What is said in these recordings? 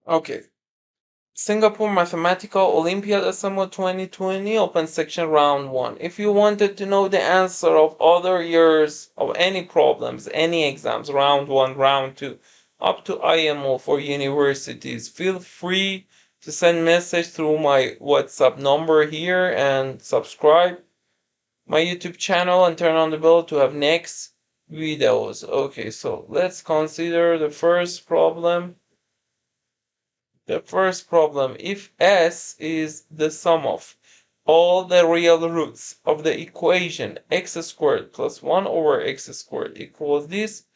Okay. Singapore Mathematical Olympiad SMO 2020 open section round 1. If you wanted to know the answer of other years of any problems, any exams, round 1, round 2, up to IMO for universities, feel free to send message through my WhatsApp number here and subscribe my YouTube channel and turn on the bell to have next videos. Okay, so let's consider the first problem. If S is the sum of all the real roots of the equation x squared plus 1 over x squared equals this,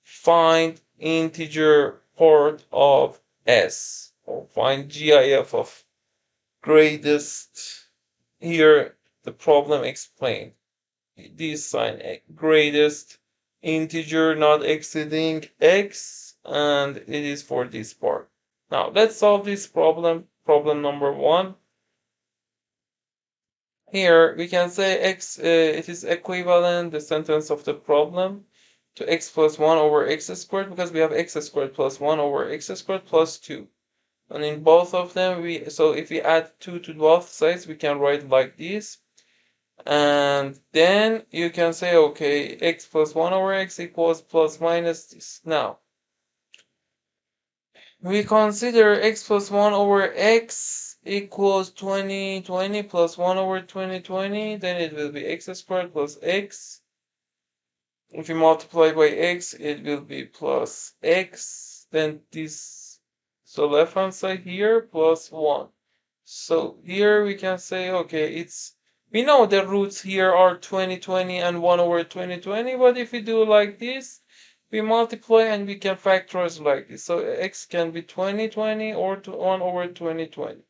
find integer part of S, or find GIF of greatest. Here the problem explained. This sign greatest integer not exceeding x, and it is for this part. Now let's solve this problem. Problem number 1. Here we can say x, it is equivalent, the sentence of the problem, to x plus 1 over x squared, because we have x squared plus 1 over x squared plus 2. And in both of them, so if we add 2 to both sides, we can write like this. And then you can say, okay, x plus 1 over x equals plus minus this. Now, we consider x plus 1 over x equals 2020 plus 1 over 2020. Then it will be x squared plus x. If you multiply by x, it will be plus x. Then this, so left hand side here, plus 1. So here we can say, okay, we know the roots here are 2020 and 1 over 2020, but if we do like this, we multiply and we can factorize like this. So x can be 2020 or 1 over 2020.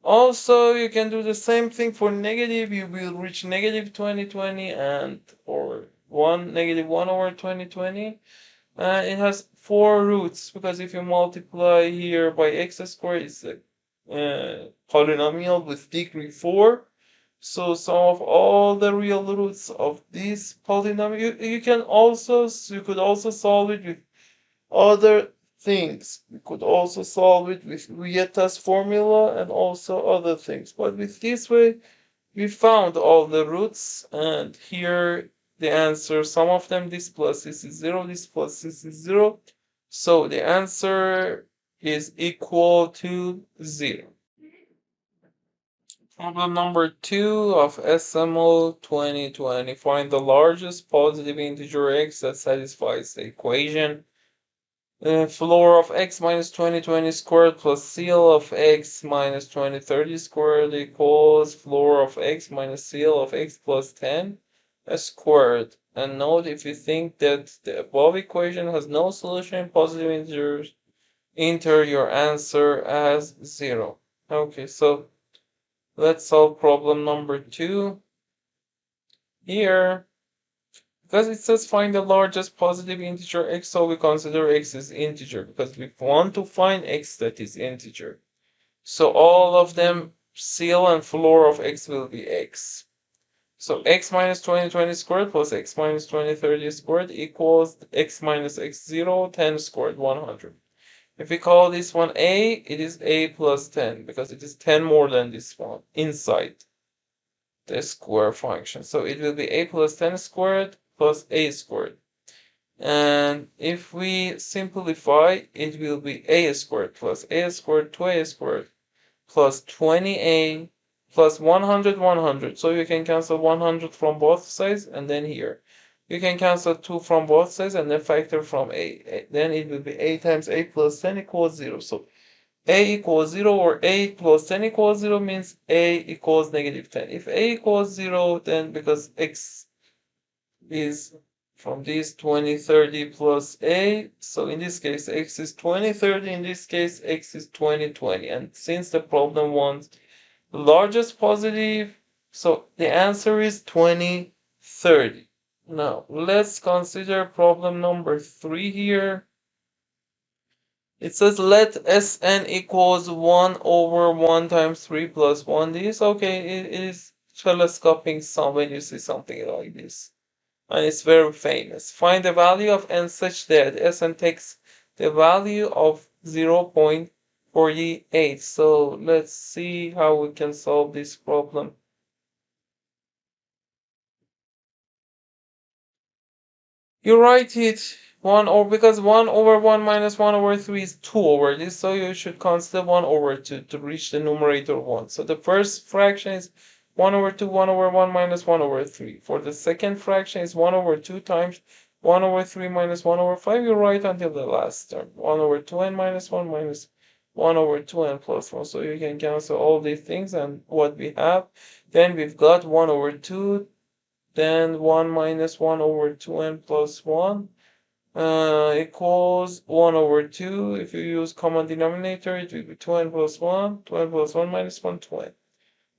Also, you can do the same thing for negative. You will reach negative 2020 and or negative 1 over 2020. It has 4 roots, because if you multiply here by x squared, it's a polynomial with degree 4. So sum of all the real roots of this polynomial, you could also solve it with other things. We could also solve it with Rietta's formula and also other things. But with this way, we found all the roots, and here the answer, some of them, this plus this is 0, this plus this is 0. So the answer is equal to 0. Problem number 2 of SMO 2020. Find the largest positive integer x that satisfies the equation. Floor of x minus 2020 squared plus CL of x minus 2030 squared equals floor of x minus CL of x plus 10 squared. And note, if you think that the above equation has no solution in positive integers, enter your answer as 0. Okay, so let's solve problem number 2. Here, because it says find the largest positive integer x, so we consider x as integer, because we want to find x that is integer. So all of them, CL and floor of x will be x. So x minus 2020 squared plus x minus 2030 squared equals x minus x0, 10 squared, 100. If we call this one a, it is a plus 10, because it is 10 more than this one inside the square function. So it will be a plus 10 squared plus a squared. And if we simplify, it will be a squared plus a squared 2a squared plus 20a plus 100, 100. So you can cancel 100 from both sides, and then here. You can cancel 2 from both sides and then factor from a. Then it will be a times a plus 10 equals 0. So a equals 0 or a plus 10 equals 0 means a equals negative 10. If a equals 0, then because x is from this 2030 plus a, so in this case x is 2030, in this case x is 2020. And since the problem wants the largest positive, so the answer is 2030. Now let's consider problem number 3 here. It says let Sn equals 1 over 1 times 3 plus 1. This, okay, it is telescopic sum when you see something like this. And it's very famous. Find the value of n such that Sn takes the value of 0.3 48. So let's see how we can solve this problem. You write it 1 over, because 1 over 1 minus 1 over 3 is 2 over this, so you should consider 1 over 2 to reach the numerator 1. So the first fraction is 1 over 2, 1 over 1 minus 1 over 3. For the second fraction is 1 over 2 times 1 over 3 minus 1 over 5. You write until the last term. 1 over 2n minus 1 minus 1 over 2n plus 1. So you can cancel all these things, and what we have, then we've got 1 over 2, then 1 minus 1 over 2n plus 1 equals 1 over 2. If you use common denominator, it will be 2n plus 1, 2n plus 1 minus 1, 2n.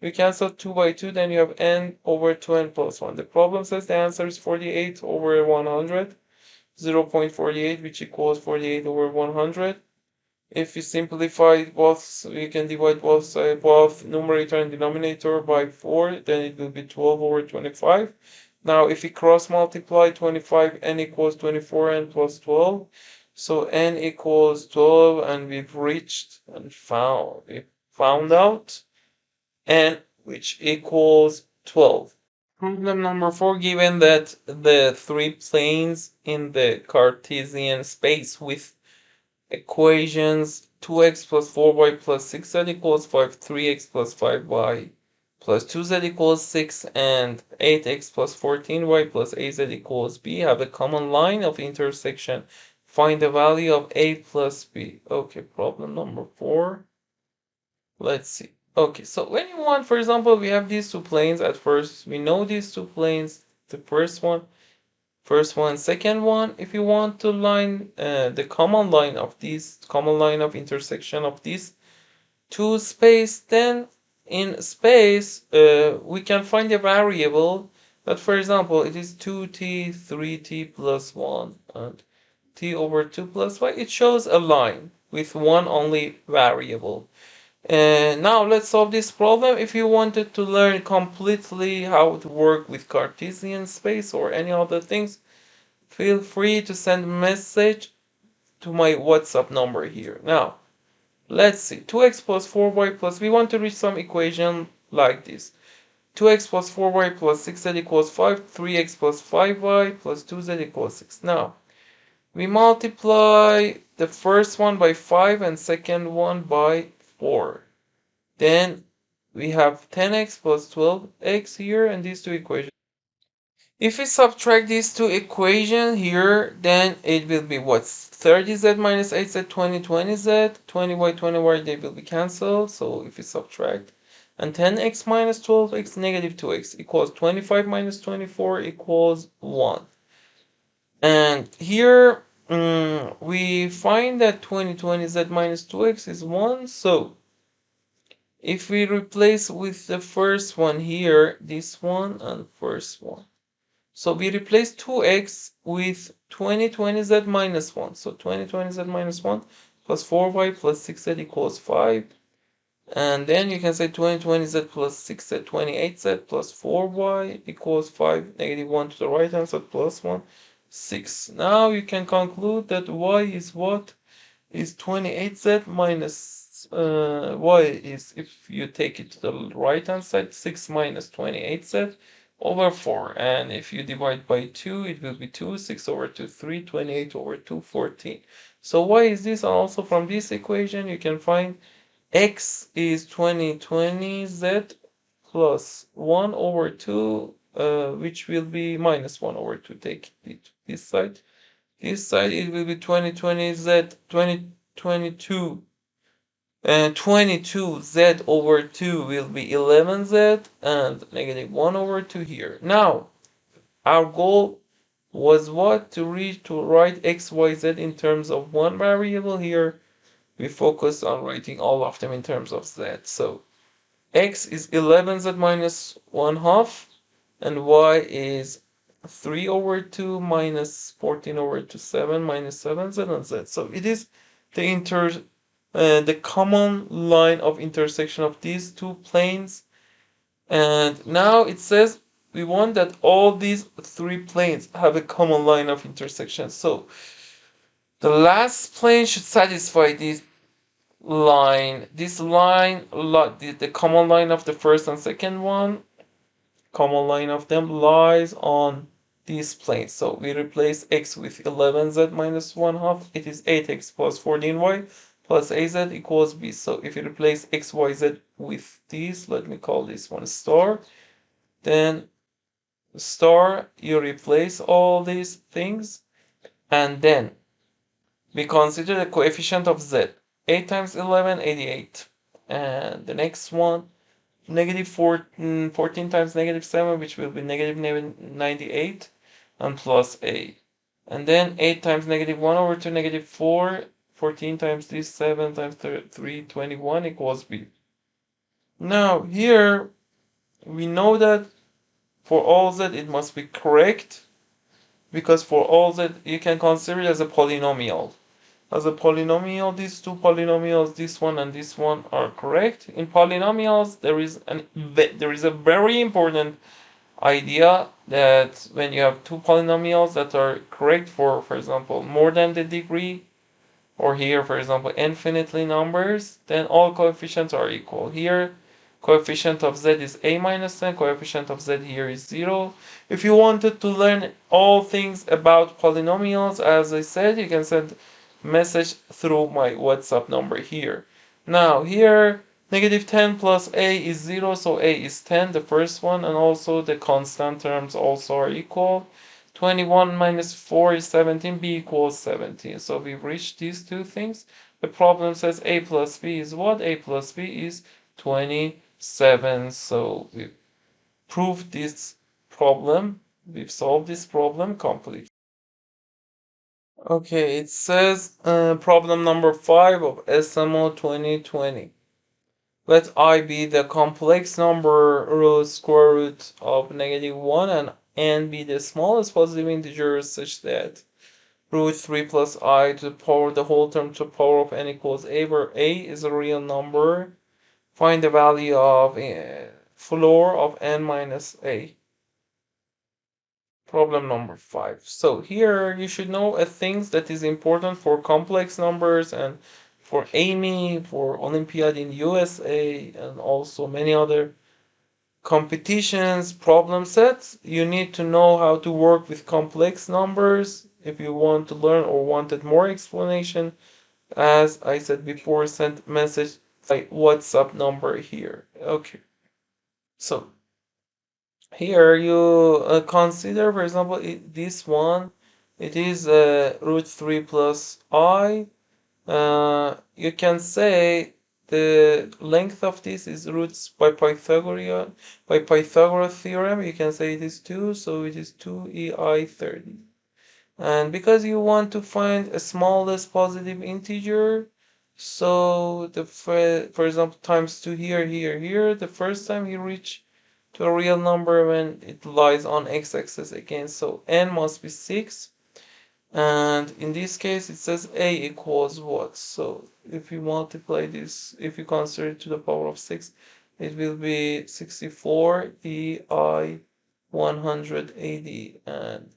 You cancel 2 by 2, then you have n over 2n plus 1. The problem says the answer is 48 over 100, 0.48, which equals 48 over 100. If you simplify both, you can divide both numerator and denominator by 4, then it will be 12 over 25. Now, if we cross multiply 25, n equals 24n plus 12. So n equals 12, and we've reached and we found out n, which equals 12. Problem number 4, given that the three planes in the Cartesian space with equations 2x plus 4y plus 6z equals 5, 3x plus 5y plus 2z equals 6, and 8x plus 14y plus 8z equals b have a common line of intersection. Find the value of a plus b. Okay, problem number 4. Let's see. Okay, so when you want, for example, we have these two planes. At first, we know these two planes. The first one, second one. If you want to line the common line of these, common line of intersection of these two space, then in space we can find a variable that, for example, it is 2t, 3t plus 1, and t over 2 plus y. It shows a line with one only variable. Now let's solve this problem. If you wanted to learn completely how to work with Cartesian space or any other things, feel free to send a message to my WhatsApp number here. Now, let's see. 2x plus 4y plus, we want to reach some equation like this. 2x plus 4y plus 6z equals 5, 3x plus 5y plus 2z equals 6. Now, we multiply the first one by 5 and second one by 4. Then we have 10x plus 12x here, and these two equations. If we subtract these two equations here, then it will be what? 30z minus 8z, 20z, 20y, 20y, they will be cancelled. So if we subtract, and 10x minus 12x, negative 2x equals 25 minus 24 equals 1. And here we find that 20z minus 2x is 1. So if we replace with the first one here, this one and first one. So we replace 2x with 20z minus 1. So 20z minus 1 plus 4y plus 6z equals 5. And then you can say 20z plus 6z, 28z plus 4y equals 5. Negative 1 to the right hand side plus 1, 6. Now you can conclude that y is what? Is 28z minus y is, if you take it to the right hand side, 6 minus 28z over 4, and if you divide by 2, it will be 2, 6 over 2, 3, 28 over 2, 14. So why is this? And also from this equation you can find x is 20z plus 1 over 2, which will be minus 1 over 2. Take it to this side. This side it will be 20z, 2022. 22z over 2 will be 11z, and negative 1 over 2 here. Now, our goal was what? To write x, y, z in terms of one variable. Here, we focus on writing all of them in terms of z. So, x is 11z minus 1 half, and y is 3 over 2 minus 14 over 2, 7 minus 7z and z. So, it is the common line of intersection of these two planes. And now it says we want that all these three planes have a common line of intersection. So the last plane should satisfy this line, the common line of the first and second one, common line of them lies on this plane. So we replace x with 11z minus 1 half. It is 8x plus 14y plus az equals b. So if you replace x, y, z with this, let me call this one star, then star, you replace all these things, and then we consider the coefficient of z. 8 times 11, 88. And the next one, negative 14 times negative 7, which will be negative 98, and plus a. And then 8 times negative 1 over 2, negative 4, 14 times this, 7 times 3, 21 equals b. Now here, we know that for all z it must be correct, because for all z you can consider it as a polynomial. As a polynomial, these two polynomials, this one and this one, are correct. In polynomials, there is a very important idea that when you have two polynomials that are correct for example, more than the degree, or here, for example, infinitely numbers, then all coefficients are equal. Here, coefficient of z is a minus 10, coefficient of z here is 0. If you wanted to learn all things about polynomials, as I said, you can send message through my WhatsApp number here. Now, here, negative 10 plus a is 0, so a is 10, the first one, and also the constant terms also are equal. 21 minus 4 is 17, b equals 17. So we've reached these two things. The problem says a plus b is what? A plus b is 27. So we've proved this problem. We've solved this problem completely. Okay, it says problem number 5 of SMO 2020. Let I be the complex number root square root of negative 1 and n be the smallest positive integer such that root 3 plus I to the power the whole term to the power of n equals a, where a is a real number. Find the value of floor of n minus a. Problem number 5. So here you should know a things that is important for complex numbers and for AME, for Olympiad in USA, and also many other competitions, problem sets. You need to know how to work with complex numbers. If you want to learn or wanted more explanation, as I said before, send message by WhatsApp number here. Okay. So here you consider, for example, this one, it is root 3 plus I. You can say the length of this is roots by Pythagorean, by Pythagoras theorem. You can say it is 2, so it is 2ei 30. And because you want to find a smallest positive integer, so the for example times 2 here, the first time you reach to a real number when it lies on x-axis again, so n must be 6, and in this case it says a equals what? So if you multiply this, if you consider it to the power of 6, it will be 64 ei 180, and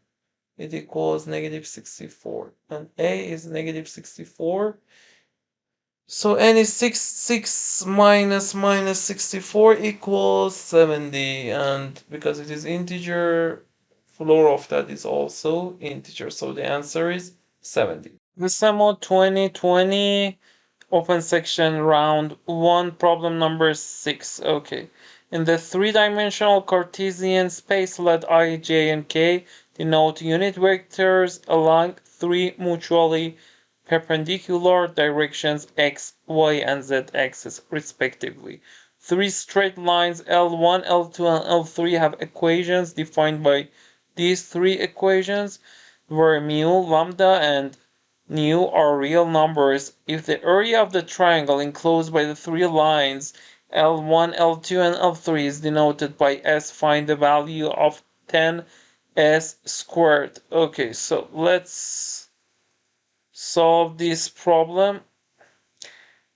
it equals negative 64, and a is negative 64. So n is 6 minus 64 equals 70, and because it is integer, floor of that is also integer, so the answer is 70. The SMO 2020 open section round 1, problem number 6. Okay. In the three-dimensional Cartesian space, let I, j, and k denote unit vectors along three mutually perpendicular directions x, y, and z axis, respectively. Three straight lines L1, L2, and L3 have equations defined by these three equations, where mu, lambda, and nu are real numbers. If the area of the triangle enclosed by the three lines L1, L2, and L3 is denoted by S, find the value of 10s squared. Okay, so let's solve this problem.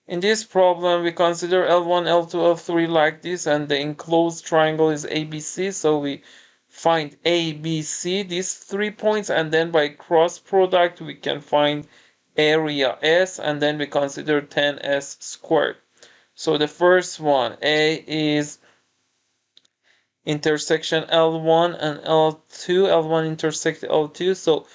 In this problem, we consider L1, L2, L3 like this, and the enclosed triangle is ABC, so we find ABC, these 3 points, and then by cross product we can find area S, and then we consider 10S squared. So the first one, A, is intersection L1 and L2. L1 intersect L2. So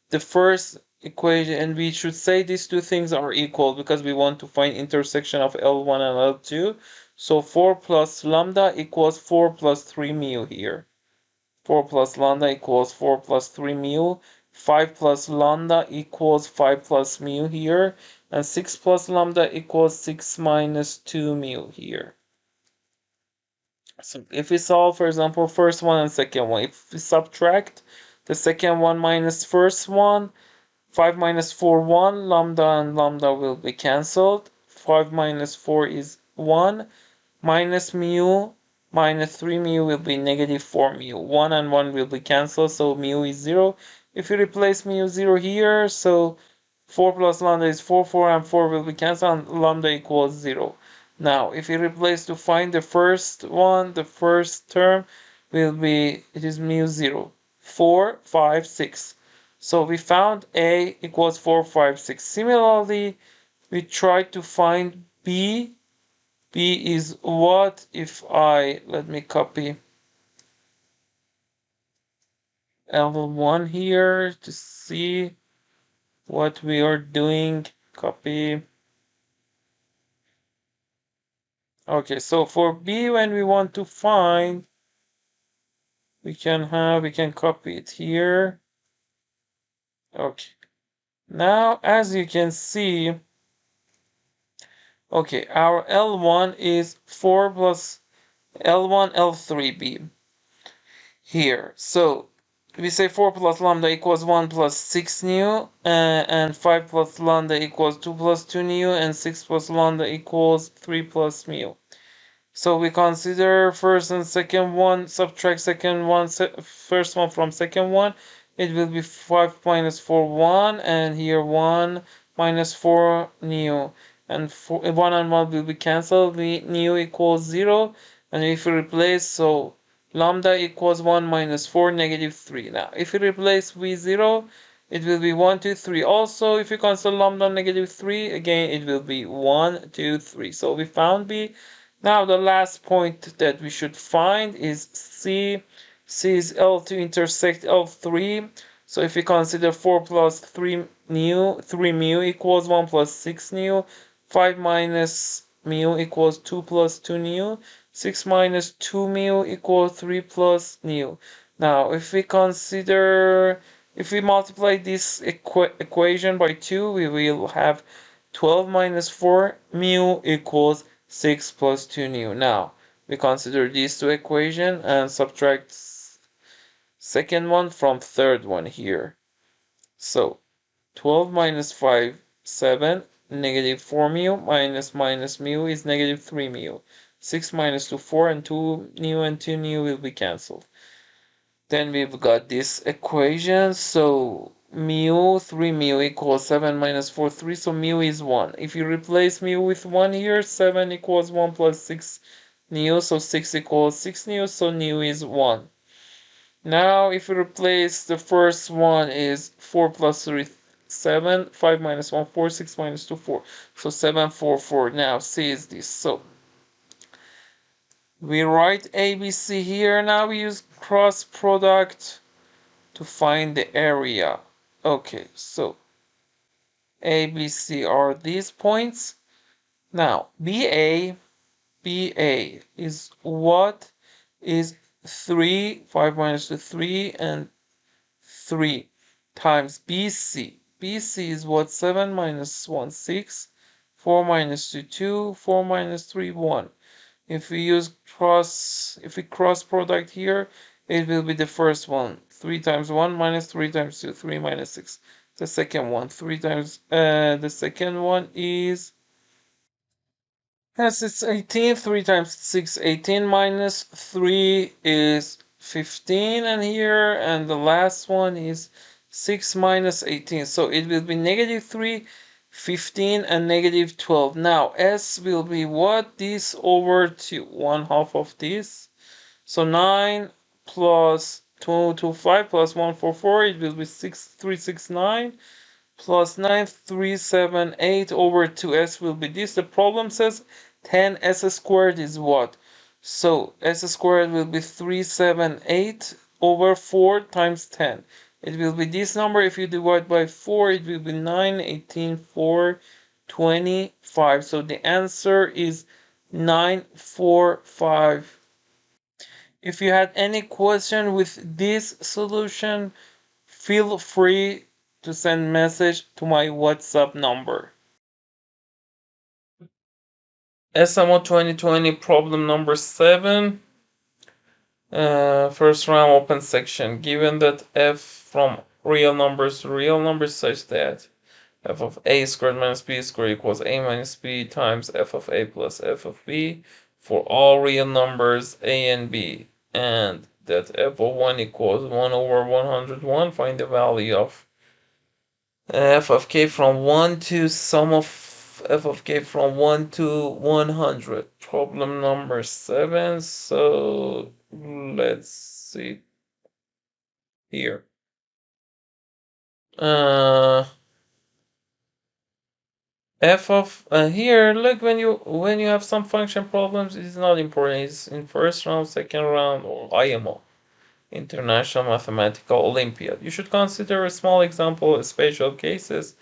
the first equation, and we should say these two things are equal because we want to find intersection of L1 and L2. So 4 plus lambda equals 4 plus 3 mu here. 4 plus lambda equals 4 plus 3 mu. 5 plus lambda equals 5 plus mu here. And 6 plus lambda equals 6 minus 2 mu here. So if we solve, for example, first one and second one, if we subtract the second one minus first one, 5 minus 4, 1, lambda and lambda will be cancelled. 5 minus 4 is 1, minus mu, minus 3 mu will be negative 4 mu. 1 and 1 will be cancelled, so mu is 0. If you replace mu 0 here, so 4 plus lambda is 4, 4 and 4 will be cancelled, and lambda equals 0. Now, if you replace to find the first one, the first term will be, it is mu 0. 4, 5, 6. So we found A equals 4, 5, 6. Similarly, we tried to find B. B is what if let me copy L1 here to see what we are doing. Copy. Okay, so for B, when we want to find, we can copy it here. Okay. Now, as you can see, okay, our L1 is 4 plus L1, L3B here. So we say 4 plus lambda equals 1 plus 6 nu, and 5 plus lambda equals 2 plus 2 nu, and 6 plus lambda equals 3 plus mu. So we consider first and second one, subtract second one, first one from second one. It will be 5 minus 4, 1, and here 1 minus 4 nu. And 1 and 1 will be cancelled. Nu equals 0. And if we replace, so lambda equals 1 minus 4, negative 3. Now, if we replace V0, it will be 1, 2, 3. Also, if we consider lambda negative 3, again, it will be 1, 2, 3. So we found B. Now the last point that we should find is C. C is L2 intersect L3. So if we consider 4 plus 3 mu, 3 mu equals 1 plus 6 mu. 5 minus mu equals 2 plus 2 mu. 6 minus 2 mu equals 3 plus mu. Now if we multiply this equation by 2, we will have 12 minus 4 mu equals 6 plus 2 nu. Now, we consider these two equations and subtract second one from third one here. So, 12 minus 5, 7, negative 4 mu, minus mu is negative 3 mu. 6 minus 2, 4, and 2 nu and 2 nu will be cancelled. Then we've got this equation, so mu, 3 mu equals 7 minus 4, 3, so mu is 1. If you replace mu with 1 here, 7 equals 1 plus 6 nu, so 6 equals 6 nu, so nu is 1. Now, if you replace the first one is 4 plus 3, 7, 5 minus 1, 4, 6 minus 2, 4. So 7, 4, 4. Now, C is this. So we write ABC here. Now we use cross product to find the area. Okay, so ABC are these points. Now, BA is what is 3, 5 minus 2, 3, and 3 times BC. BC is what? 7 minus 1, 6, 4 minus 2, 2, 4 minus 3, 1. If we cross product here, it will be the first one. 3 times 1 minus 3 times 2, 3 minus 6. The second one, 3 times, the second one is, yes, it's 18. 3 times 6, 18 minus 3 is 15, and the last one is 6 minus 18. So it will be negative 3, 15, and negative 12. Now, S will be what? This over to 1/2 of this. So 9 plus 2, 2, 5 plus 1, 4, 4. It will be 6, 3, 6, 9. plus 9378 over 2s will be this. The problem says 10s squared is what? So s squared will be 378 over 4 times 10. It will be this number. If you divide by 4, it will be 9, 18, 4, 25. So the answer is 945. If you had any question with this solution, feel free to send message to my WhatsApp number. SMO 2020 problem number 7. First round open section. Given that f from real numbers to real numbers such that f of a squared minus b squared equals a minus b times f of a plus f of b for all real numbers a and b, and that f of 1 equals 1 over 101, find the value of f of k from 1 to sum of f of k from 1 to 100. Problem number 7. So let's see here. F of here, look, when you have some function problems, it's not important. It's in first round, second round, or IMO, International Mathematical Olympiad. You should consider a small example of special cases.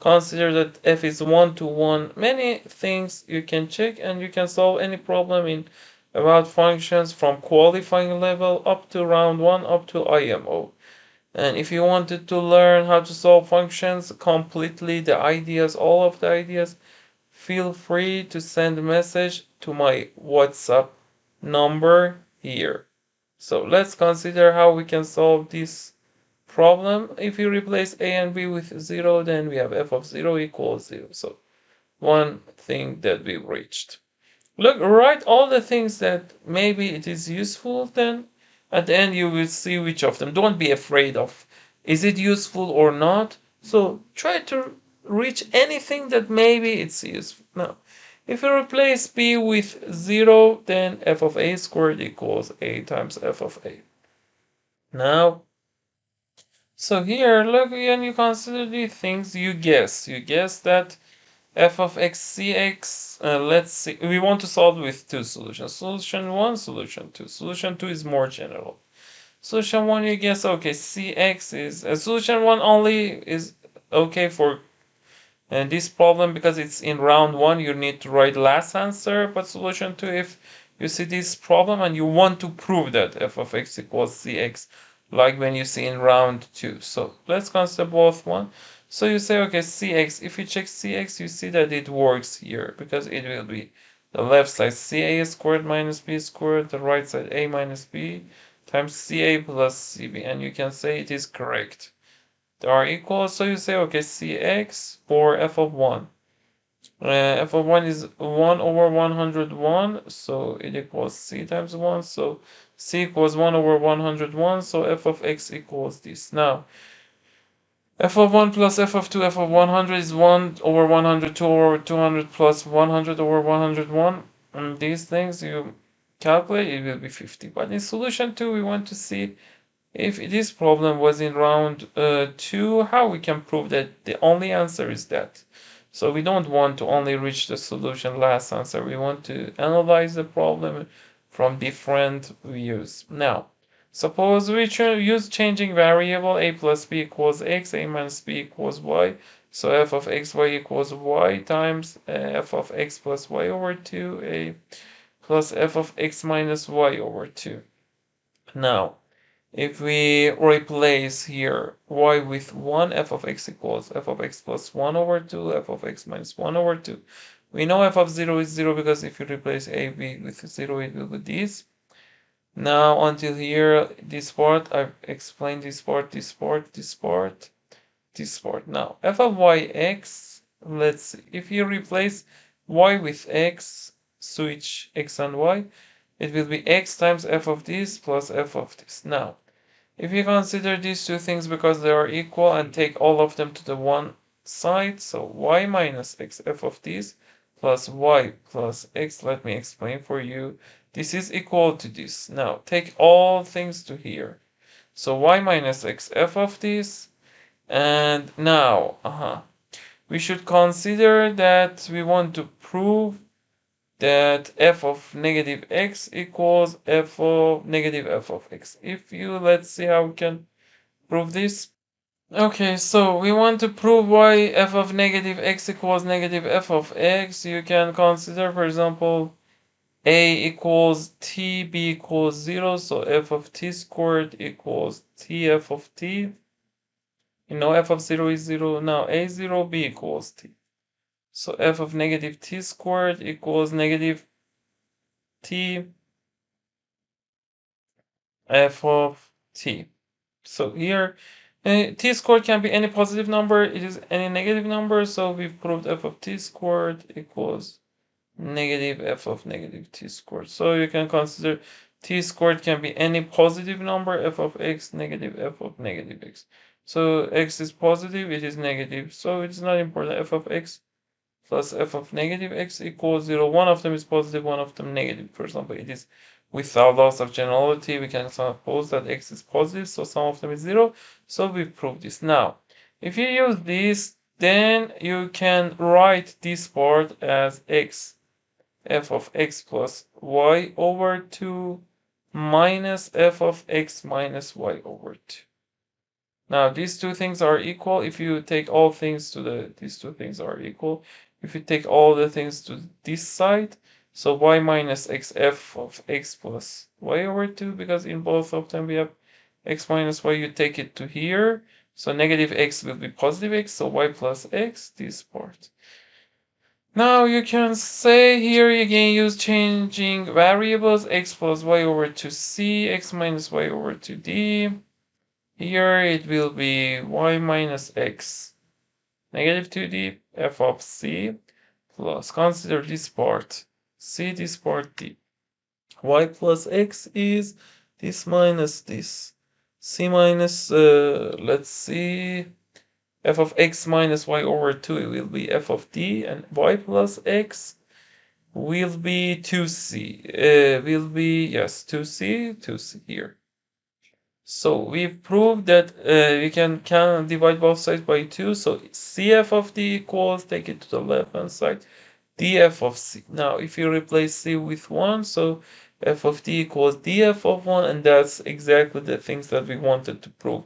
Consider that f is 1 to 1. Many things you can check, and you can solve any problem in about functions from qualifying level up to round 1 up to IMO. And if you wanted to learn how to solve functions completely, the ideas, all of the ideas, feel free to send a message to my WhatsApp number here. So let's consider how we can solve this problem. If you replace a and b with 0, then we have f of 0 equals 0. So one thing that we reached. Look, write all the things that maybe it is useful, then at the end you will see which of them. Don't be afraid of is it useful or not. So try to reach anything that maybe it's useful. Now, if you replace b with 0, then f of a squared equals a times f of a. Now, so here, look, when you consider these things, you guess that f of x cx, let's see, we want to solve with two solutions. Solution 1, solution 2. Solution 2 is more general. Solution 1, you guess, okay, cx is, solution 1 only is okay for this problem because it's in round 1, you need to write last answer, but solution 2, if you see this problem and you want to prove that f of x equals cx, like when you see in round 2. So let's consider both one. So you say, okay, cx, if you check cx, you see that it works here because it will be the left side ca squared minus b squared, the right side a minus b times ca plus cb, and you can say it is correct. They are equal, so you say, okay, cx for f of 1. F of 1 is 1 over 101, so it equals c times 1, so c equals 1 over 101, so f of x equals this. Now, f of 1 plus f of 2, f of 100 is 1 over 100, 2 over 200 plus 100 over 101. And these things you calculate, it will be 50. But in solution 2, we want to see if this problem was in round 2, how we can prove that the only answer is that. So we don't want to only reach the solution last answer. We want to analyze the problem from different views. Now, suppose we use changing variable a plus b equals x, a minus b equals y. So f of xy equals y times f of x plus y over 2, a plus f of x minus y over 2. Now, if we replace here y with 1, f of x equals f of x plus 1 over 2, f of x minus 1 over 2. We know f of 0 is 0 because if you replace ab with 0, it will be this. Now, until here, this part, I've explained this part, this part, this part, this part. Now, f of yx, let's see. If you replace y with x, switch x and y, it will be x times f of this plus f of this. Now, if you consider these two things because they are equal and take all of them to the one side, so y minus x f of this plus y plus x, let me explain for you. This is equal to this. Now take all things to here. So y minus x f of this And now, we should consider that we want to prove that f of negative x equals f of negative f of x. Let's see how we can prove this. Okay, so we want to prove why f of negative x equals negative f of x. You can consider, for example, a equals t, b equals 0, so f of t squared equals t f of t. F of 0 is 0. Now a 0, b equals t. So f of negative t squared equals negative t f of t. So here, t squared can be any positive number, it is any negative number, so we've proved f of t squared equals negative f of negative t squared. So you can consider t squared can be any positive number, f of x, negative f of negative x. So x is positive, it is negative, so it's not important. F of x plus f of negative x equals 0. One of them is positive, one of them negative. For example, it is without loss of generality. We can suppose that x is positive, so some of them is 0. So we prove this. Now, if you use this, then you can write this part as x, f of x plus y over 2 minus f of x minus y over 2. Now these two things are equal. If you take all things to these two things are equal. If you take all the things to this side, so y minus x f of x plus y over 2, because in both of them we have x minus y, you take it to here. So negative x will be positive x, so y plus x, this part. Now you can say here you can use changing variables, x plus y over 2c, x minus y over 2d. Here it will be y minus x negative 2d f of c plus, consider this part c, this part d. Y plus x is this minus this. C minus, let's see, f of x minus y over 2 will be f of d, and y plus x will be 2c. Will be, yes, 2c here. So we've proved that we can divide both sides by 2. So cf of d equals, take it to the left hand side, df of c. Now if you replace c with 1, so f of d equals df of 1, and that's exactly the things that we wanted to prove.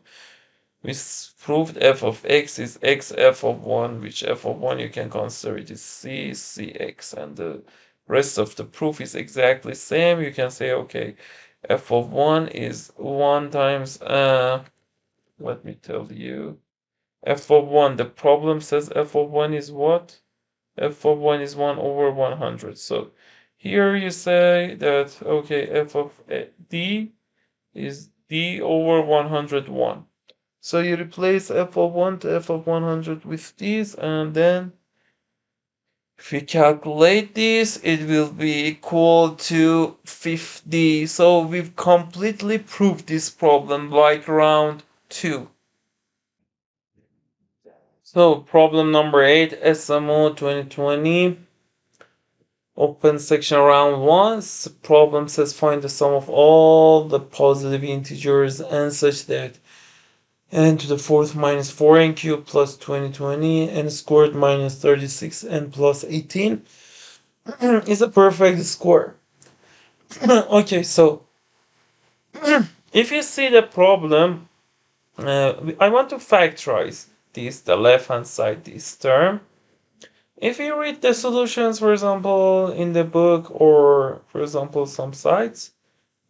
We proved f of x is x f of 1, which f of 1 you can consider it is c, cx, and the rest of the proof is exactly same. You can say, okay, f of 1 is 1 times, let me tell you, f of 1, the problem says f of 1 is what? F of 1 is 1 over 100. So here you say that, okay, f of d is d over 101. So you replace f of 1 to f of 100 with this, and then if we calculate this, it will be equal to 50. So we've completely proved this problem like round 2. So problem number 8, SMO 2020. Open section round 1. Problem says find the sum of all the positive integers and such that n to the 4th minus 4n cubed plus 2020 n squared minus 36n plus 18 is a perfect square. Okay, so if you see the problem, I want to factorize this, the left hand side, this term. If you read the solutions, for example, in the book or, for example, some sites,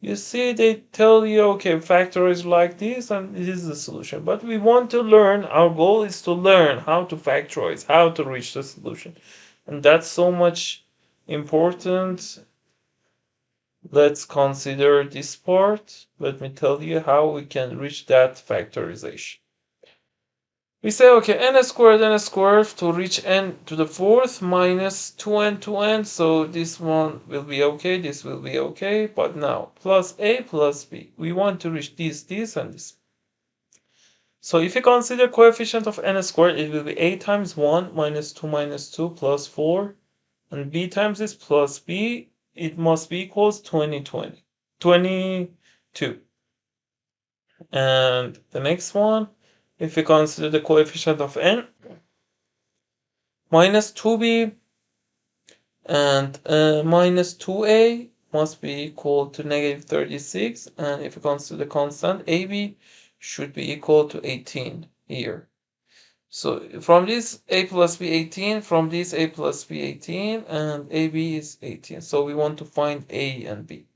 you see they tell you, okay, factorize like this and this is the solution. But we want to learn, our goal is to learn how to factorize, how to reach the solution. And that's so much important. Let's consider this part. Let me tell you how we can reach that factorization. We say, okay, n squared to reach n to the 4th minus 2n to n. So this one will be okay, this will be okay. But now, plus a plus b. We want to reach this, and this. So if you consider coefficient of n squared, it will be a times 1 minus 2 plus 4. And b times this plus b, it must be equals 22. And the next one, If we consider the coefficient of n, minus 2b and minus 2a must be equal to negative 36, and if we consider the constant, ab should be equal to 18 here. So from this a plus b 18, from this a plus b 18, and ab is 18. So we want to find a and b.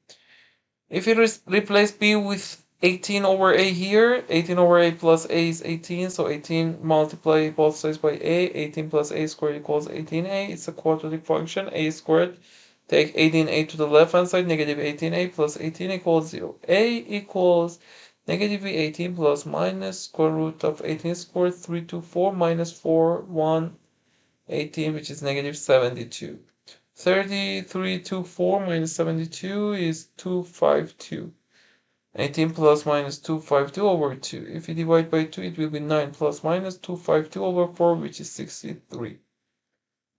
If you replace b with 18 over a here, 18 over a plus a is 18, so 18 multiply both sides by a, 18 plus a squared equals 18a. It's a quadratic function, a squared. Take 18a to the left hand side, negative 18a plus 18 equals 0. A equals negative 18 plus minus square root of 18 squared, 324 minus 4, 1, 18, which is negative 72. 3324 minus 72 is 252. 18 plus minus 252 over 2. If you divide by 2, it will be 9 plus minus 252 over 4, which is 63.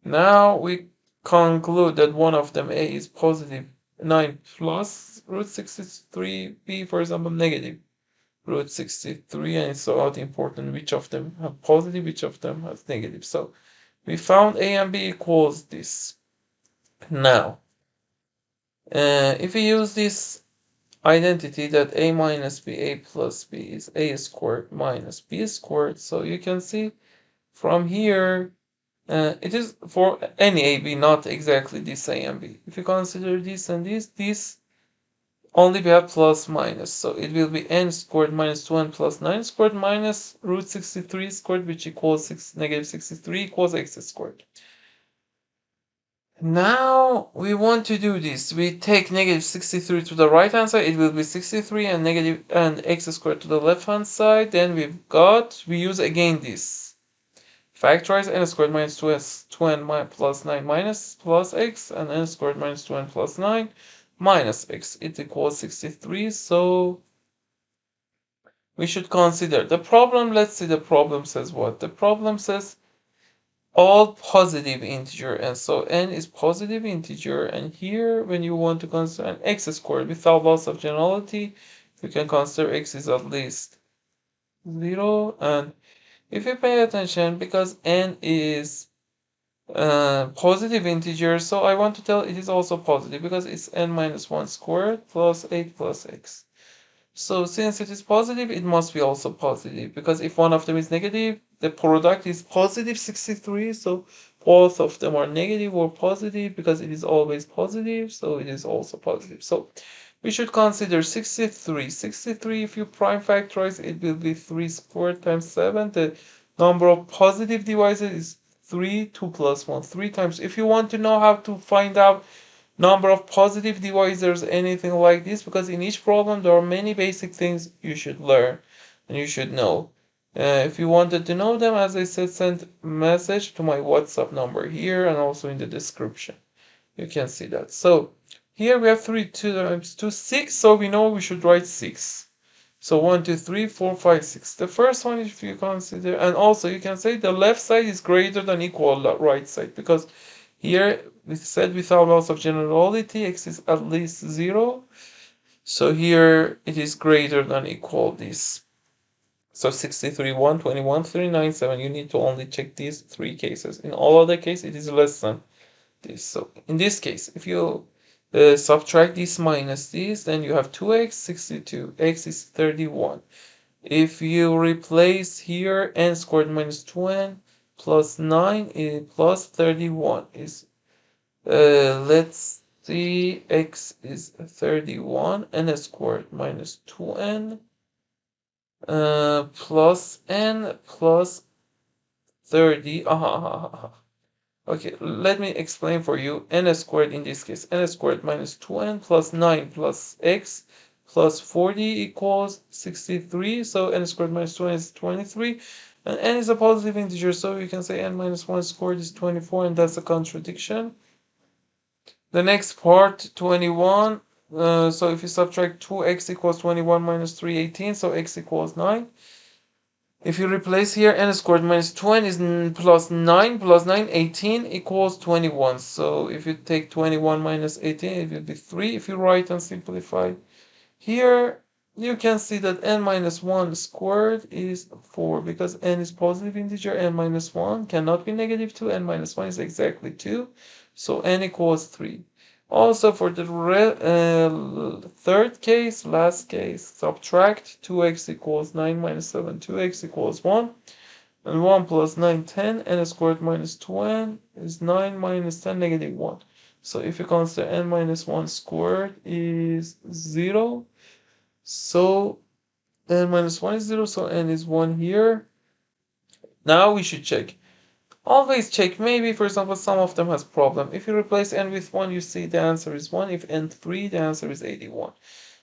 Now we conclude that one of them, A, is positive 9 plus root 63, B, for example, negative root 63, and it's so important which of them have positive, which of them has negative. So we found A and B equals this. Now, if we use this identity that a minus b, a plus b is a squared minus b squared, so you can see from here, it is for any a, b, not exactly this a and b. If you consider this and this only we have plus minus, so it will be n squared minus 2n plus 9 squared minus root 63 squared, which equals negative 63 equals x squared. Now we want to do this. We take negative 63 to the right hand side, it will be 63, and negative and x squared to the left hand side. Then we use again this. Factorize n squared minus 2n plus 9 minus plus x, and n squared minus 2n plus 9 minus x. It equals 63. So we should consider the problem. Let's see, the problem says what? The problem says all positive integer, and so n is positive integer, and here when you want to consider an x squared without loss of generality, you can consider x is at least 0. And if you pay attention, because n is positive integer, so I want to tell it is also positive because it's n minus 1 squared plus 8 plus x. So since it is positive, it must be also positive, because if one of them is negative, the product is positive 63, so both of them are negative or positive, because it is always positive, so it is also positive. So we should consider 63. 63, if you prime factorize, it will be 3 squared times 7. The number of positive divisors is 3, 2 plus 1, 3 times. If you want to know how to find out number of positive divisors, anything like this, because in each problem there are many basic things you should learn and you should know. If you wanted to know them, as I said, send message to my WhatsApp number here and also in the description. You can see that. So here we have 3, 2 times 2, 6, so we know we should write 6. So 1, 2, 3, 4, 5, 6. The first one, if you consider, and also you can say the left side is greater than equal the right side, because here we said without loss of generality, x is at least 0. So here it is greater than equal this. So 63, 1, 21, 39, 7. You need to only check these 3 cases. In all other cases, it is less than this. So in this case, if you subtract this minus this, then you have 2x, 62. X is 31. If you replace here n squared minus 2n plus 9 plus 31 is, let's see, x is 31, n squared minus 2n plus n plus 30. Okay, let me explain for you. N squared in this case, n squared minus 2n plus 9 plus x plus 40 equals 63. So n squared minus 2n is 23. And n is a positive integer, so you can say n minus 1 squared is 24, and that's a contradiction. The next part, 21. So if you subtract 2x equals 21 minus 3, 18. So x equals 9. If you replace here, n squared minus 2n is plus 9 18 equals 21. So if you take 21 minus 18, it will be 3. If you write and simplify here, you can see that n minus 1 squared is 4 because n is positive integer, n minus 1 cannot be negative 2, n minus 1 is exactly 2, so n equals 3. Also for the third case, last case, subtract 2x equals 9 minus 7, 2x equals 1, and 1 plus 9, 10, n squared minus 2n is 9 minus 10, negative 1. So if you consider n minus 1 squared is 0, so n minus 1 is 0, so n is 1 here. Now we should check. Always check. Maybe, for example, some of them has problem. If you replace n with 1, you see the answer is 1. If n 3, the answer is 81.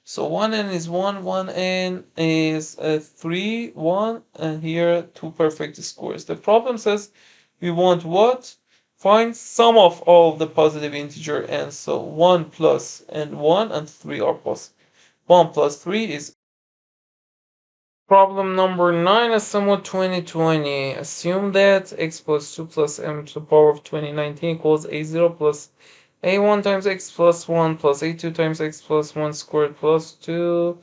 So 1n is 1, 1n is 3, 1, and here 2 perfect squares. The problem says we want what? Find sum of all the positive integer n. So 1 plus n 1 and 3 are positive. 1 plus 3 is problem number 9, SMO 2020. Assume that x plus 2 plus m to the power of 2019 equals a0 plus a1 times x plus 1 plus a2 times x plus 1 squared plus 2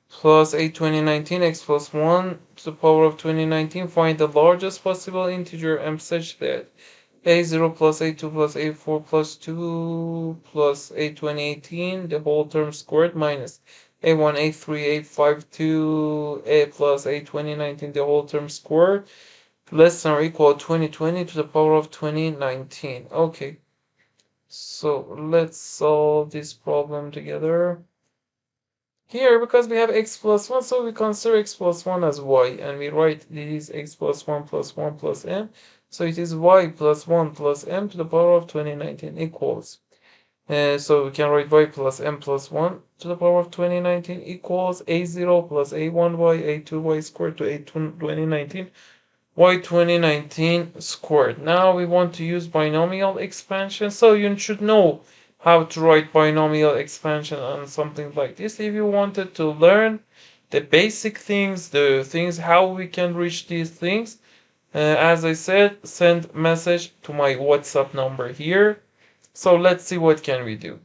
plus a 2019 x plus 1 to the power of 2019. Find the largest possible integer m such that a0 plus a2 plus a4 plus 2 plus a 2018, the whole term squared, minus a1, a3, a5, 2, a plus a 2019, the whole term squared, less than or equal to 2020 to the power of 2019. Okay, so let's solve this problem together. Here, because we have x plus 1, so we consider x plus 1 as y, and we write this x plus 1 plus 1 plus m. So it is y plus 1 plus m to the power of 2019 equals. So we can write y plus m plus 1 to the power of 2019 equals a0 plus a1y, a2y squared to a2019 y 2019 squared. Now we want to use binomial expansion, so you should know how to write binomial expansion on something like this. If you wanted to learn the basic things, the things how we can reach these things, as I said, send message to my WhatsApp number here. So let's see what can we do.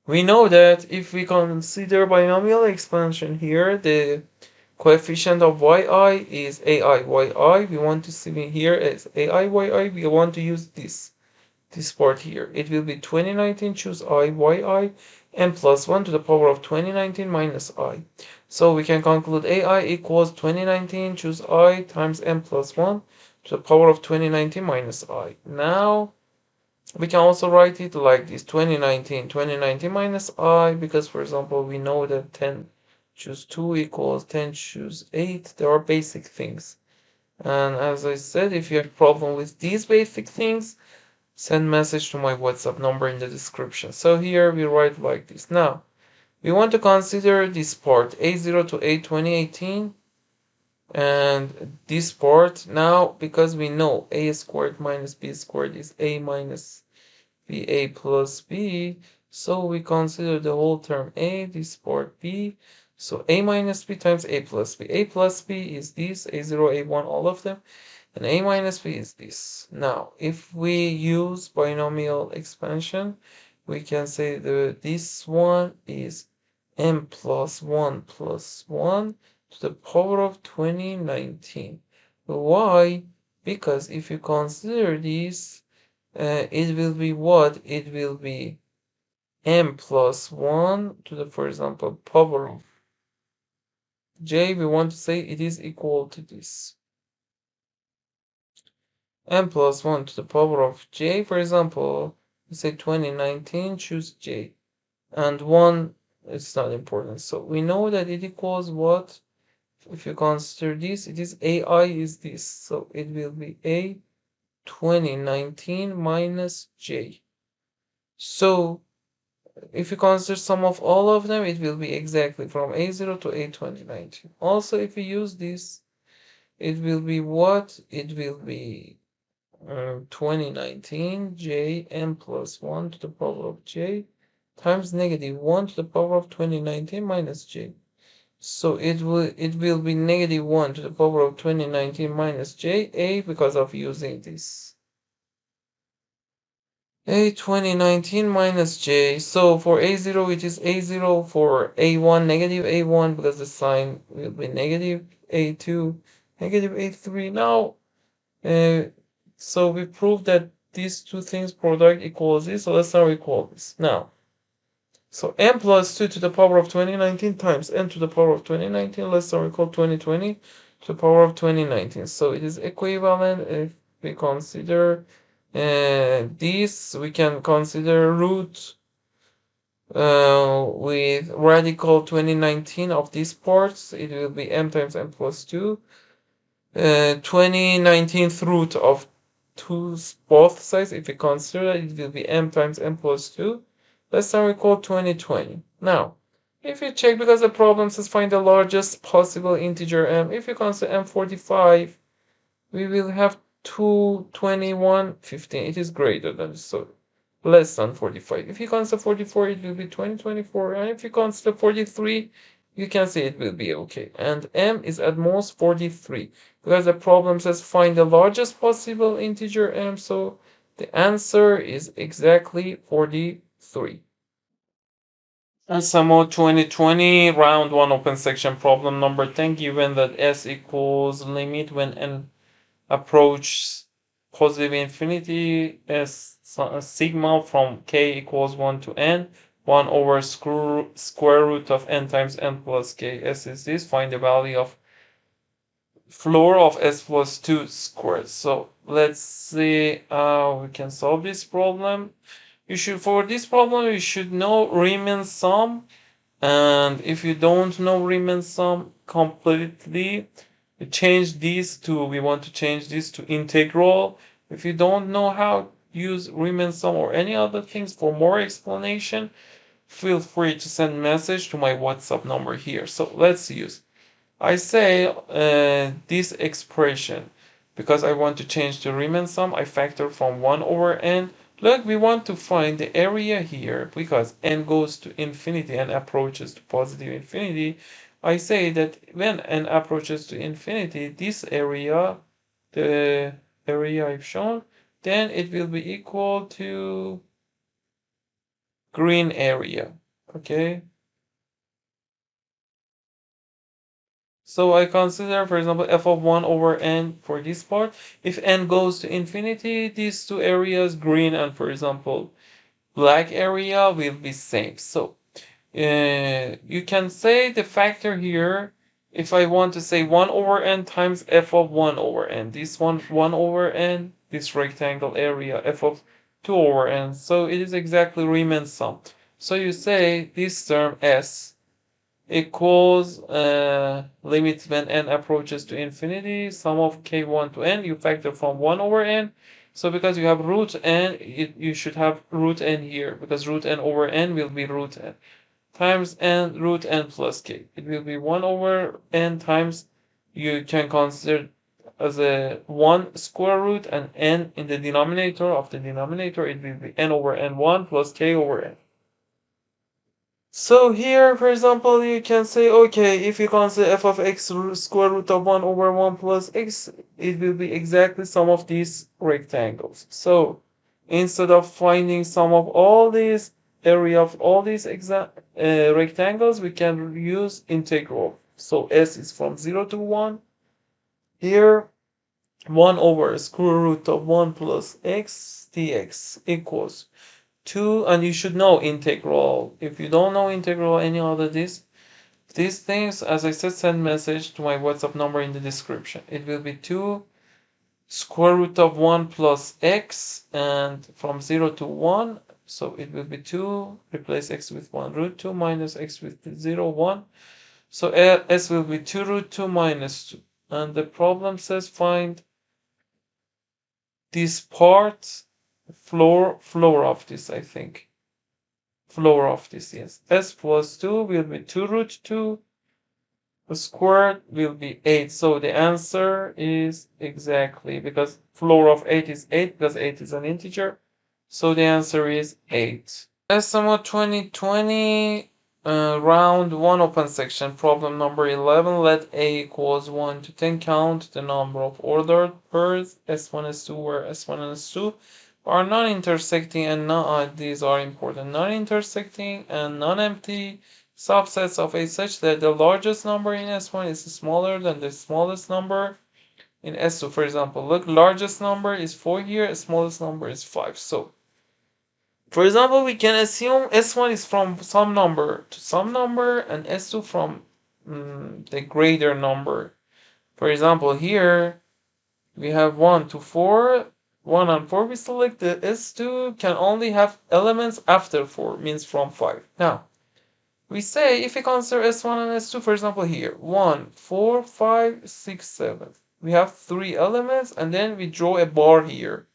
We know that if we consider binomial expansion here, the coefficient of yi is ai yi. We want to see here as ai yi. We want to use this part here. It will be 2019, choose I, yi, n plus 1 to the power of 2019 minus I. So we can conclude ai equals 2019, choose I, times n plus 1 to the power of 2019 minus I. Now, we can also write it like this, 2019 minus I, because, for example, we know that 10 choose 2 equals 10 choose 8. There are basic things. And as I said, if you have a problem with these basic things, send message to my WhatsApp number in the description. So here we write like this. Now, we want to consider this part, A0 to A 2018, and this part now, because we know A squared minus B squared is A minus BA plus B, so we consider the whole term A, this part B, so A minus B times A plus B. A plus B is this, A0, A1, all of them, and A minus B is this. Now, if we use binomial expansion, we can say that this one is m plus 1 plus 1 to the power of 2019. Why? Because if you consider this, it will be what? It will be m plus 1 to the, for example, power of j. We want to say it is equal to this. M plus 1 to the power of j, for example, we say 2019, choose j. And 1, it's not important. So we know that it equals what? If you consider this, it is ai is this. So it will be a 2019 minus j. So if you consider sum of all of them, it will be exactly from A0 to A2019. Also, if you use this, it will be what? It will be 2019 j m plus 1 to the power of j times negative 1 to the power of 2019 minus j. So it will be negative 1 to the power of 2019 minus j a because of using this. A 2019 minus J. So for A0 it is A0, for A1 negative A1 because the sign will be negative, A2 negative A3. Now so we proved that these two things product equals this, so let's now equal this. Now so n plus 2 to the power of 2019 times n to the power of 2019, let's now equal 2020 to the power of 2019. So it is equivalent if we consider this, we can consider root with radical 2019 of these parts. It will be m times n plus 2. 2019th root of both sides, if we consider it will be m times n plus 2. Let's now recall 2020. Now, if you check, because the problem says find the largest possible integer m, if you consider m45, we will have 221, 15. It is greater than, so less than 45. If you consider 44, it will be 2024. And if you consider 43, you can see it will be okay. And m is at most 43 because the problem says find the largest possible integer m. So the answer is exactly 43. SMO 2020 round 1 open section problem number 10, given that s equals limit when n approaches positive infinity as sigma from k equals 1 to n, 1 over square root of n times n plus k. S is this. Find the value of floor of s plus 2 squared. So let's see how we can solve this problem. For this problem, you should know Riemann sum. And if you don't know Riemann sum completely, we want to change this to integral. If you don't know how to use Riemann sum or any other things for more explanation, feel free to send message to my WhatsApp number here. So let's use. I say this expression because I want to change the Riemann sum. I factor from 1 over n. Look, we want to find the area here because n goes to infinity and approaches to positive infinity. I say that when n approaches to infinity, this area, the area I've shown, then it will be equal to green area. Okay. So I consider, for example, f of 1 over n for this part. If n goes to infinity, these two areas, green and, for example, black area, will be same. So you can say the factor here, if I want to say 1 over n times f of 1 over n. This one 1 over n, this rectangle area, f of 2 over n. So it is exactly Riemann sum. So you say this term s equals limit when n approaches to infinity, sum of k1 to n, you factor from 1 over n. So because you have root n, you should have root n here, because root n over n will be root n times n root n plus k. It will be 1 over n times, you can consider as a 1 square root, and n in the denominator of the denominator, it will be n over n1 plus k over n. So here, for example, you can say, okay, if you consider f of x square root of 1 over 1 plus x, it will be exactly sum of these rectangles. So instead of finding sum of all these area of all these rectangles, we can use integral. So s is from 0 to 1. Here, 1 over square root of 1 plus x dx equals 2, and you should know integral. If you don't know integral, any other these things, as I said, send message to my WhatsApp number in the description. It will be 2 square root of 1 plus x, and from 0 to 1, so it will be 2, replace x with 1, root 2 minus x with 0, 1. So s will be 2 root 2 minus 2. And the problem says find this part, floor of this, I think. Floor of this, yes. S plus 2 will be 2 root 2. The squared will be 8. So the answer is exactly, because floor of 8 is 8, because 8 is an integer. So the answer is 8. SMO 2020 round 1 open section, problem number 11. Let a equals 1 to 10. Count the number of ordered pairs S1, S2, where S1 and S2 are non-intersecting and these are important. Non-intersecting and non-empty subsets of A such that the largest number in S1 is smaller than the smallest number in S2. For example, look, largest number is 4 here, smallest number is 5. So, for example, we can assume S1 is from some number to some number and S2 from the greater number. For example, here we have 1 to 4. 1 and 4, we select the S2 can only have elements after 4, means from 5. Now, we say if we consider S1 and S2, for example, here 1, 4, 5, 6, 7. We have 3 elements and then we draw a bar here.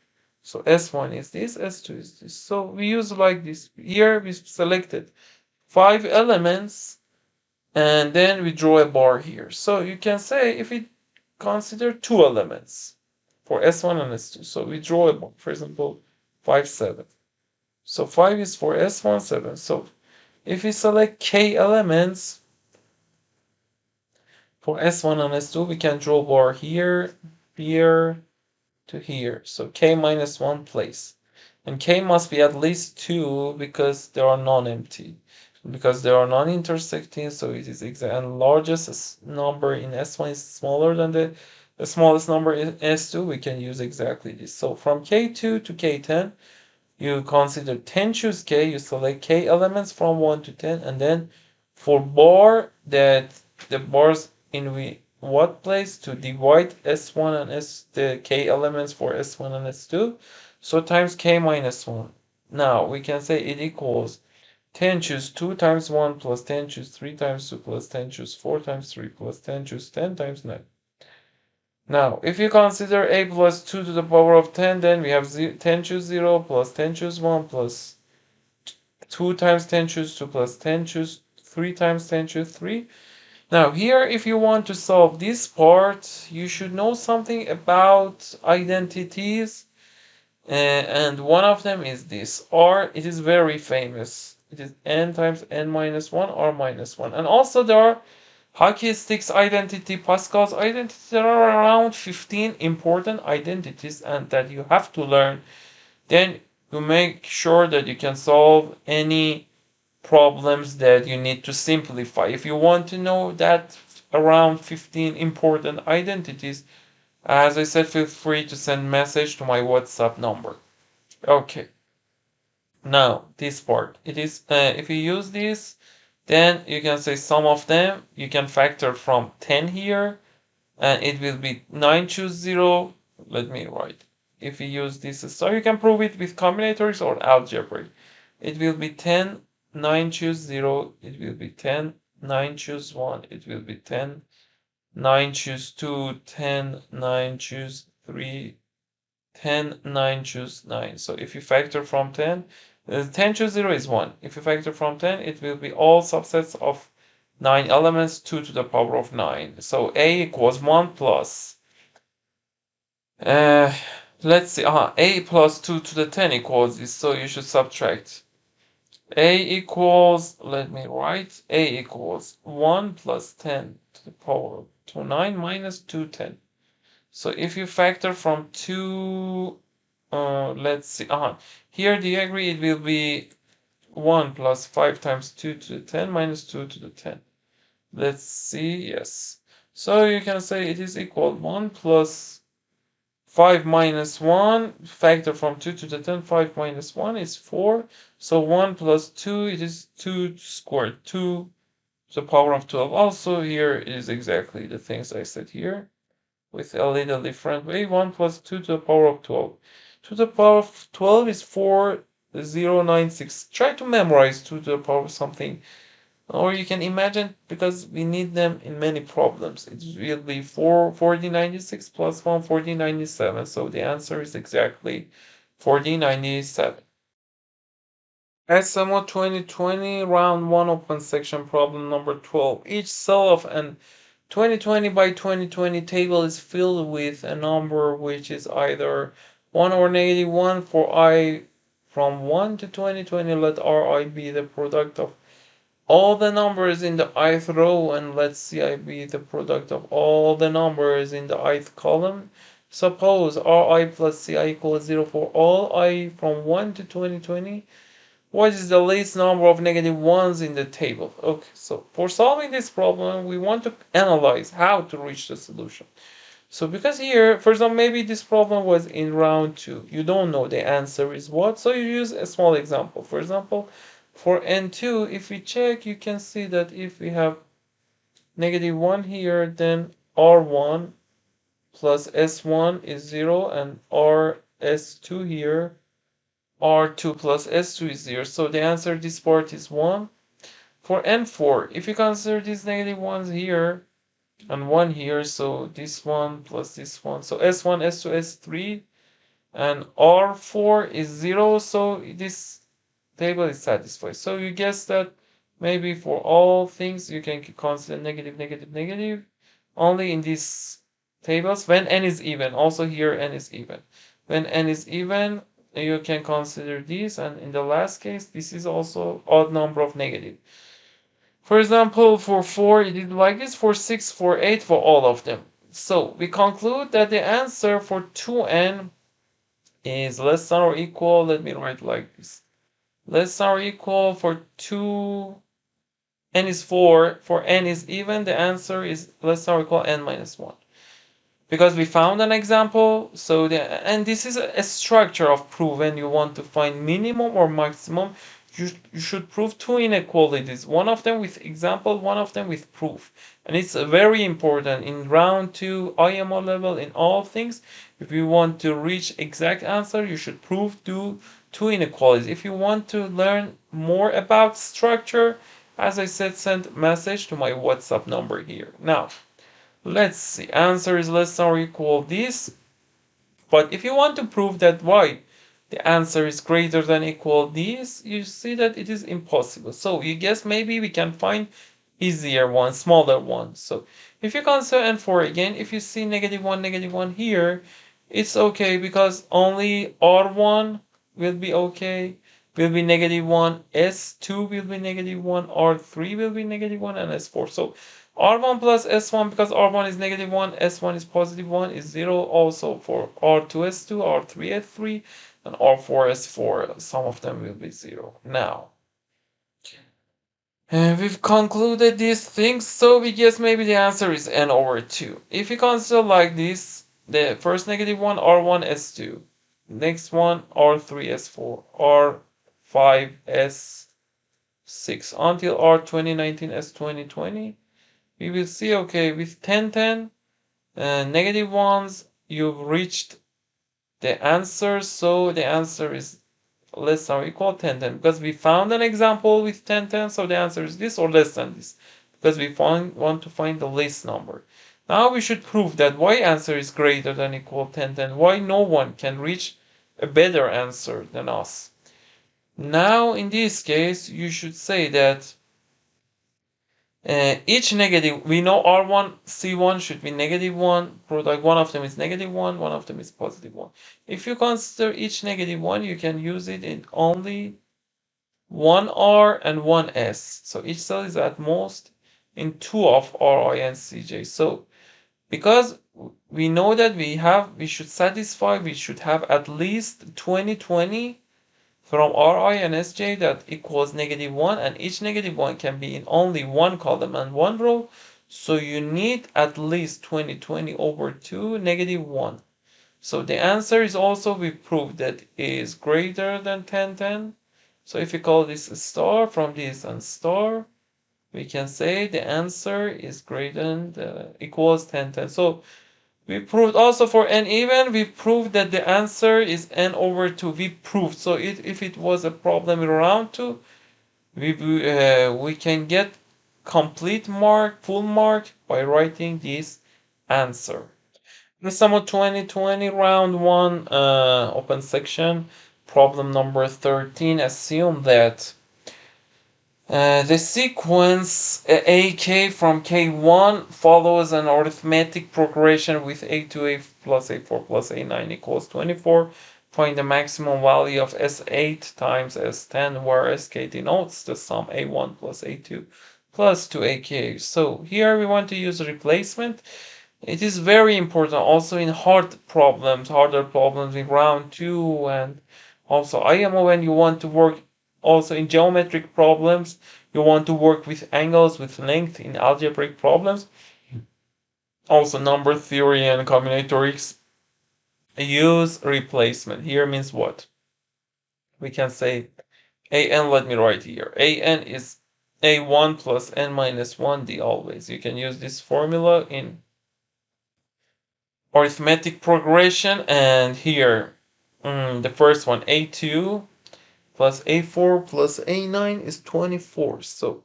So S1 is this, S2 is this. So we use like this. Here we selected 5 elements and then we draw a bar here. So you can say if we consider 2 elements for S1 and S2. So we draw a bar, for example, 5, 7. So 5 is for S1, 7. So if we select k elements for S1 and S2, we can draw a bar here, here, to here. So k minus 1 place. And k must be at least 2 because they are non-empty. Because they are non-intersecting, so it is exact. And largest number in S1 is smaller than the smallest number in S2. We can use exactly this. So from k2 to k10, you consider 10 choose k. You select k elements from 1 to 10, and then for bar that the bars in what place to divide S1 and the k elements for S1 and S2. So times k minus 1. Now we can say it equals 10 choose 2 times 1 plus 10 choose 3 times 2 plus 10 choose 4 times 3 plus 10 choose 10 times 9. Now, if you consider a plus 2 to the power of 10, then we have 10 choose 0 plus 10 choose 1 plus 2 times 10 choose 2 plus 10 choose 3 times 10 choose 3. Now, here, if you want to solve this part, you should know something about identities. And one of them is this. R, it is very famous. It is n times n minus 1, r minus 1. And also there are hockey sticks identity, Pascal's identity. There are around 15 important identities and that you have to learn. Then you make sure that you can solve any problems that you need to simplify. If you want to know that around 15 important identities, as I said, feel free to send message to my WhatsApp number. Okay. Now, this part. It is, if you use this, then you can say some of them. You can factor from 10 here, and it will be 9 choose 0. Let me write. If you use this, so you can prove it with combinatorics or algebra. It will be 10, 9 choose 0. It will be 10, 9 choose 1. It will be 10, 9 choose 2, 10, 9 choose 3, 10, 9 choose 9. So if you factor from 10, 10 choose 0 is 1. If you factor from 10, it will be all subsets of 9 elements, 2 to the power of 9. So A equals 1 plus, let's see, A plus 2 to the 10 equals this, so you should subtract. A equals, let me write, A equals 1 plus 10 to the power of 9 minus 2, 10. So if you factor from 2, let's see, here, do you agree it will be 1 plus 5 times 2 to the 10 minus 2 to the 10. Let's see, yes. So you can say it is equal 1 plus 5 minus 1, factor from 2 to the 10, 5 minus 1 is 4. So 1 plus 2, it is 2 squared, 2 to the power of 12. Also here is exactly the things I said here, with a little different way. 1 plus 2 to the power of 12. 2 to the power of 12 is 4096. Try to memorize 2 to the power of something. Or you can imagine, because we need them in many problems. It will be 4096 plus 1, 4097. So the answer is exactly 4097. SMO 2020 round 1 open section problem number 12. Each cell of an 2020 by 2020 table is filled with a number which is either 1 or negative 1 for I from 1 to 2020. Let Ri be the product of all the numbers in the ith row, and let Ci be the product of all the numbers in the ith column. Suppose Ri plus Ci equals 0 for all I from 1 to 2020. What is the least number of negative ones in the table? Okay, so for solving this problem, we want to analyze how to reach the solution. So because here, for example, maybe this problem was in round 2. You don't know the answer is what, so you use a small example. For example, for n2, if we check, you can see that if we have negative 1 here, then r1 plus s1 is 0, and rs2 here, r2 plus s2 is 0. So the answer this part is 1. For n4, if you consider these negative ones here and 1 here, so this one plus this one, so s1, s2, s3, and r4 is 0, so this table is satisfied. So you guess that maybe for all things you can consider negative, negative, negative, only in these tables when n is even. Also here n is even. When n is even, you can consider this, and in the last case, this is also odd number of negative. For example, for 4, it is like this, for 6, for 8, for all of them. So we conclude that the answer for 2n is less than or equal, let me write like this, less than or equal for 2, n is 4, for n is even, the answer is less than or equal n minus 1. Because we found an example, so and this is a structure of proof. When you want to find minimum or maximum, you should prove two inequalities, one of them with example, one of them with proof. And it's very important in round 2 IMO level, in all things. If you want to reach exact answer, you should prove two inequalities. If you want to learn more about structure, as I said, send message to my WhatsApp number here. Now let's see, answer is less than or equal this. But if you want to prove that y, the answer is greater than equal this, you see that it is impossible. So you guess maybe we can find easier one, smaller one. So if you consider n4 again, if you see negative 1 here, it's okay because only r1 will be okay, will be negative 1, s2 will be negative 1, r3 will be negative 1, and s4. So r1 plus s1, because r1 is negative 1, s1 is positive 1, is 0 also for r2 s2, r3 s3, and r4 s4. Some of them will be 0. Now, we've concluded these things, so we guess maybe the answer is n over 2. If we consider like this, the first negative one, r1 s2, next one, r3 s4, r5 s6, until r2019 s2020. We will see, okay, with 10, negative ones, you've reached the answer, so the answer is less than or equal 10, because we found an example with 10, so the answer is this or less than this, because we want to find the least number. Now we should prove that y answer is greater than equal 10, why no one can reach a better answer than us. Now in this case, you should say that each negative, we know r1 c1 should be negative 1, product one of them is negative 1, one of them is positive 1. If you consider each negative 1, you can use it in only one r and one s. So each cell is at most in 2 of ri and cj. So because we know that we should have at least 20 from Ri and Sj that equals negative 1, and each negative 1 can be in only one column and one row, so you need at least 20 over 2, negative 1. So the answer is also, we proved that is greater than 10. So if we call this a star from this and star, we can say the answer is greater than equals 10. So we proved also for n even, we proved that the answer is n over 2. We proved. So if it was a problem in round 2, we can get complete mark, full mark by writing this answer. The SMO 2020 round 1 open section, problem number 13. Assume that the sequence AK from K1 follows an arithmetic progression with A2, A plus A4 plus A9 equals 24. Find the maximum value of S8 times S10, where SK denotes the sum A1 plus A2 plus 2AK. So here we want to use replacement. It is very important also in harder problems in round 2, and also IMO when you want to work also in geometric problems, you want to work with angles, with length in algebraic problems, also number theory and combinatorics. Use replacement. Here means what? We can say an, let me write here. An is a1 plus n minus 1d always. You can use this formula in arithmetic progression, and here the first one, a2 plus a4 plus a9 is 24. So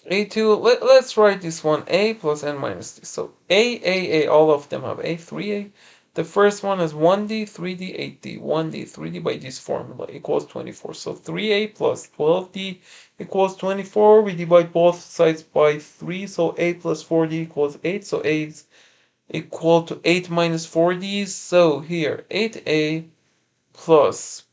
a2, let's write this one, a plus n minus d. So a, all of them have a, 3a. The first one is 1d, 3d, 8d. 1d, 3d by this formula equals 24. So 3a plus 12d equals 24. We divide both sides by 3, so a plus 4d equals 8. So a is equal to 8 minus 4d. So here, 8a plus,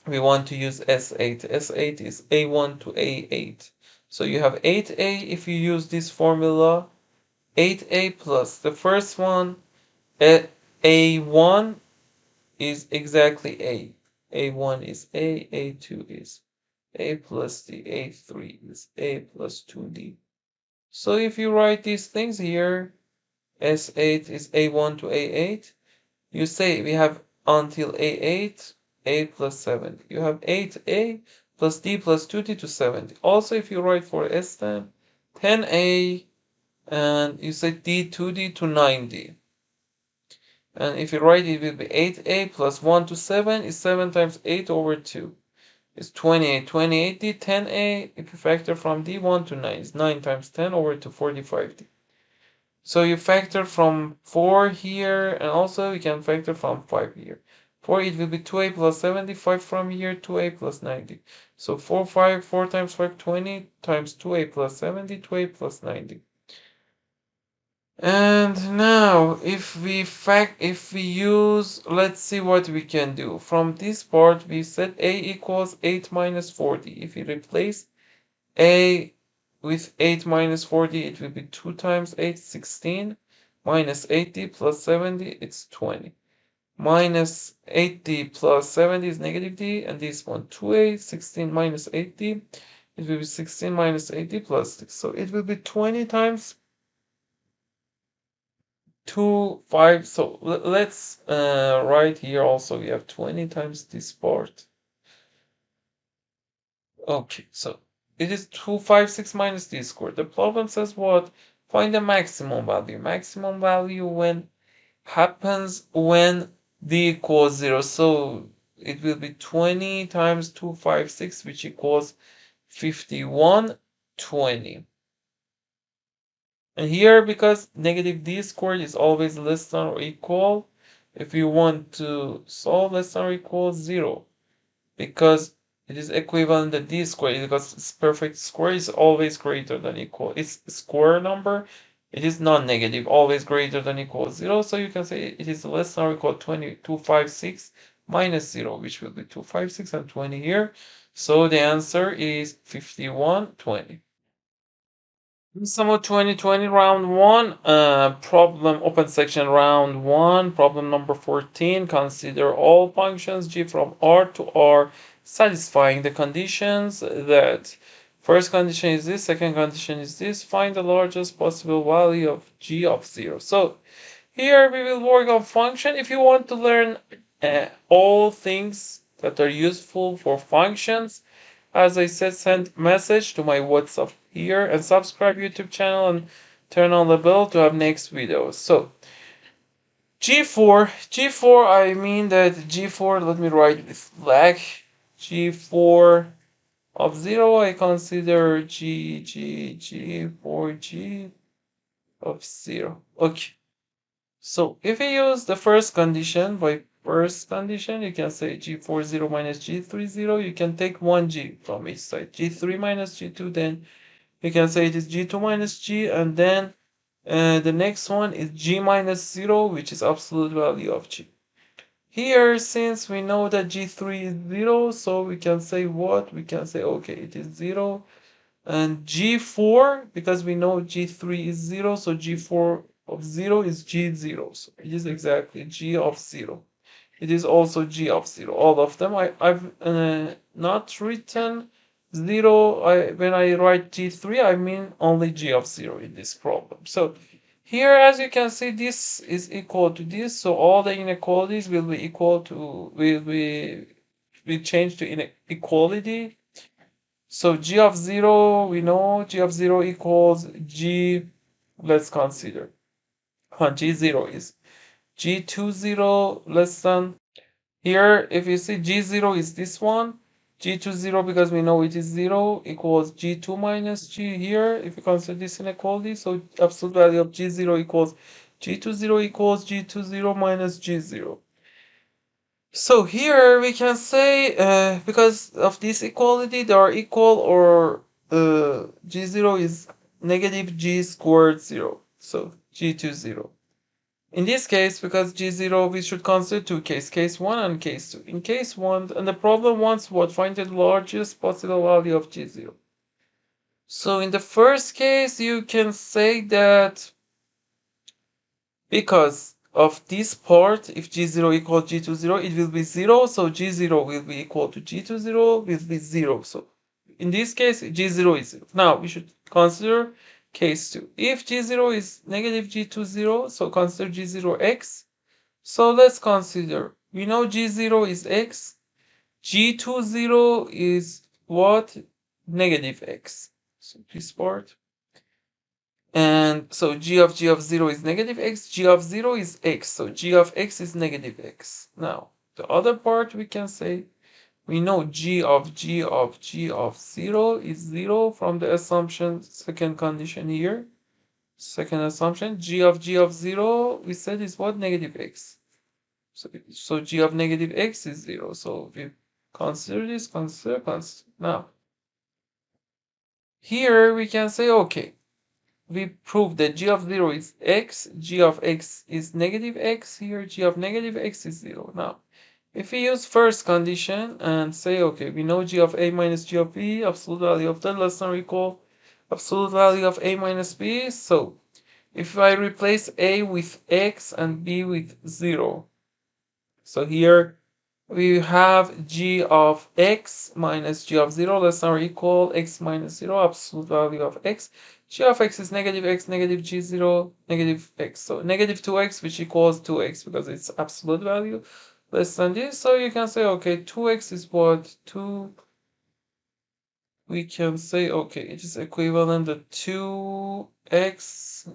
we want to use S8. S8 is a1 to a8. So you have 8a if you use this formula. 8a plus the first one, a1 is exactly a. a1 is a, a2 is a plus d, a3 is a plus 2d. So if you write these things here, S8 is a1 to a8. You say we have until a8, a plus 70. You have 8a plus d plus 2d to 70. Also, if you write for S10, 10a, and you say d 2d to 9d. And if you write it will be 8a plus 1 to 7 is 7 times 8 over 2. It's 28. 28d, 10a, if you factor from d1 to 9, is 9 times 10 over 2, 45d. So you factor from 4 here, and also you can factor from 5 here. 4, it will be 2a plus 75 from here, 2a plus 90. So 4 times 5, 20 times 2a plus 70, 2a plus 90. And now, if we use, let's see what we can do. From this part, we said a equals 8 minus 40. If we replace a with 8 minus 40, it will be 2 times 8, 16, minus 80 plus 70, it's 20. Minus 80 plus 70 is negative d, and this one, 2a, 16 minus 80, it will be 16 minus 80 plus 6. So it will be 20 times 2, 5. So let's write here also, we have 20 times this part. Okay, so it is 256 minus d squared. The problem says what? Find the maximum value. Maximum value when happens when d equals 0. So it will be 20 times 256, which equals 5120. And here, because negative d squared is always less than or equal, if you want to solve less than or equal 0, because it is equivalent to d squared, because its perfect square is always greater than equal. Its square number, it is non-negative, always greater than equal 0. So you can say it is less than or equal to 256 minus 0, which will be 256 and 20 here. So the answer is 5120. SMO 2020 round 1, problem open section round 1, problem number 14. Consider all functions g from R to R satisfying the conditions that first condition is this, second condition is this. Find the largest possible value of g of 0. So here we will work on function. If you want to learn all things that are useful for functions, as I said, send message to my WhatsApp here and subscribe YouTube channel and turn on the bell to have next videos. So G4, I mean that G4, let me write with black. G4 of 0, I consider G4G of 0. Okay. So if we use the first condition, by first condition, you can say G40 minus G30. You can take 1G from each side. G3 minus G2, then you can say it is G2 minus G, and then the next one is G minus 0, which is absolute value of G. Here, since we know that G3 is 0, so we can say what? We can say, okay, it is 0. And G4, because we know G3 is 0, so G4 of 0 is g0. So it is exactly g of 0. It is also g of 0. All of them. I've not written 0. When I write g3, I mean only g of 0 in this problem. So here, as you can see, this is equal to this. So all the inequalities will be equal to, will change to inequality. So g of 0, we know g of 0 equals g, let's consider. G0 is g20 less than, here if you see g0 is this one, g20 because we know it is 0 equals g2 minus g here if you consider this inequality. So absolute value of g0 equals g20 equals g20 minus g0. So here we can say, because of this equality, they are equal, or g0 is negative g squared 0. So g20. In this case, because g0, we should consider two cases, case 1 and case 2. In case 1, and the problem wants what? Find the largest possible value of g0. So in the first case, you can say that because of this part, if g0 equals g20, it will be 0. So g0 will be equal to g20 will be 0. So in this case, g0 is 0. Now we should consider case 2. If g0 is negative g20, so consider g0x. So let's consider, we know g0 is x, g20 is what? Negative x. So this part. And so g of 0 is negative x, g of 0 is x, so g of x is negative x. Now, the other part we can say, we know g of 0 is 0 from the assumption, second condition here. Second assumption, g of 0, we said is what? Negative x. So g of negative x is 0. So we consider this, consider. Now, here we can say, okay, we prove that g of 0 is x, g of x is negative x, here g of negative x is 0. Now, if we use first condition and say, okay, we know g of a minus g of b, absolute value of that less than or equal absolute value of a minus b. So, if I replace a with x and b with 0, so here we have g of x minus g of 0 less than or equal x minus 0, absolute value of x. G of x is negative x, negative g0, negative x. So negative 2x, which equals 2x because it's absolute value less than this. So you can say, okay, 2x is what? 2. We can say, okay, it is equivalent to 2x.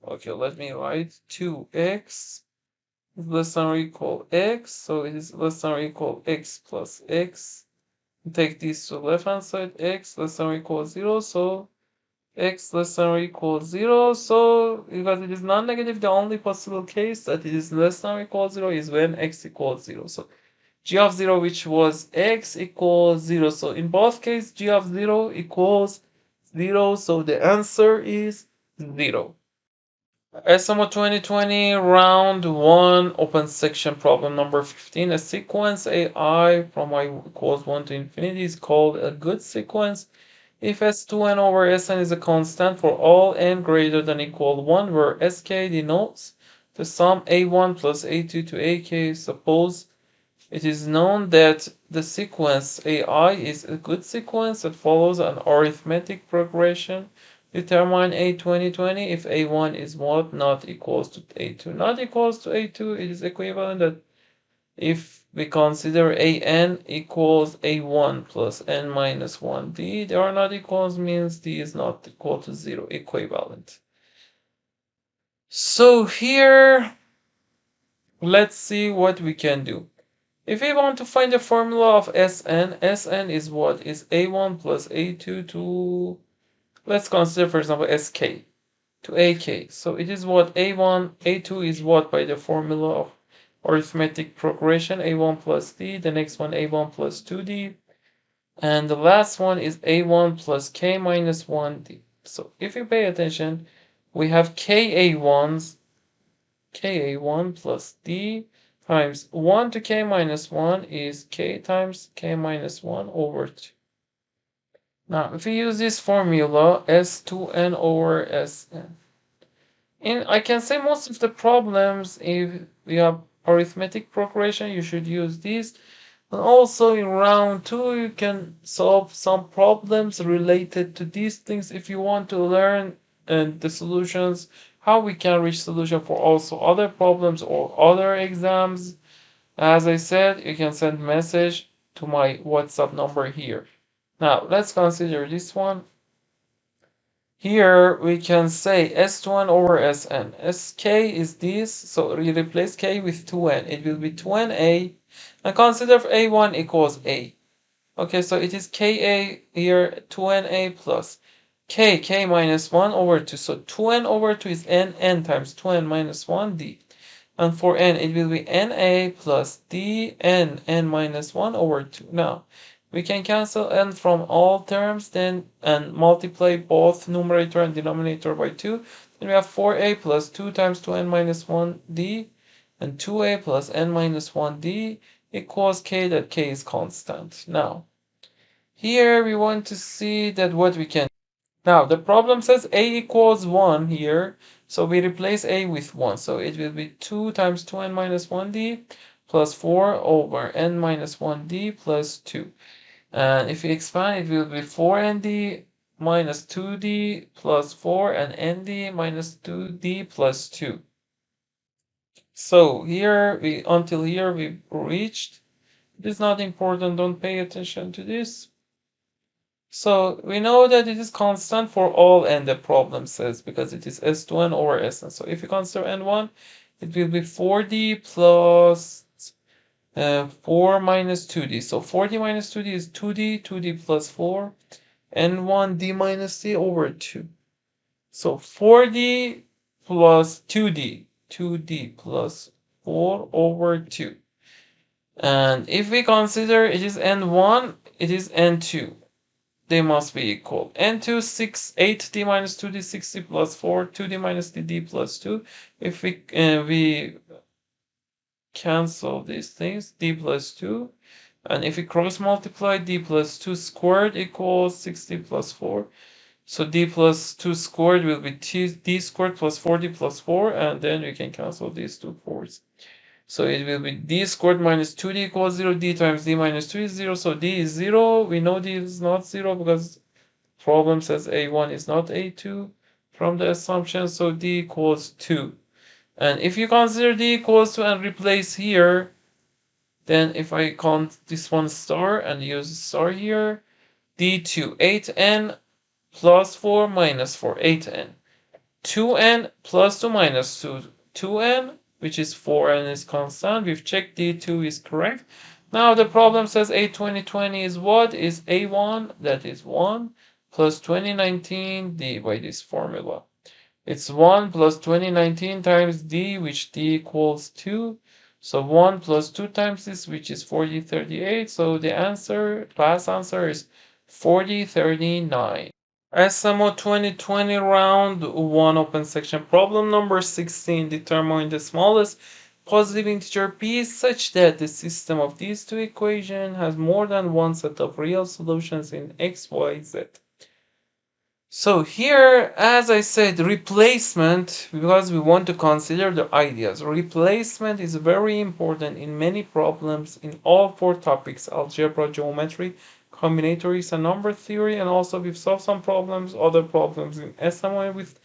Okay, let me write 2x is less than or equal x, so it is less than or equal x plus x. Take this to the left hand side, x less than or equal 0, so x less than or equal 0. So because it is non-negative, the only possible case that it is less than or equal 0 is when x equals 0. So g of 0, which was x, equals 0. So in both cases, g of 0 equals 0, so the answer is 0. SMO 2020 round 1 open section problem number 15. A sequence AI from I equals 1 to infinity is called a good sequence if S2n over Sn is a constant for all n greater than equal 1, where Sk denotes the sum A1 plus A2 to AK. Suppose it is known that the sequence AI is a good sequence that follows an arithmetic progression. Determine A2020 if A1 is what? Not equals to A2. Not equals to A2, it is equivalent that if we consider an equals a1 plus n minus 1d, they are not equals means d is not equal to 0, equivalent. So here, let's see what we can do. If we want to find the formula of Sn is what? Is a1 plus a2 to, let's consider for example sk to ak. So it is what? a1, a2 is what by the formula of arithmetic progression, a1 plus d, the next one a1 plus 2d, and the last one is a1 plus k minus 1d. So if you pay attention, we have ka1 plus d times 1 to k minus 1 is k times k minus 1 over 2. Now, if we use this formula, S2n over Sn, I can say most of the problems, if you have arithmetic progression, you should use this. And also in round 2, you can solve some problems related to these things if you want to learn the solutions, how we can reach solution for also other problems or other exams. As I said, you can send message to my WhatsApp number here. Now, let's consider this one. Here we can say S1 over Sn. Sk is this, so we replace k with 2n. It will be 2na, and consider a1 equals a. Okay, so it is ka here, 2na plus k minus 1 over 2. So 2n over 2 is n times 2n minus 1 d. And for n, it will be na plus d n minus 1 over 2. Now, we can cancel n from all terms then and multiply both numerator and denominator by 2. Then we have 4a plus 2 times 2n minus 1d and 2a plus n minus 1d equals k, that k is constant. Now, here we want to see that what we can. Now, the problem says a equals 1 here, so we replace a with 1. So it will be 2 times 2n minus 1d plus 4 over n minus 1d plus 2. And if we expand, it will be 4nd minus 2d plus 4 and nd minus 2d plus 2. So here, until here we reached. It is not important, don't pay attention to this. So we know that it is constant for all n, the problem says, because it is S2n over Sn. So if you consider n1, it will be 4d plus 4 minus 2d. So 4d minus 2d is 2d, 2d plus 4, n1 d minus d over 2. So 4d plus 2d, 2d plus 4 over 2. And if we consider it is n1, it is n2. They must be equal. N2, 6, 8d minus 2d, 60 plus 4, 2d minus dd plus 2. If we cancel these things, d plus 2. And if we cross multiply, d plus 2 squared equals 60 plus 4. So d plus 2 squared will be d squared plus 4d plus 4. And then we can cancel these two 4s. So it will be d squared minus 2d equals 0. D times d minus 2 is 0. So d is 0. We know d is not 0 because problem says a1 is not a2 from the assumption. So d equals 2. And if you consider d equals 2 and replace here, then if I count this one star and use star here, d2, 8n plus 4 minus 4, 8n. 2n plus 2 minus 2, 2n, which is 4n is constant. We've checked d2 is correct. Now the problem says a 2020 is what? Is a1, that is 1, plus 2019 d by this formula. It's 1 plus 2019 times d, which d equals 2. So 1 plus 2 times this, which is 4038. So the answer, last answer is 4039. SMO 2020 round 1 open section problem number 16. Determine the smallest positive integer p such that the system of these two equations has more than one set of real solutions in x, y, z. So here, as I said, replacement, because we want to consider the ideas. Replacement is very important in many problems in all 4 topics: algebra, geometry, combinatorics, and number theory. And also we've solved some problems, other problems in SMO with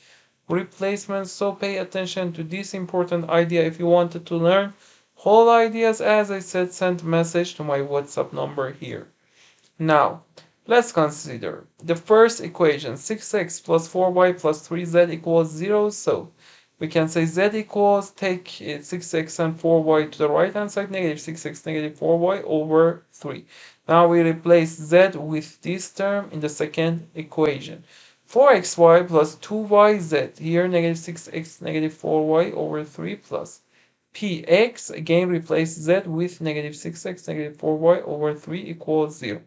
replacement. So pay attention to this important idea. If you wanted to learn whole ideas, as I said, send message to my WhatsApp number here. Now, let's consider the first equation, 6x plus 4y plus 3z equals 0. So we can say z equals, take 6x and 4y to the right hand side, negative 6x, negative 4y over 3. Now we replace z with this term in the second equation. 4xy plus 2yz, here negative 6x, negative 4y over 3 plus px, again replace z with negative 6x, negative 4y over 3 equals 0.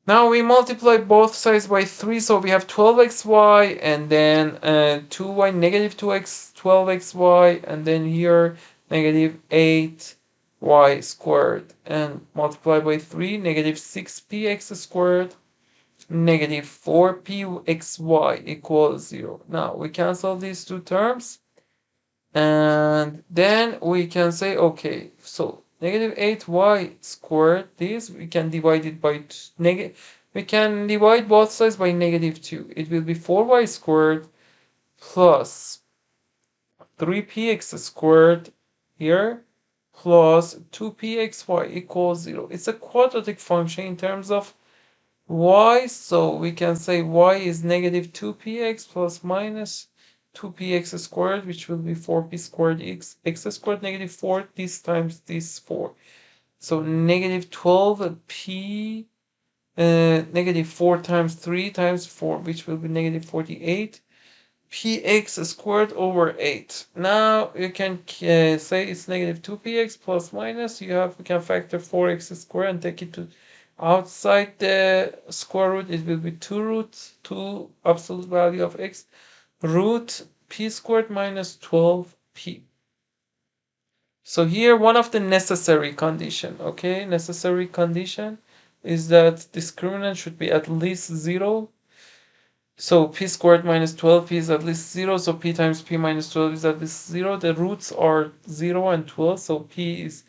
Now we multiply both sides by 3, so we have 12xy, and then 2y, negative 2x, 12xy, and then here negative 8y squared, and multiply by 3, negative 6px squared, negative 4pxy equals 0. Now we cancel these two terms, and then we can say, okay, so negative 8y squared, this we can divide it by we can divide both sides by negative 2. It will be 4y squared plus 3px squared here plus 2pxy equals 0. It's a quadratic function in terms of y, so we can say y is negative 2px plus minus 2px squared, which will be 4p squared x squared negative 4, this times this 4. So negative 12p, negative 4 times 3 times 4, which will be negative 48 px squared over 8. Now you can say it's negative 2px plus minus. We can factor 4x squared and take it to outside the square root. It will be 2 root 2 absolute value of x root p squared minus 12p. So here one of the necessary condition, okay, necessary condition is that discriminant should be at least 0. So p squared minus 12p is at least 0, so p times p minus 12 is at least 0. The roots are 0 and 12, so p is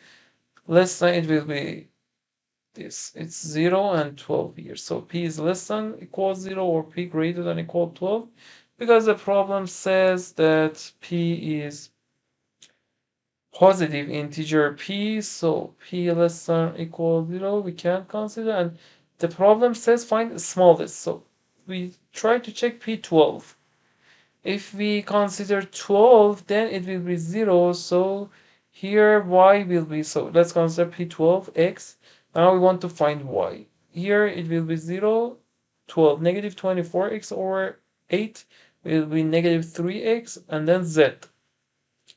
less than, it will be this. It's 0 and 12 here. So p is less than equals 0 or p greater than equal 12, because the problem says that p is positive integer p, so p less than equal 0 we can't consider, and the problem says find the smallest, so we try to check p12. If we consider 12, then it will be 0, so here y will be, so let's consider p12x. Now we want to find y. Here it will be 0, 12, negative 24x over 8 will be negative 3x, and then z.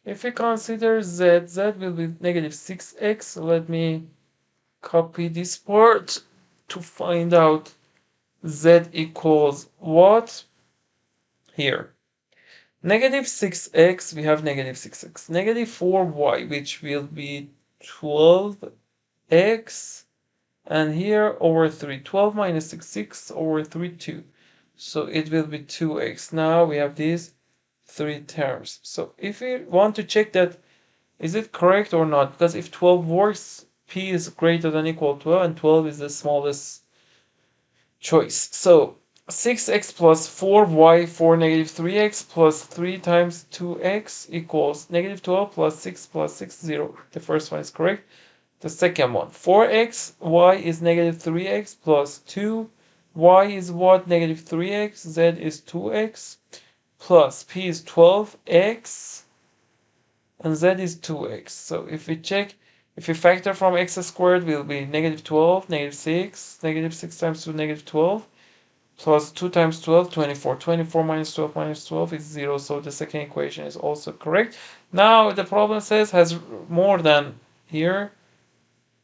If we consider z, z will be negative 6x. Let me copy this part to find out z equals what? Here. Negative 6x, we have negative 6x. Negative 4y, which will be 12x. And here over 3. 12 minus 6, 6 over 3, 2. So it will be 2x. Now we have these three terms. So if we want to check that, is it correct or not? Because if 12 works, p is greater than equal to 12, and 12 is the smallest choice. So 6x plus 4y for negative 3x plus 3 times 2x equals negative 12 plus 6 plus 6, 0. The first one is correct. The second one, 4x, y is negative 3x plus 2. Y is what? Negative 3x. Z is 2x. Plus p is 12x. And z is 2x. So if we check, if we factor from x squared, will be negative 12, negative 6. Negative 6 times 2, negative 12. Plus 2 times 12, 24. 24 minus 12 is 0. So the second equation is also correct. Now the problem says has more than here.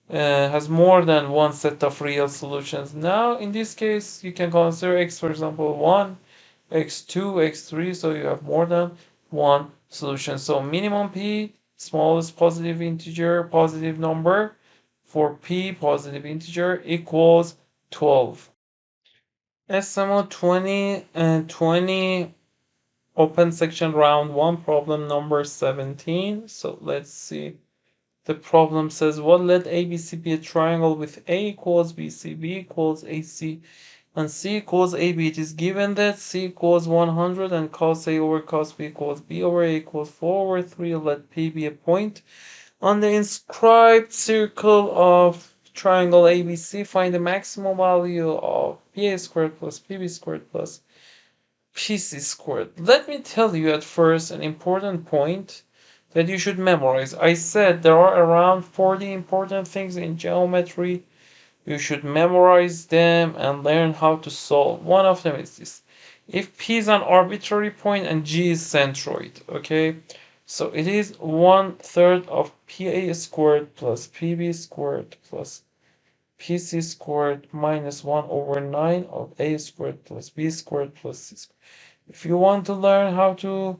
Has more than one set of real solutions. Now in this case you can consider x, for example, 1, x2, x3, so you have more than one solution. So minimum p, smallest positive integer, positive number for p positive integer equals 12. SMO 20 and 20 open section round 1 problem number 17. So let's see. The problem says, what let ABC be a triangle with A equals BC, B equals AC, and C equals AB. It is given that C equals 100 and cos A over cos B equals B over A equals 4 over 3. Let P be a point on the inscribed circle of triangle ABC. Find the maximum value of PA squared plus PB squared plus PC squared. Let me tell you at first an important point that you should memorize. I said there are around 40 important things in geometry. You should memorize them and learn how to solve. One of them is this. If P is an arbitrary point and G is centroid, okay? So it is 1/3 of PA squared plus PB squared plus PC squared minus 1 over 9 of A squared plus B squared plus C squared. If you want to learn how to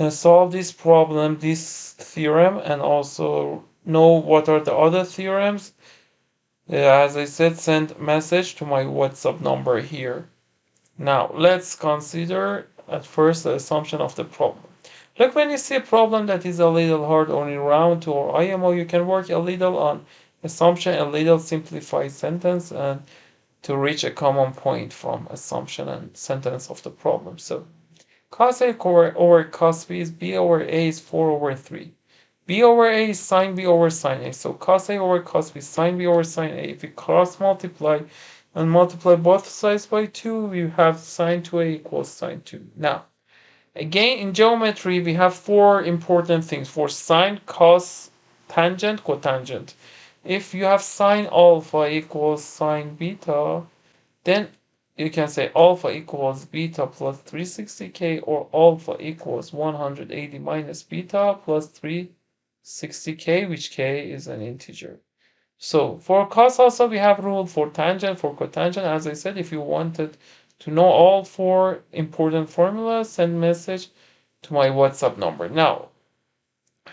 solve this problem, this theorem, and also know what are the other theorems, As I said, send message to my WhatsApp number here. Now, let's consider at first the assumption of the problem. Look, when you see a problem that is a little hard or in round 2 or IMO, you can work a little on assumption, a little simplified sentence, and to reach a common point from assumption and sentence of the problem. So, cos A over cos B is B over A is 4 over 3. B over A is sine B over sine A. So cos A over cos B is sine B over sine A. If we cross multiply and multiply both sides by 2, we have sine 2A equals sine 2. Now, again, in geometry, we have 4 important things for sine, cos, tangent, cotangent. If you have sine alpha equals sine beta, then you can say alpha equals beta plus 360k, or alpha equals 180 minus beta plus 360k, which k is an integer. So for cos also we have rule for tangent, for cotangent. As I said, if you wanted to know all 4 important formulas, send message to my WhatsApp number. Now,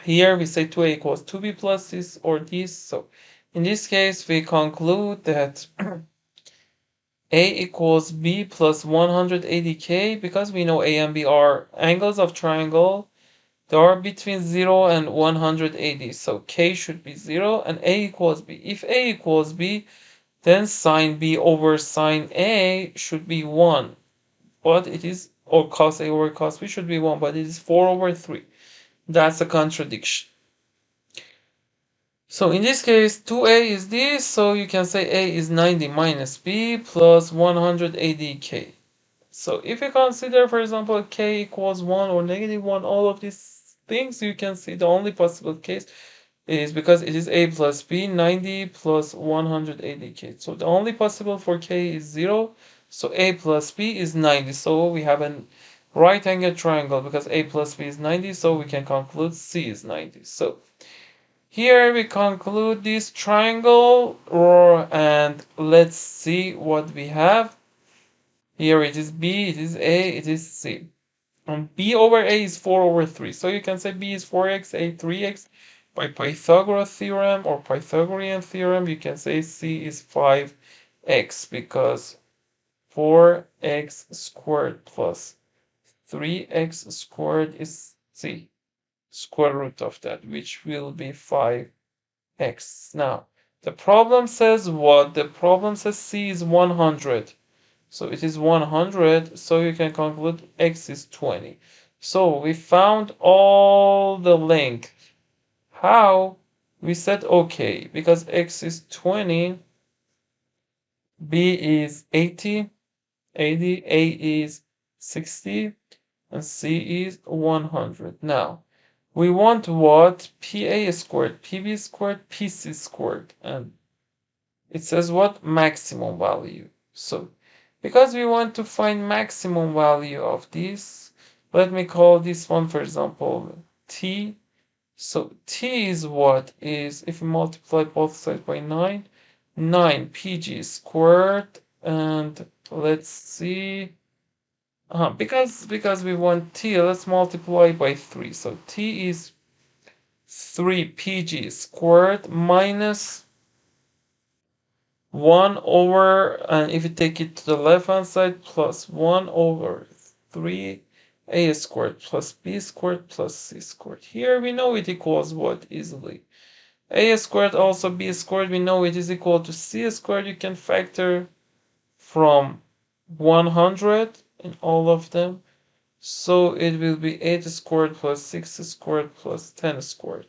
here we say 2a equals 2b plus this or this. So in this case, we conclude that a equals b plus 180k, because we know a and b are angles of triangle. They are between 0 and 180, so k should be 0 and a equals b. If a equals b, then sine b over sine a should be 1, but it is, or cos a over cos b should be 1, but it is 4 over 3. That's a contradiction. So in this case, 2a is this, so you can say a is 90 minus b plus 180k. So if you consider, for example, k equals 1 or negative 1, all of these things, you can see the only possible case is because it is a plus b, 90 plus 180k. So the only possible for k is 0, so a plus b is 90. So we have a right angle triangle because a plus b is 90, so we can conclude c is 90. So here we conclude this triangle, and let's see what we have. Here it is b, it is a, it is c. And b over a is 4 over 3. So you can say b is 4x, a 3x. By Pythagoras theorem or Pythagorean theorem, you can say c is 5x, because 4x squared plus 3x squared is c, square root of that, which will be 5x. Now, the problem says what? The problem says c is 100. So it is 100, so you can conclude x is 20. So we found all the length. How? We said okay, because x is 20, b is 80, a is 60, and c is 100. Now, we want what? pa squared, pb squared, pc squared, and it says what? Maximum value. So because we want to find maximum value of this, let me call this one, for example, t. So t is what? Is, if we multiply both sides by 9, 9 pg squared, and let's see, because we want t, let's multiply by 3. So t is 3 pg squared minus 1 over, and if you take it to the left hand side, plus 1 over 3 a squared plus b squared plus c squared. Here we know it equals what easily? A squared, also b squared, we know it is equal to c squared. You can factor from 100 in all of them. So it will be 8 squared plus 6 squared plus 10 squared.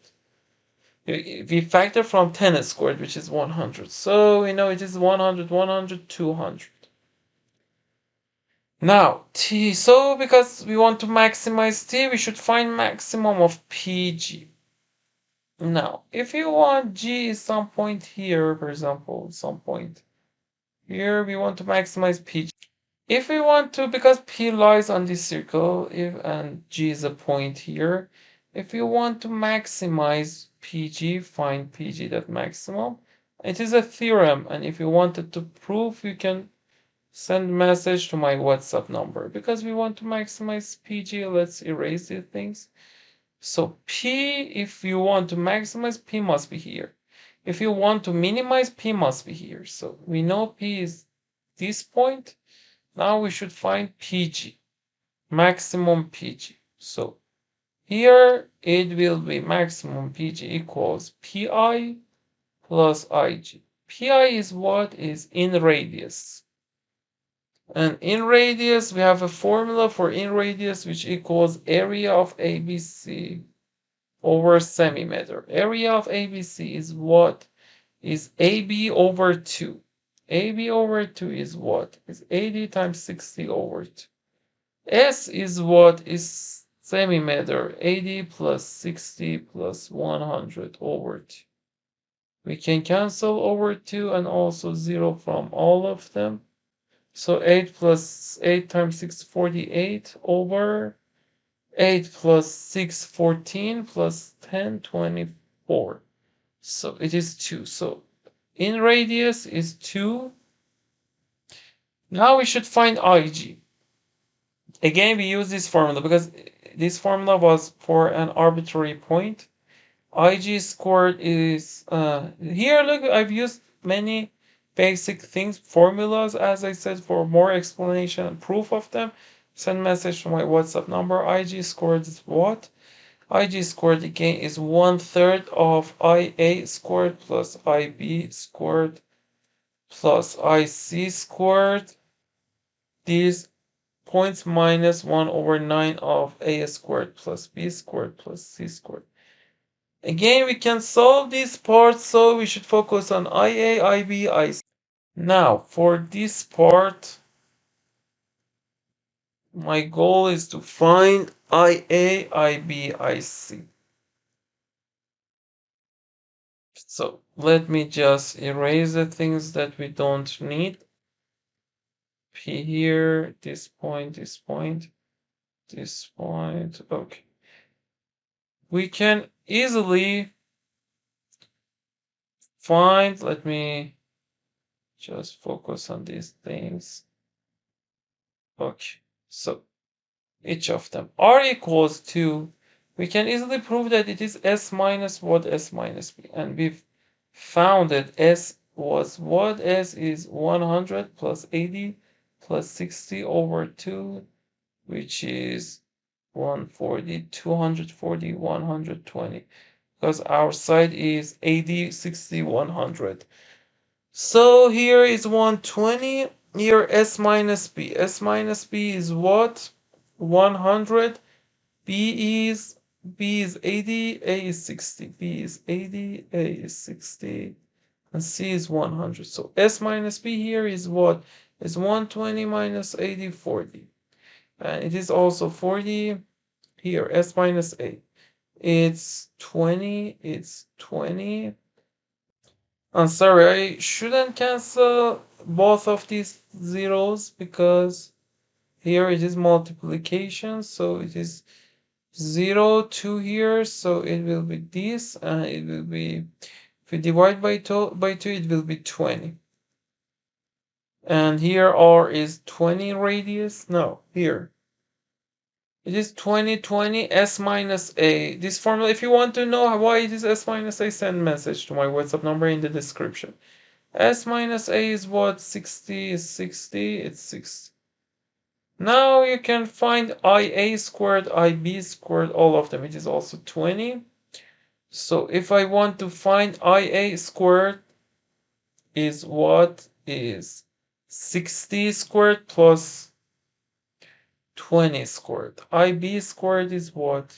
We factor from 10 squared, which is 100. So we know it is 100, 100, 200. Now, t, so because we want to maximize t, we should find maximum of pg. Now, if you want g is some point here, for example, some point here, we want to maximize pg. If we want to, because p lies on this circle, and g is a point here, if you want to maximize pg, find pg that maximum. It is a theorem, and if you wanted to prove, you can send message to my WhatsApp number. Because we want to maximize pg, let's erase these things. So p, if you want to maximize, p must be here. If you want to minimize, P must be here. So we know P is this point. Now we should find PG, maximum PG. So here it will be maximum PG equals PI plus IG. PI is what is in radius. And in radius, we have a formula for in radius which equals area of ABC over semi-meter. Area of ABC is what? Is AB over 2. AB over 2 is what? Is 80 times 60 over 2. S is what? Is semi-meter. 80 plus 60 plus 100 over 2. We can cancel over 2 and also 0 from all of them. So 8 plus 8 times 6, 48 over 8 plus 6, 14 plus 10, 24. So it is 2. So in radius is 2. Now we should find IG. Again, we use this formula because this formula was for an arbitrary point. IG squared is, here look, I've used many basic things, formulas, as I said, for more explanation and proof of them. Send message to my WhatsApp number. IG squared is what? IG squared again is 1/3 of IA squared plus IB squared plus IC squared. These points minus 1/9 of A squared plus B squared plus C squared. Again, we can solve these parts, so we should focus on IA, IB, IC. Now, for this part, my goal is to find IA, IB, IC. So let me just erase the things that we don't need. P here, this point, this point, this point. Okay. We can easily find, let me just focus on these things. Okay, so each of them R equals 2. We can easily prove that it is S minus what? S minus B. And we've found that S was what? S is 100 plus 80 plus 60 over 2, which is 140, 240, 120. Because our side is 80, 60, 100. So here is 120. Here S minus B. S minus B is what? 100. B is 80. A is 60. B is 80. A is 60. And C is 100. So S minus B here is what? Is 120 minus 80, 40. And it is also 40 here. S minus A. It's 20. It's 20. I'm sorry, I shouldn't cancel both of these zeros because here it is multiplication, so it is 0, 2 here, so it will be this, and it will be, if we divide by 2, it will be 20. And here R is 20 radius, no, here. It is 20, 20, S minus A. This formula, if you want to know why it is S minus A, send message to my WhatsApp number in the description. S minus A is what? 60 is 60. It's 60. Now you can find IA squared, IB squared, all of them. It is also 20. So if I want to find IA squared is what? Is 60 squared plus 20 squared. IB squared is what?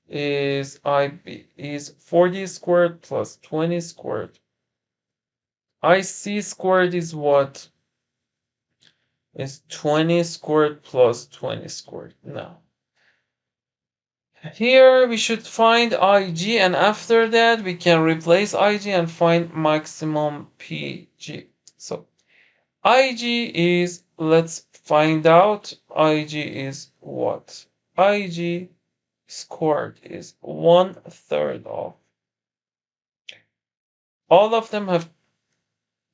Is IB is 40 squared plus 20 squared. IC squared is what? Is 20 squared plus 20 squared. Now, here we should find IG, and after that we can replace IG and find maximum PG. So IG is, let's find out, IG is what? IG squared is 1/3 of. All of them have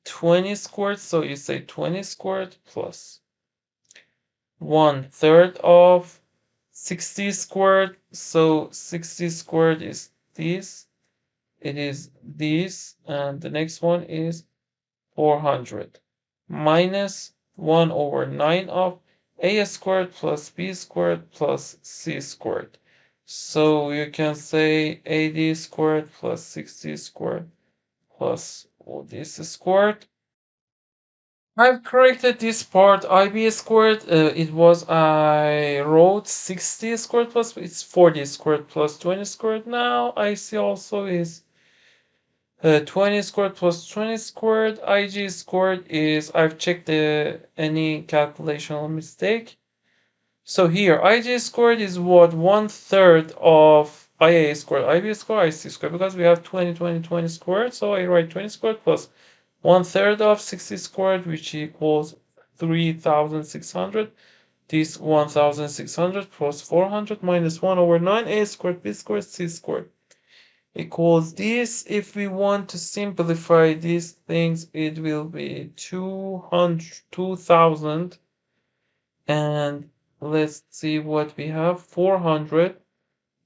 20 squared, so you say 20 squared plus 1/3 of 60 squared. So 60 squared is this. it is this, and the next one is 400 minus 1 over 9 of a squared plus b squared plus c squared. So you can say ad squared plus 6d squared plus all this squared. I've corrected this part, IB squared. I wrote 60 squared plus, it's 40 squared plus 20 squared. Now I see also is 20 squared plus 20 squared. IG squared is, I've checked any calculational mistake. So here, IG squared is what? 1/3 of IA squared. IB squared, IC squared, because we have 20, 20, 20 squared. So I write 20 squared plus 1/3 of 60 squared, which equals 3,600. This 1,600 plus 400 minus 1 over 9 a squared b squared c squared equals this. If we want to simplify these things, it will be 2,000. And let's see what we have. 400.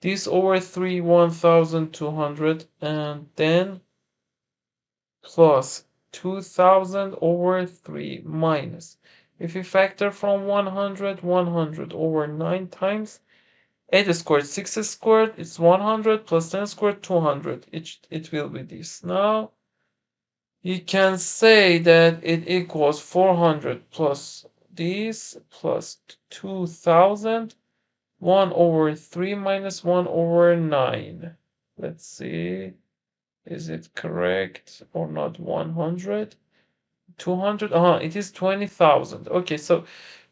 This over 3, 1,200. And then plus 2,000 over 3 minus. If we factor from 100, 100 over 9 times 8 squared, 6 squared, it's 100 plus 10 squared, 200. It will be this. Now, you can say that it equals 400 plus this plus 2,000, 1 over 3 minus 1 over 9. Let's see. Is it correct or not? 100, 200. It is 20,000. Okay, so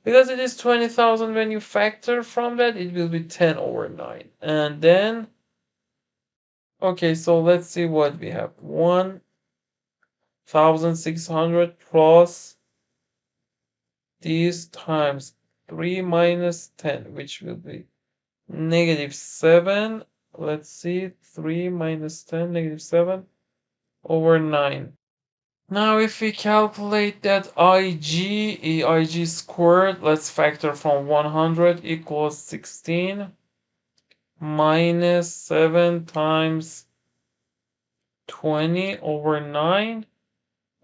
because it is 20,000, when you factor from that, it will be 10 over 9. And then, okay, so let's see what we have. 1,600 plus this times 3 minus 10, which will be -7. Let's see, 3 minus 10, -7 over 9. Now if we calculate that IG squared, let's factor from 100 equals 16 minus 7 times 20 over 9.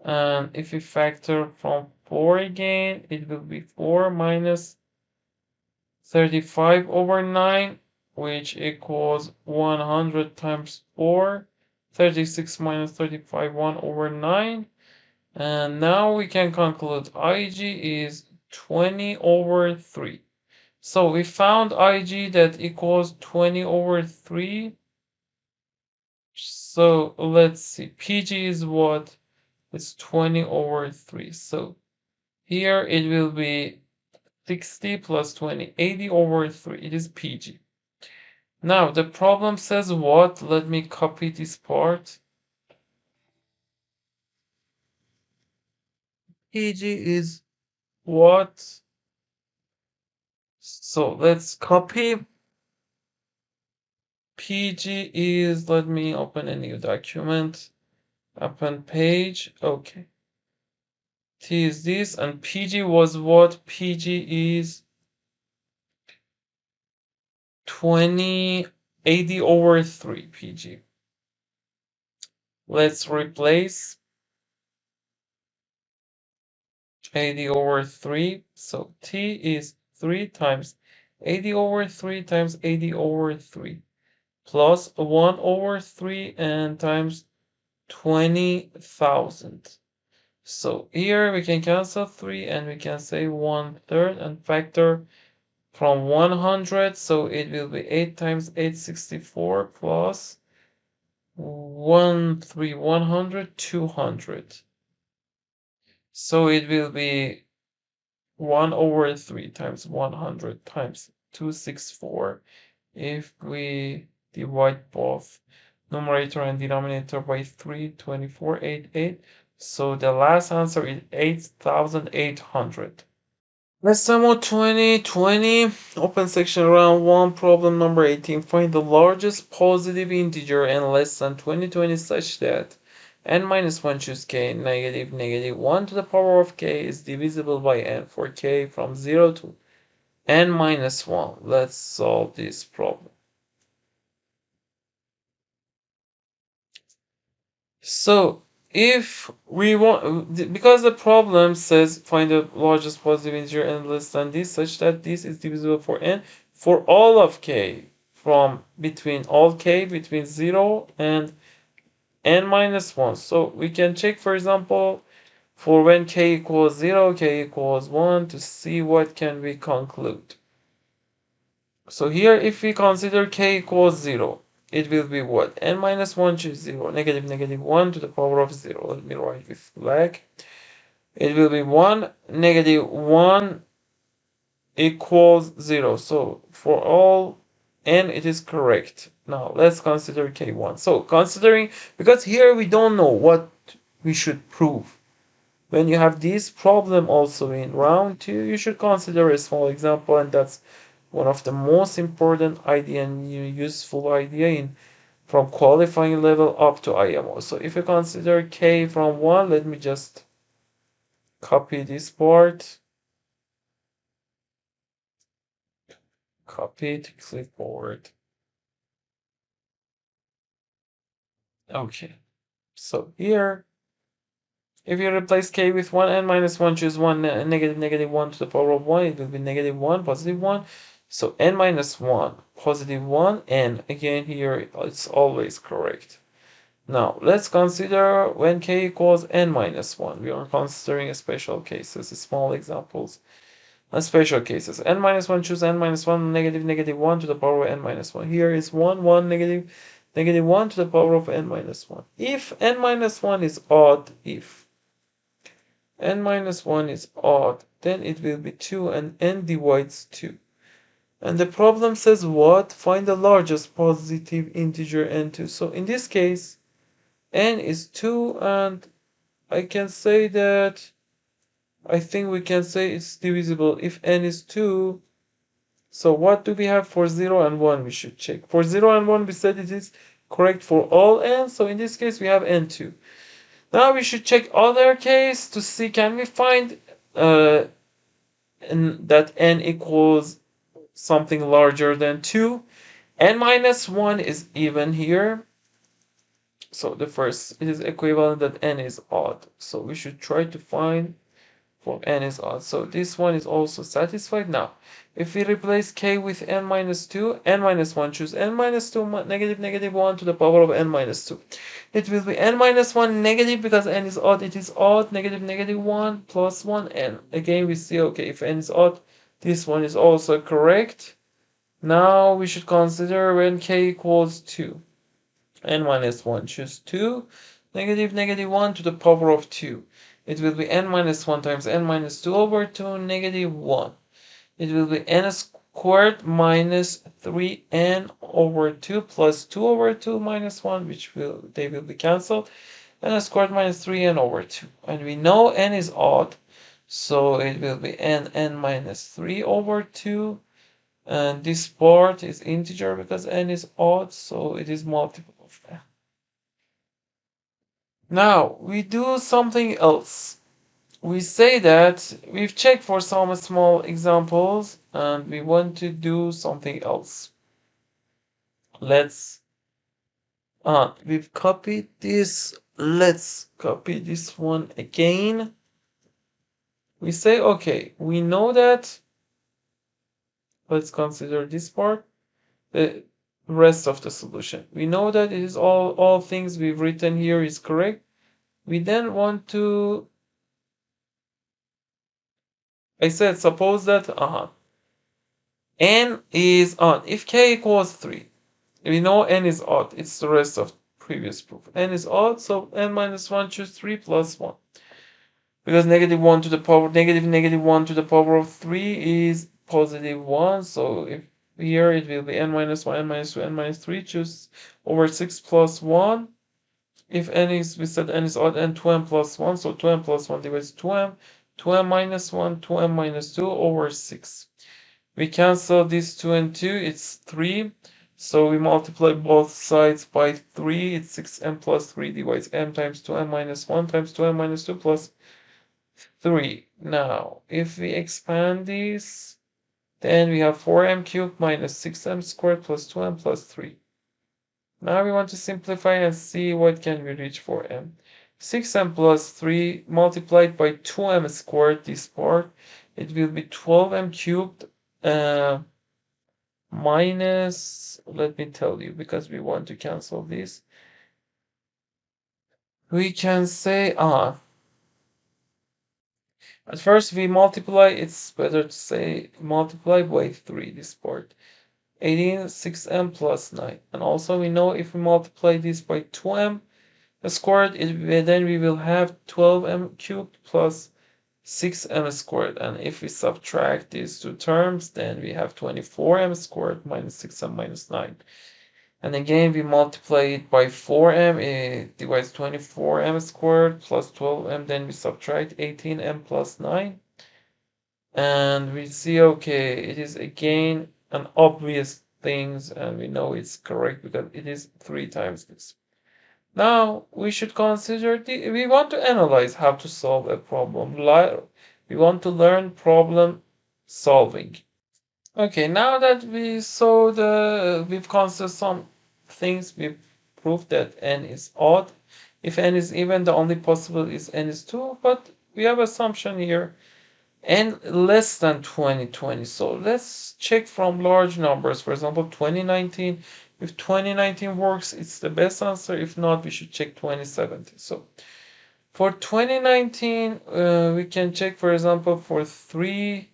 And if we factor from 4 again, it will be 4 minus 35 over 9, which equals 100 times 4. 36 minus 35, 1 over 9. And now we can conclude IG is 20 over 3. So we found IG that equals 20 over 3. So let's see. PG is what? It's 20 over 3. So here it will be 60 plus 20, 80 over 3. It is PG. Now the problem says what? Let me copy this part. PG is what? So let's copy. PG is, let me open a new document. Open page. Okay. T is this, and PG was what? PG is 80 over 3 PG. Let's replace 80 over 3. So T is 3 times 80 over 3 times 80 over 3 plus 1 over 3 and times 20,000. So here we can cancel 3 and we can say 1/3 and factor from 100. So it will be 8 times 8, 64 plus 100, 200. So it will be 1 over 3 times 100 times 264. If we divide both numerator and denominator by 3, 24, 8, 8. So the last answer is 8,800. SMO 2020, open section round 1, problem number 18. Find the largest positive integer n less than 2020 such that n-1 choose k, -1 to the power of k is divisible by n for k from 0 to n-1. Let's solve this problem. So if we want, because the problem says find the largest positive integer n less than this, such that this is divisible for n for all of k from between all k between 0 and n minus 1. So we can check, for example, for when k equals 0, k equals 1 to see what can we conclude. So here, if we consider k equals 0, it will be what? N minus 1 choose 0, negative negative 1 to the power of 0. Let me write with black. It will be 1, negative 1 equals 0. So for all n, it is correct. Now let's consider k1. So considering, because here we don't know what we should prove. When you have this problem also in round 2, you should consider a small example, and that's one of the most important idea and useful idea in from qualifying level up to IMO. So if you consider k from 1, let me just copy this part, copy to clipboard. Okay, so here, if you replace k with 1, n minus 1, choose 1, negative negative 1 to the power of 1, it will be negative 1, positive 1. So n minus 1, positive 1, and again here it's always correct. Now let's consider when k equals n minus 1. We are considering special cases, small examples, and special cases. N minus 1, choose n minus 1, negative negative 1 to the power of n minus 1. Here is 1, 1, negative negative 1 to the power of n minus 1. If n minus 1 is odd, if n minus 1 is odd, then it will be 2 and n divides 2. And the problem says what? Find the largest positive integer n2. So in this case, n is 2, and I can say that I think we can say it's divisible if n is 2. So what do we have for 0 and 1? We should check. For 0 and 1, we said it is correct for all n. So in this case, we have n2. Now we should check other case to see can we find that n equals something larger than 2. N minus 1 is even here. So the first, it is equivalent that n is odd. So we should try to find for n is odd. So this one is also satisfied. Now, if we replace k with n minus 2, n minus 1, choose n minus 2, negative negative 1 to the power of n minus 2. It will be n minus 1 negative because n is odd. It is odd, negative negative 1 plus 1 n. Again, we see, okay, if n is odd, this one is also correct. Now we should consider when k equals 2. N minus 1, choose 2, negative negative 1 to the power of 2. It will be n minus 1 times n minus 2 over 2, negative 1. It will be n squared minus 3n over 2 plus 2 over 2 minus 1, which they will be cancelled. N squared minus 3n over 2. And we know n is odd, so it will be n minus 3 over 2. And this part is integer because n is odd, so it is multiple of that. Now we do something else. We say that we've checked for some small examples and we want to do something else. We've copied this. Let's copy this one again. We say, okay, we know that. Let's consider this part. The rest of the solution. We know that it is all things we've written here is correct. We then want to, I said, suppose that n is odd. If k equals 3, we know n is odd. It's the rest of previous proof. N is odd, so n minus 1 choose 3 plus 1. Because negative 1 to the power, negative negative 1 to the power of 3 is positive 1. So if here it will be n minus 1, n minus 2, n minus 3, choose over 6 plus 1. If n is, we said n is odd, n 2m plus 1, so 2m plus 1 divides 2m, 2m minus 1, 2m minus 2 over 6. We cancel this 2 and 2, it's 3. So we multiply both sides by 3, it's 6m plus 3 divides m times 2m minus 1 times 2m minus 2 plus 3. Now, if we expand this, then we have 4m cubed minus 6m squared plus 2m plus 3. Now we want to simplify and see what can we reach for m. 6m plus 3 multiplied by 2m squared, this part, it will be 12m cubed minus, let me tell you, because we want to cancel this. We can say, at first we multiply, it's better to say multiply by 3, this part. 18, 6m plus 9. And also we know if we multiply this by 2m squared, then we will have 12m cubed plus 6m squared. And if we subtract these two terms, then we have 24m squared minus 6m minus 9. And again, we multiply it by 4m, it divides 24m squared plus 12m, then we subtract 18m plus 9. And we see, okay, it is again an obvious things, and we know it's correct because it is 3 times this. Now we should consider we want to analyze how to solve a problem. We want to learn problem solving. Okay, now that we saw we've considered some things, we've proved that n is odd. If n is even, the only possible is n is 2, but we have assumption here n less than 2020. So let's check from large numbers. For example, 2019. If 2019 works, it's the best answer. If not, we should check 2017. So for 2019, we can check, for example, for 3,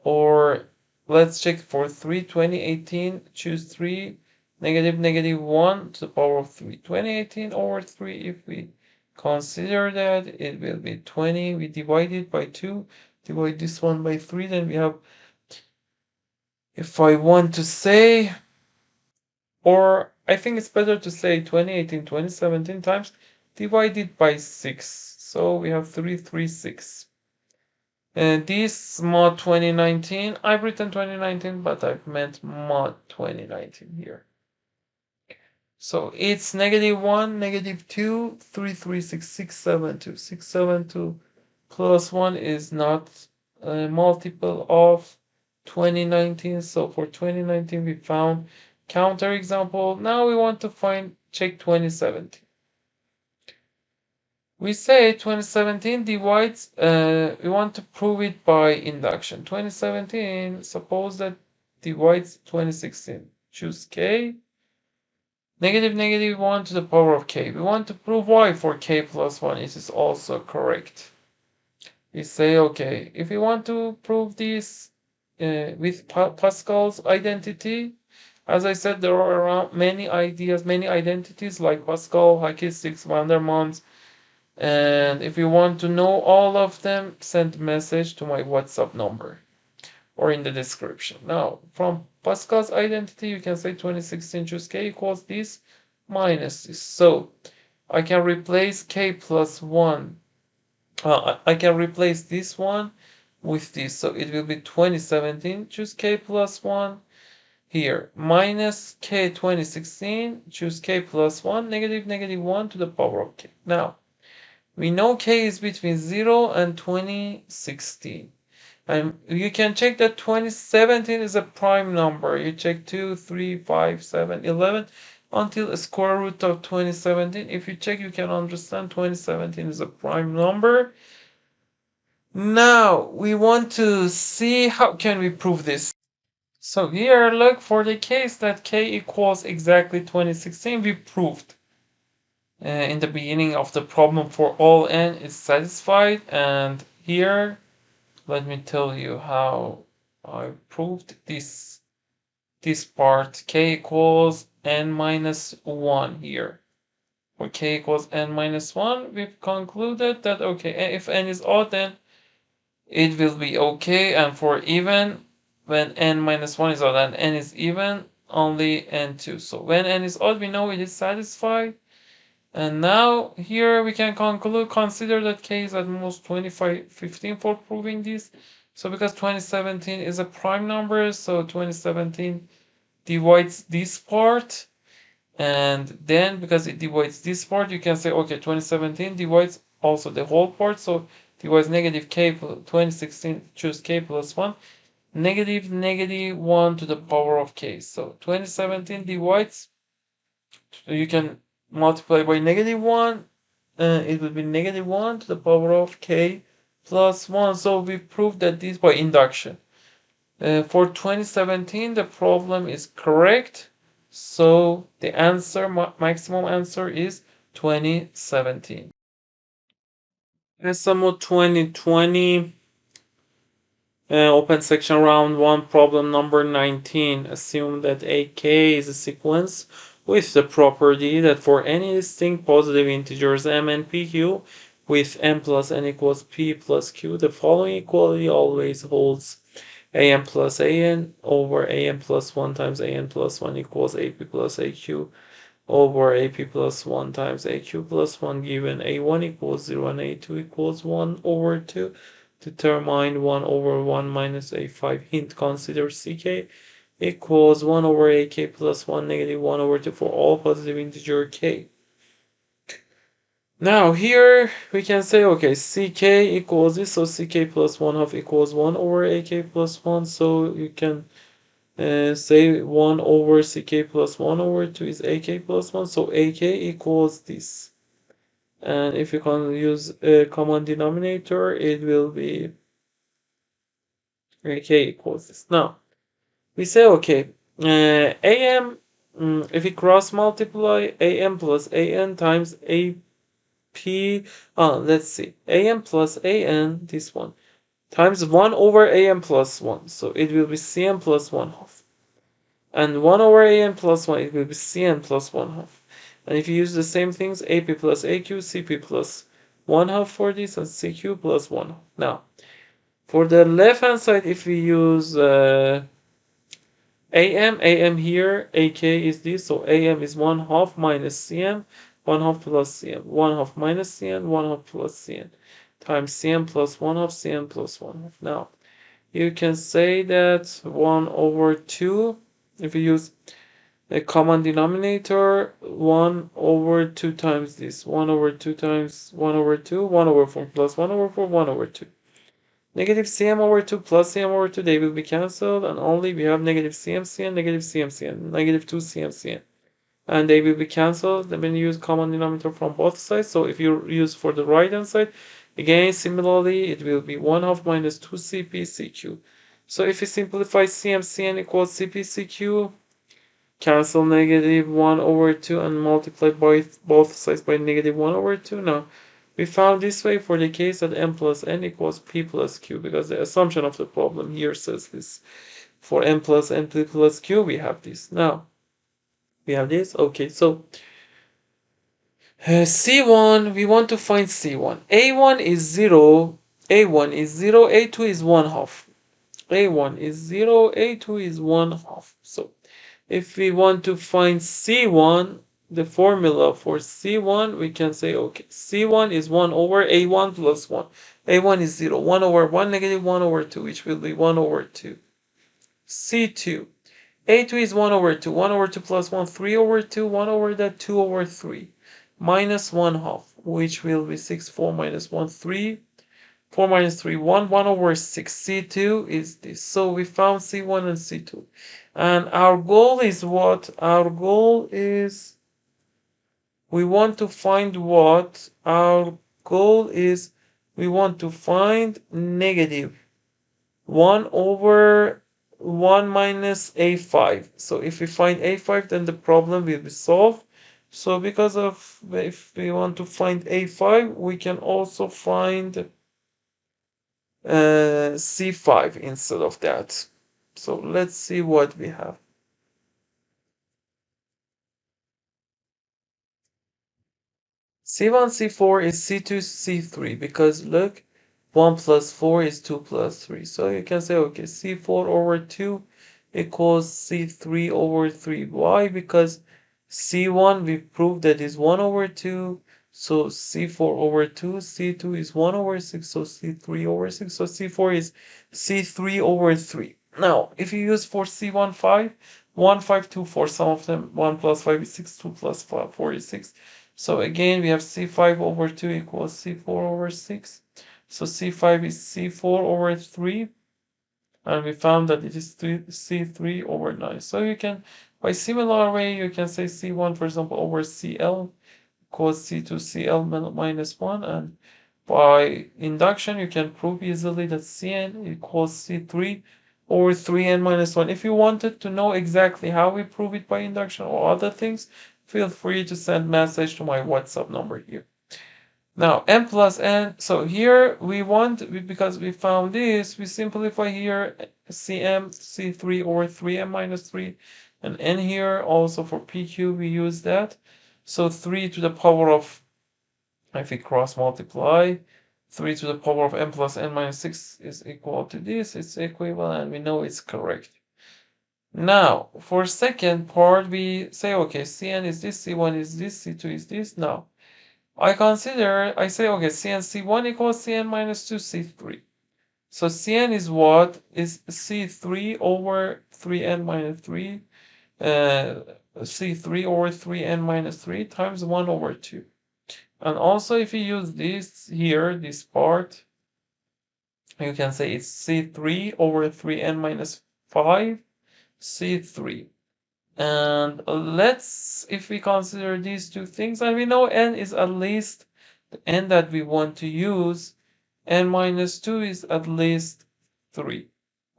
or let's check for 3, 2018, choose 3, negative 1 to the power of 3. 2018 over 3, if we consider that, it will be 20. We divide it by 2, divide this one by 3, then we have, if I want to say, or I think it's better to say 2018, 2017 times divided by 6. So we have 336. And this mod 2019, I've written 2019, but I've meant mod 2019 here. So it's -1, -2, 336, 672. 672 plus 1 is not a multiple of 2019. So for 2019, we found counterexample. Now we want to check 2017. We say 2017 divides, we want to prove it by induction. 2017, suppose that divides 2016. Choose k. -1 to the power of k. We want to prove y for k plus 1. It is also correct. We say, okay, if we want to prove this with Pascal's identity, as I said, there are around many ideas, many identities like Pascal, Hackey-Six, Vandermonts. And if you want to know all of them, send a message to my WhatsApp number or in the description. Now, from Pascal's identity, you can say 2016 choose k equals this minus this. So I can replace k plus 1. I can replace this one with this. So it will be 2017 choose k plus 1 here minus k 2016 choose k plus 1 -1 to the power of k. Now, we know k is between 0 and 2016. And you can check that 2017 is a prime number. You check 2, 3, 5, 7, 11 until a square root of 2017. If you check, you can understand 2017 is a prime number. Now, we want to see how can we prove this. So here, look, for the case that k equals exactly 2016, we proved. In the beginning of the problem for all n is satisfied, and here let me tell you how I proved this part. K equals n minus 1 here. For k equals n minus 1, we've concluded that okay, if n is odd, then it will be okay, and for even, when n minus 1 is odd and n is even, only n2. So when n is odd, we know it is satisfied. And now here we can consider that k is at most 15 for proving this. So because 2017 is a prime number, so 2017 divides this part. And then because it divides this part, you can say, okay, 2017 divides also the whole part. So divides -k 2016, choose k plus 1, -1 to the power of k. So 2017 divides you can multiply by -1, it will be -1 to the power of k plus 1. So we proved that this by induction. For 2017, the problem is correct. So the answer, maximum answer is 2017. SMO 2020, open section round 1, problem number 19. Assume that AK is a sequence with the property that for any distinct positive integers m and pq with m plus n equals p plus q, the following equality always holds: am plus an over am plus 1 times an plus 1 equals ap plus aq over ap plus 1 times aq plus 1, given a1 equals 0 and a2 equals 1 over 2. Determine 1 over 1 minus a5. Hint: consider ck equals 1 over ak plus 1 negative 1 over 2 for all positive integer k. Now here we can say, okay, ck equals this, so ck plus 1 half equals 1 over ak plus 1, so you can say 1 over ck plus 1 over 2 is ak plus 1, so ak equals this. And if you can use a common denominator, it will be ak equals this. Now, we say, okay, am, if we cross multiply am plus an times ap, let's see, am plus an, this one, times 1 over am plus 1, so it will be cm plus 1 half. And 1 over an plus 1, it will be cn plus 1 half. And if you use the same things, ap plus aq, cp plus 1 half for this, and cq plus 1 half. Now, for the left hand side, if we use am here, ak is this, so am is 1 half minus cm, 1 half plus cm, 1 half minus cn, 1 half plus cn, times cm plus 1 half, cm plus 1 half. Now, you can say that 1 over 2, if you use a common denominator, 1 over 2 times this, 1 over 2 times 1 over 2, 1 over 4 plus 1 over 4, 1 over 2. Negative cm over 2 plus cm over 2, they will be cancelled, and only we have negative cm, negative cm, negative 2 cm. And they will be cancelled when you use common denominator from both sides. So if you use for the right hand side, again, similarly, it will be 1 half minus 2 cp cq. So if you simplify cn equals cp cq, cancel negative 1 over 2 and multiply by both sides by negative 1 over 2. Now, we found this way for the case that m plus n equals p plus q, because the assumption of the problem here says this. For m plus n plus q, we have this. Now, we have this. Okay, so C1, we want to find C1. A1 is 0, A1 is 0, A2 is 1 half. A1 is 0, A2 is 1 half. So, if we want to find C1, the formula for C1, we can say, okay, C1 is 1 over A1 plus 1. A1 is 0, 1 over 1, negative 1 over 2, which will be 1 over 2. C2, A2 is 1 over 2, 1 over 2 plus 1, 3 over 2, 1 over that, 2 over 3, minus 1 half, which will be 6, 4 minus 1, 3, 4 minus 3, 1, 1 over 6. C2 is this. So we found C1 and C2. And our goal is what? Our goal is, we want to find what? Our goal is, we want to find negative 1 over 1 minus a5. So if we find a5, then the problem will be solved. So because of, if we want to find a5, we can also find c5 instead of that. So let's see what we have. C1, C4 is C2, C3, because look, 1 plus 4 is 2 plus 3. So you can say, okay, C4 over 2 equals C3 over 3. Why? Because C1 we proved that is 1 over 2. So C4 over 2, C2 is 1 over 6, so C3 over 6. So C4 is C3 over 3. Now, if you use for C1, 5, 1, 5, 2, 4, some of them, 1 plus 5 is 6, 2 plus 5, 4 is 6. So again, we have C5 over 2 equals C4 over 6. So C5 is C4 over 3. And we found that it is C3 over 9. So you can By similar way, you can say C1, for example, over CL equals C2 CL minus 1. And by induction, you can prove easily that Cn equals C3 over 3n minus 1. If you wanted to know exactly how we prove it by induction or other things, feel free to send message to my WhatsApp number here. Now, n plus n, so here because we found this, we simplify here Cm, C3 over 3m minus 3, and n here also for PQ we use that. So 3 to the power of, if we cross multiply, 3 to the power of n plus n minus 6 is equal to this, it's equivalent, and we know it's correct. Now, for second part, we say, okay, Cn is this, C1 is this, C2 is this. Now, I say, okay, Cn C1 equals Cn minus 2 C3. So Cn is what? Is C3 over 3n minus 3, C3 over 3n minus 3 times 1 over 2. And also, if you use this here, this part, you can say it's C3 over 3n minus 5, C3. And if we consider these two things, and we know n is at least the n that we want to use, n minus 2 is at least 3.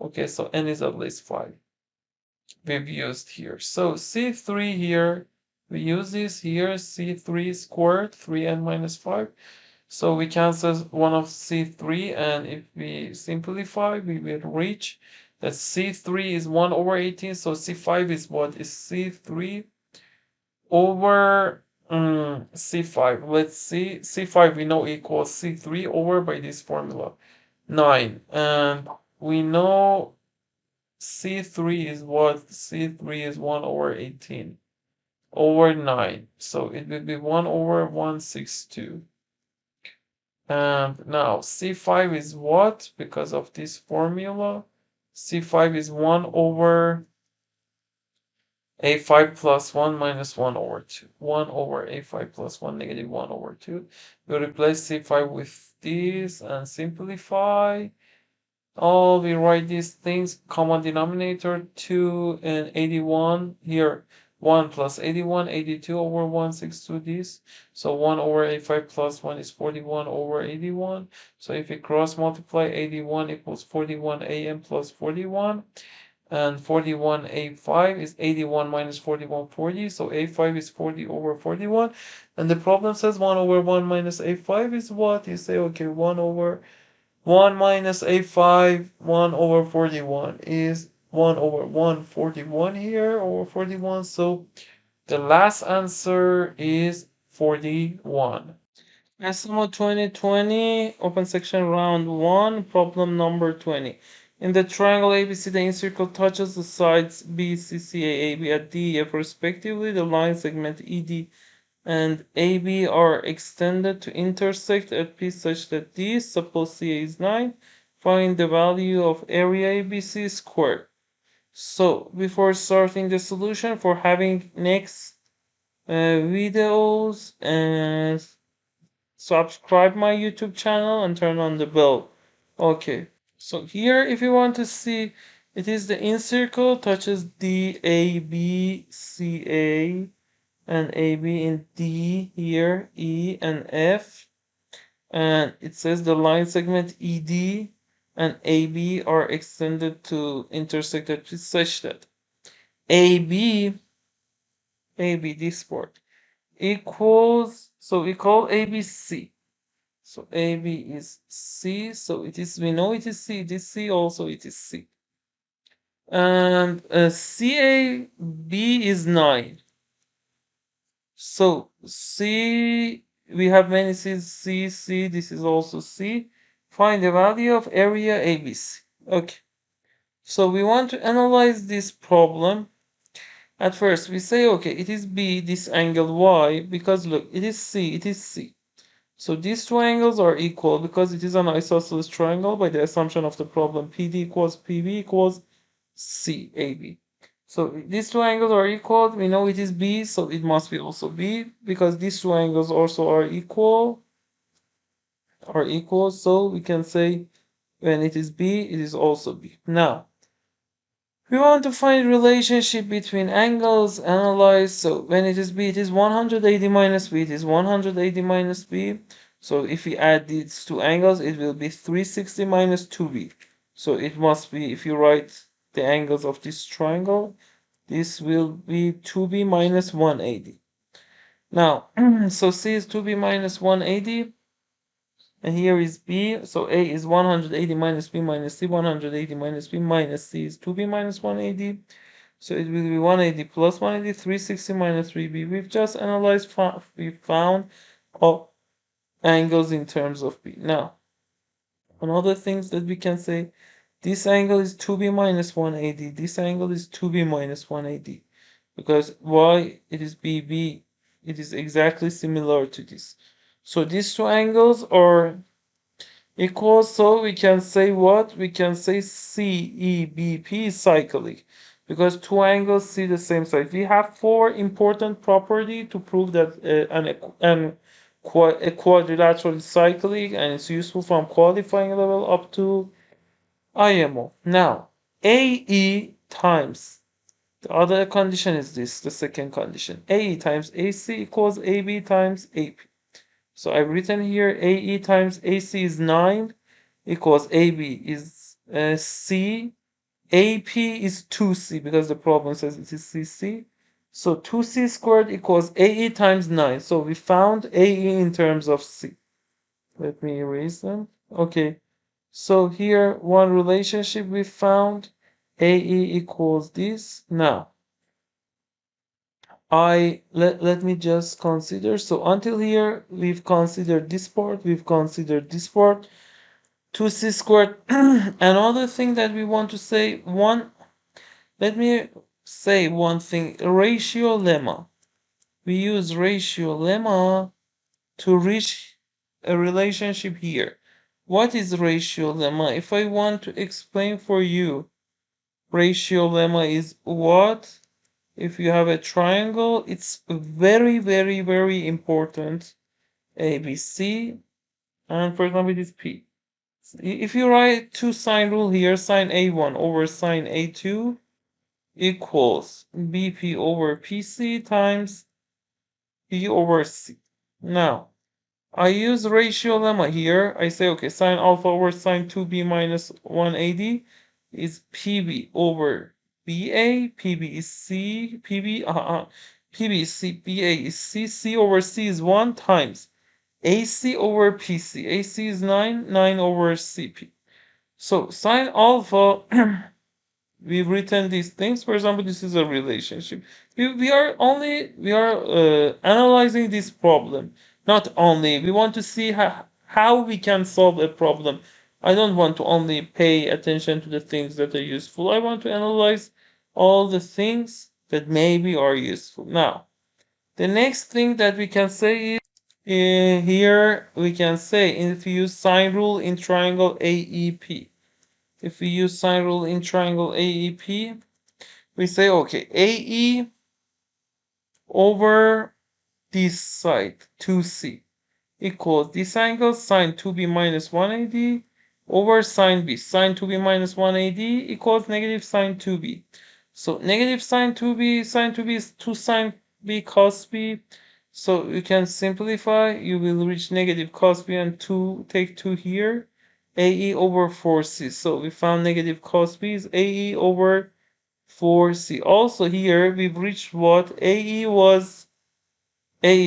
Okay, so n is at least 5. We've used here. So C3 here, we use this here, C3 squared, 3n minus 5. So we cancel one of C3, and if we simplify, we will reach that C3 is 1 over 18, so C5 is what? Is C3 over C5. Let's see, C5 we know equals C3 over, by this formula, 9. And we know C3 is what? C3 is 1 over 18 over 9. So it will be 1 over 162. And now C5 is what? Because of this formula, C5 is 1 over A5 plus 1 minus 1 over 2. 1 over A5 plus 1 negative 1 over 2. We replace C5 with this and simplify. We write these things, common denominator 2 and 81 here. 1 plus 81, 82 over 162 this. So 1 over A5 plus 1 is 41 over 81. So if we cross multiply, 81 equals 41 AM plus 41. And 41 A5 is 81 minus 41, 40. So A5 is 40 over 41. And the problem says 1 over 1 minus A5 is what? You say, okay, 1 over 1 minus A5, 1 over 41 is 1 over 141 here, over 41. So the last answer is 41. SMO 2020, open section round 1, problem number 20. In the triangle ABC, the incircle touches the sides B, C, C, A, AB at D, F respectively. The line segment ED and AB are extended to intersect at P such that D, suppose CA is 9, find the value of area ABC squared. So before starting the solution, for having next videos, and subscribe my YouTube channel and turn on the bell. Okay, so here if you want to see, it is the incircle touches D, A, B, C, A, and AB in D here, E and F, and it says the line segment ED and AB are extended to intersect at such that AB this part equals, so we call AB C. So AB is C, so it is, we know it is C, this C also it is C. And CAB is 9. So C, we have many C's, C, C, this is also C. Find the value of area ABC. Okay. So we want to analyze this problem. At first we say, okay, it is B, this angle Y, because look, it is C, it is C. So these two angles are equal because it is an isosceles triangle by the assumption of the problem PD equals PB equals CAB. So these two angles are equal. We know it is B, so it must be also B because these two angles also are equal. So we can say when it is B, it is also B. Now, We want to find relationship between angles, analyze. So when it is b, it is 180 minus b, it is 180 minus b. So if we add these two angles, it will be 360 minus 2b. So it must be, if you write the angles of this triangle, this will be 2b minus 180. Now, so c is 2b minus 180. And here is b, so a is 180 minus b minus c, 180 minus b minus c is 2b minus 180. So it will be 180 plus 180, 360 minus 3b. We've just analyzed, we found all angles in terms of b. Now, another things that we can say, this angle is 2b minus 180, this angle is 2b minus 180. Because why it is bb, it is exactly similar to this. So these two angles are equals, so we can say what? We can say CEBP is cyclic because two angles see the same side. We have four important property to prove that a quadrilateral is cyclic, and it's useful from qualifying level up to IMO. Now, AE times, the other condition is this, the second condition. AE times AC equals AB times AP. So I've written here AE times AC is 9 equals AB is C. AP is 2C because the problem says it is CC. So 2C squared equals AE times 9. So we found AE in terms of C. Let me erase them. Okay. So here one relationship we found. AE equals this. Now let me just consider. So until here we've considered this part, we've considered this part. 2c squared. Another thing that we want to say, let me say one thing, ratio lemma. We use ratio lemma to reach a relationship here. What is ratio lemma? If I want to explain for you, ratio lemma is what? If you have a triangle, it's very, very, very important. ABC, and for example, it is P. If you write two sine rule here, sine A1 over sine A2 equals BP over PC times P over C. Now, I use ratio lemma here. I say, okay, sine alpha over sine 2B minus 180 is PB over BA. PB is C. PB is C. BA is C. C over C is 1 times AC over PC. AC is 9. 9 over CP. So sine alpha, we've written these things. For example, this is a relationship. We are analyzing this problem. Not only we want to see how we can solve a problem. I don't want to only pay attention to the things that are useful. I want to analyze all the things that maybe are useful. Now, the next thing that we can say is here we can say if you use sine rule in triangle AEP. If we use sine rule in triangle AEP, we say, okay, AE over this side, 2C, equals this angle, sine 2B minus 180, over sine B. Sine 2B minus 180 equals negative sine 2B. So negative sine 2B is 2 sine B cos B. So you can simplify, you will reach negative cos B and 2, take 2 here. AE over 4C. So we found negative cos B is AE over 4C. Also here we've reached what? AE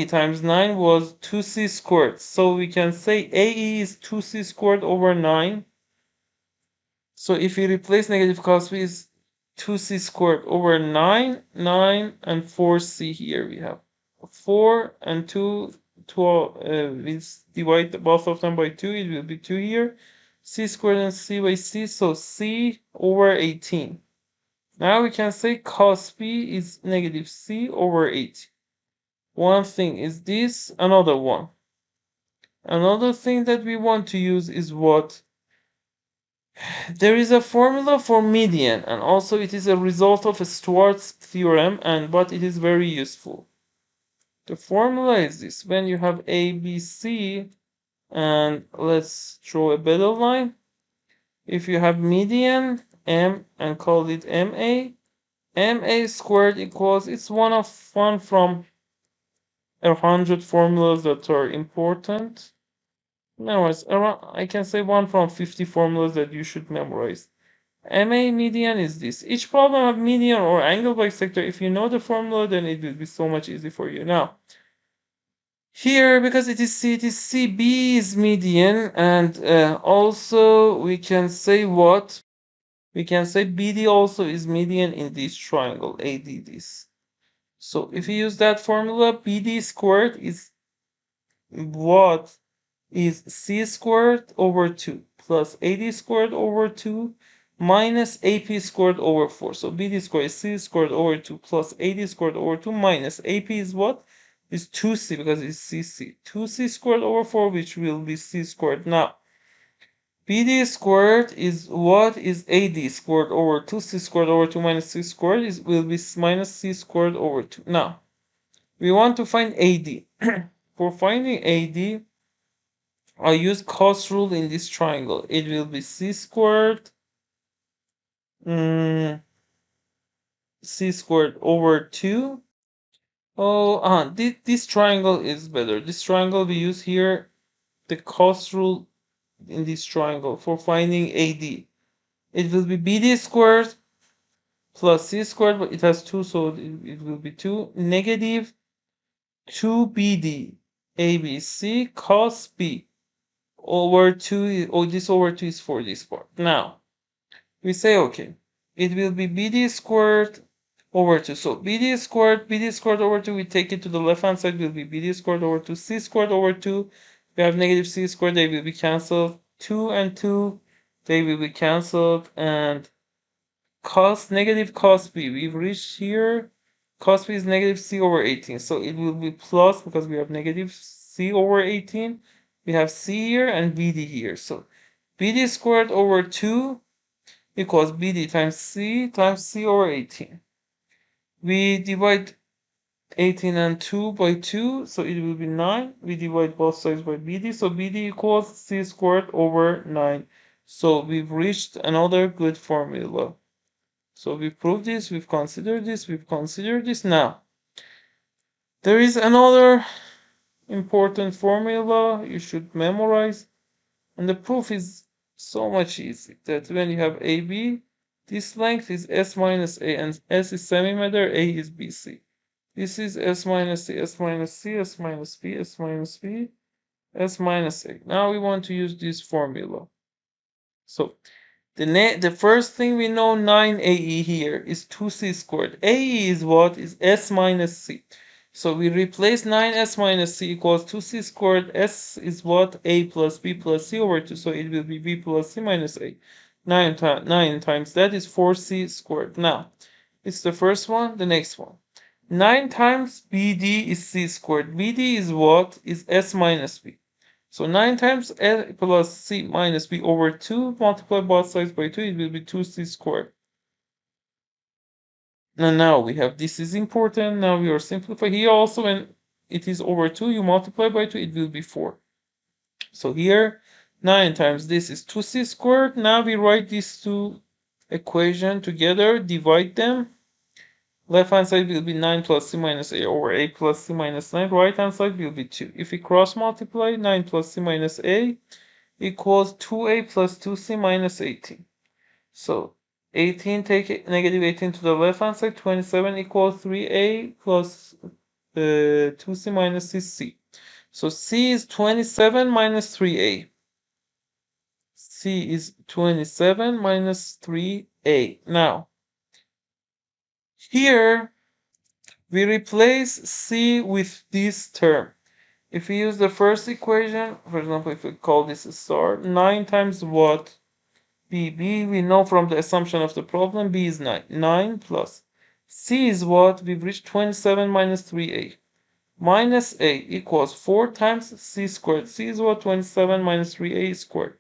times 9 was 2C squared. So we can say AE is 2C squared over 9. So if we replace negative cos B is 2C squared over 9, 9 and 4C here we have 4 and 2, 12, we divide both of them by 2, it will be 2 here. C squared and C by C, so C over 18. Now we can say cos B is negative C over 18. One thing is this, another one. Another thing that we want to use is what? There is a formula for median, and also it is a result of a Stuart's theorem, but it is very useful. The formula is this: when you have ABC, and let's draw a better line. If you have median M and call it MA. MA squared equals, it's one from 100 formulas that are important. Memorize around, I can say one from 50 formulas that you should memorize. MA median is this. Each problem have median or angle bisector. If you know the formula, then it will be so much easy for you. Now, here, because it is C, B is median, and also we can say what? We can say BD also is median in this triangle, AD this. So if you use that formula, BD squared is what? Is C squared over 2 plus AD squared over 2 minus AP squared over 4. So BD squared is C squared over 2 plus AD squared over 2 minus AP is what? Is 2C because it's CC. 2C squared over 4, which will be C squared. Now, BD squared is what? Is AD squared over 2C squared over 2 minus C squared is will be minus C squared over 2. Now, we want to find AD. For finding AD, I use cos rule in this triangle. It will be C squared C squared over 2. Oh, this triangle is better. This triangle we use here the cos rule in this triangle for finding AD. It will be BD squared plus C squared, but it has 2, so it will be 2 negative 2BD ABC cos B over 2. Oh, this over 2 is for this part. Now, we say, okay, it will be BD squared over 2. So BD squared over 2, we take it to the left hand side, will be BD squared over 2, C squared over 2. We have negative C squared, they will be cancelled. 2 and 2, they will be cancelled. And negative cos B, we've reached here. Cos B is negative C over 18. So it will be plus because we have negative C over 18. We have C here and BD here. So BD squared over 2 equals BD times C over 18. We divide 18 and 2 by 2, so it will be 9. We divide both sides by BD, so BD equals C squared over 9. So we've reached another good formula. So we proved this, we've considered this. Now, there is another important formula you should memorize, and the proof is so much easy that when you have AB, this length is S minus A, and S is semi-meter, A is BC. This is S minus C, S minus C, S minus B, S minus B, S minus A. Now we want to use this formula. So the first thing we know, 9AE here is 2C squared. AE is what? Is S minus C. So we replace 9S minus C equals 2C squared. S is what? A plus B plus C over 2. So it will be B plus C minus A. 9 times that is 4C squared. Now, it's the first one, the next one. 9 times BD is C squared. BD is what? Is S minus B. So 9 times L plus C minus B over 2, multiply both sides by 2, it will be 2C squared. And now we have, this is important, now we are simplifying. Here also when it is over 2, you multiply by 2, it will be 4. So here, 9 times this is 2C squared. Now we write these two equations together, divide them. Left hand side will be 9 plus C minus A over A plus C minus 9. Right hand side will be 2. If we cross multiply, 9 plus C minus A equals 2A plus 2C minus 18. So 18, take negative 18 to the left hand side, 27 equals 3A plus 2C minus C. So C is 27 minus 3A. C is 27 minus 3A. Now, here, we replace C with this term. If we use the first equation, for example, if we call this a star, 9 times what? B. B, we know from the assumption of the problem, B is 9. 9 plus. C is what? We've reached 27 minus 3A. Minus A equals 4 times C squared. C is what? 27 minus 3A squared.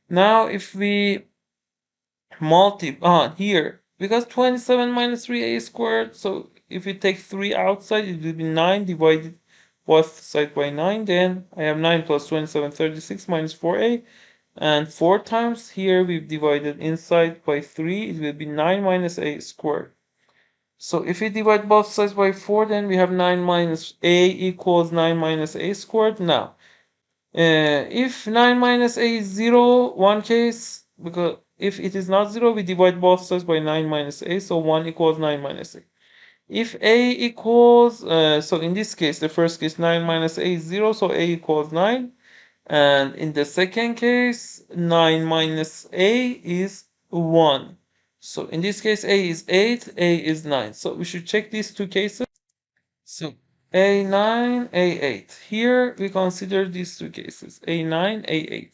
Now, if we multiply, here, because 27 minus 3A squared, so if we take 3 outside, it will be 9 divided both sides by 9. Then I have 9 plus 27, 36 minus 4A. And 4 times here we've divided inside by 3, it will be 9 minus a squared. So if we divide both sides by 4, then we have 9 minus a equals 9 minus a squared. Now, if 9 minus a is 0, one case, because if it is not 0, we divide both sides by 9 minus a, so 1 equals 9 minus a. If a equals, so in this case, the first case, 9 minus a is 0, so a equals 9. And in the second case, 9 minus a is 1. So in this case, a is 8, a is 9. So we should check these two cases. So a9, a8. Here we consider these two cases, a9, a8.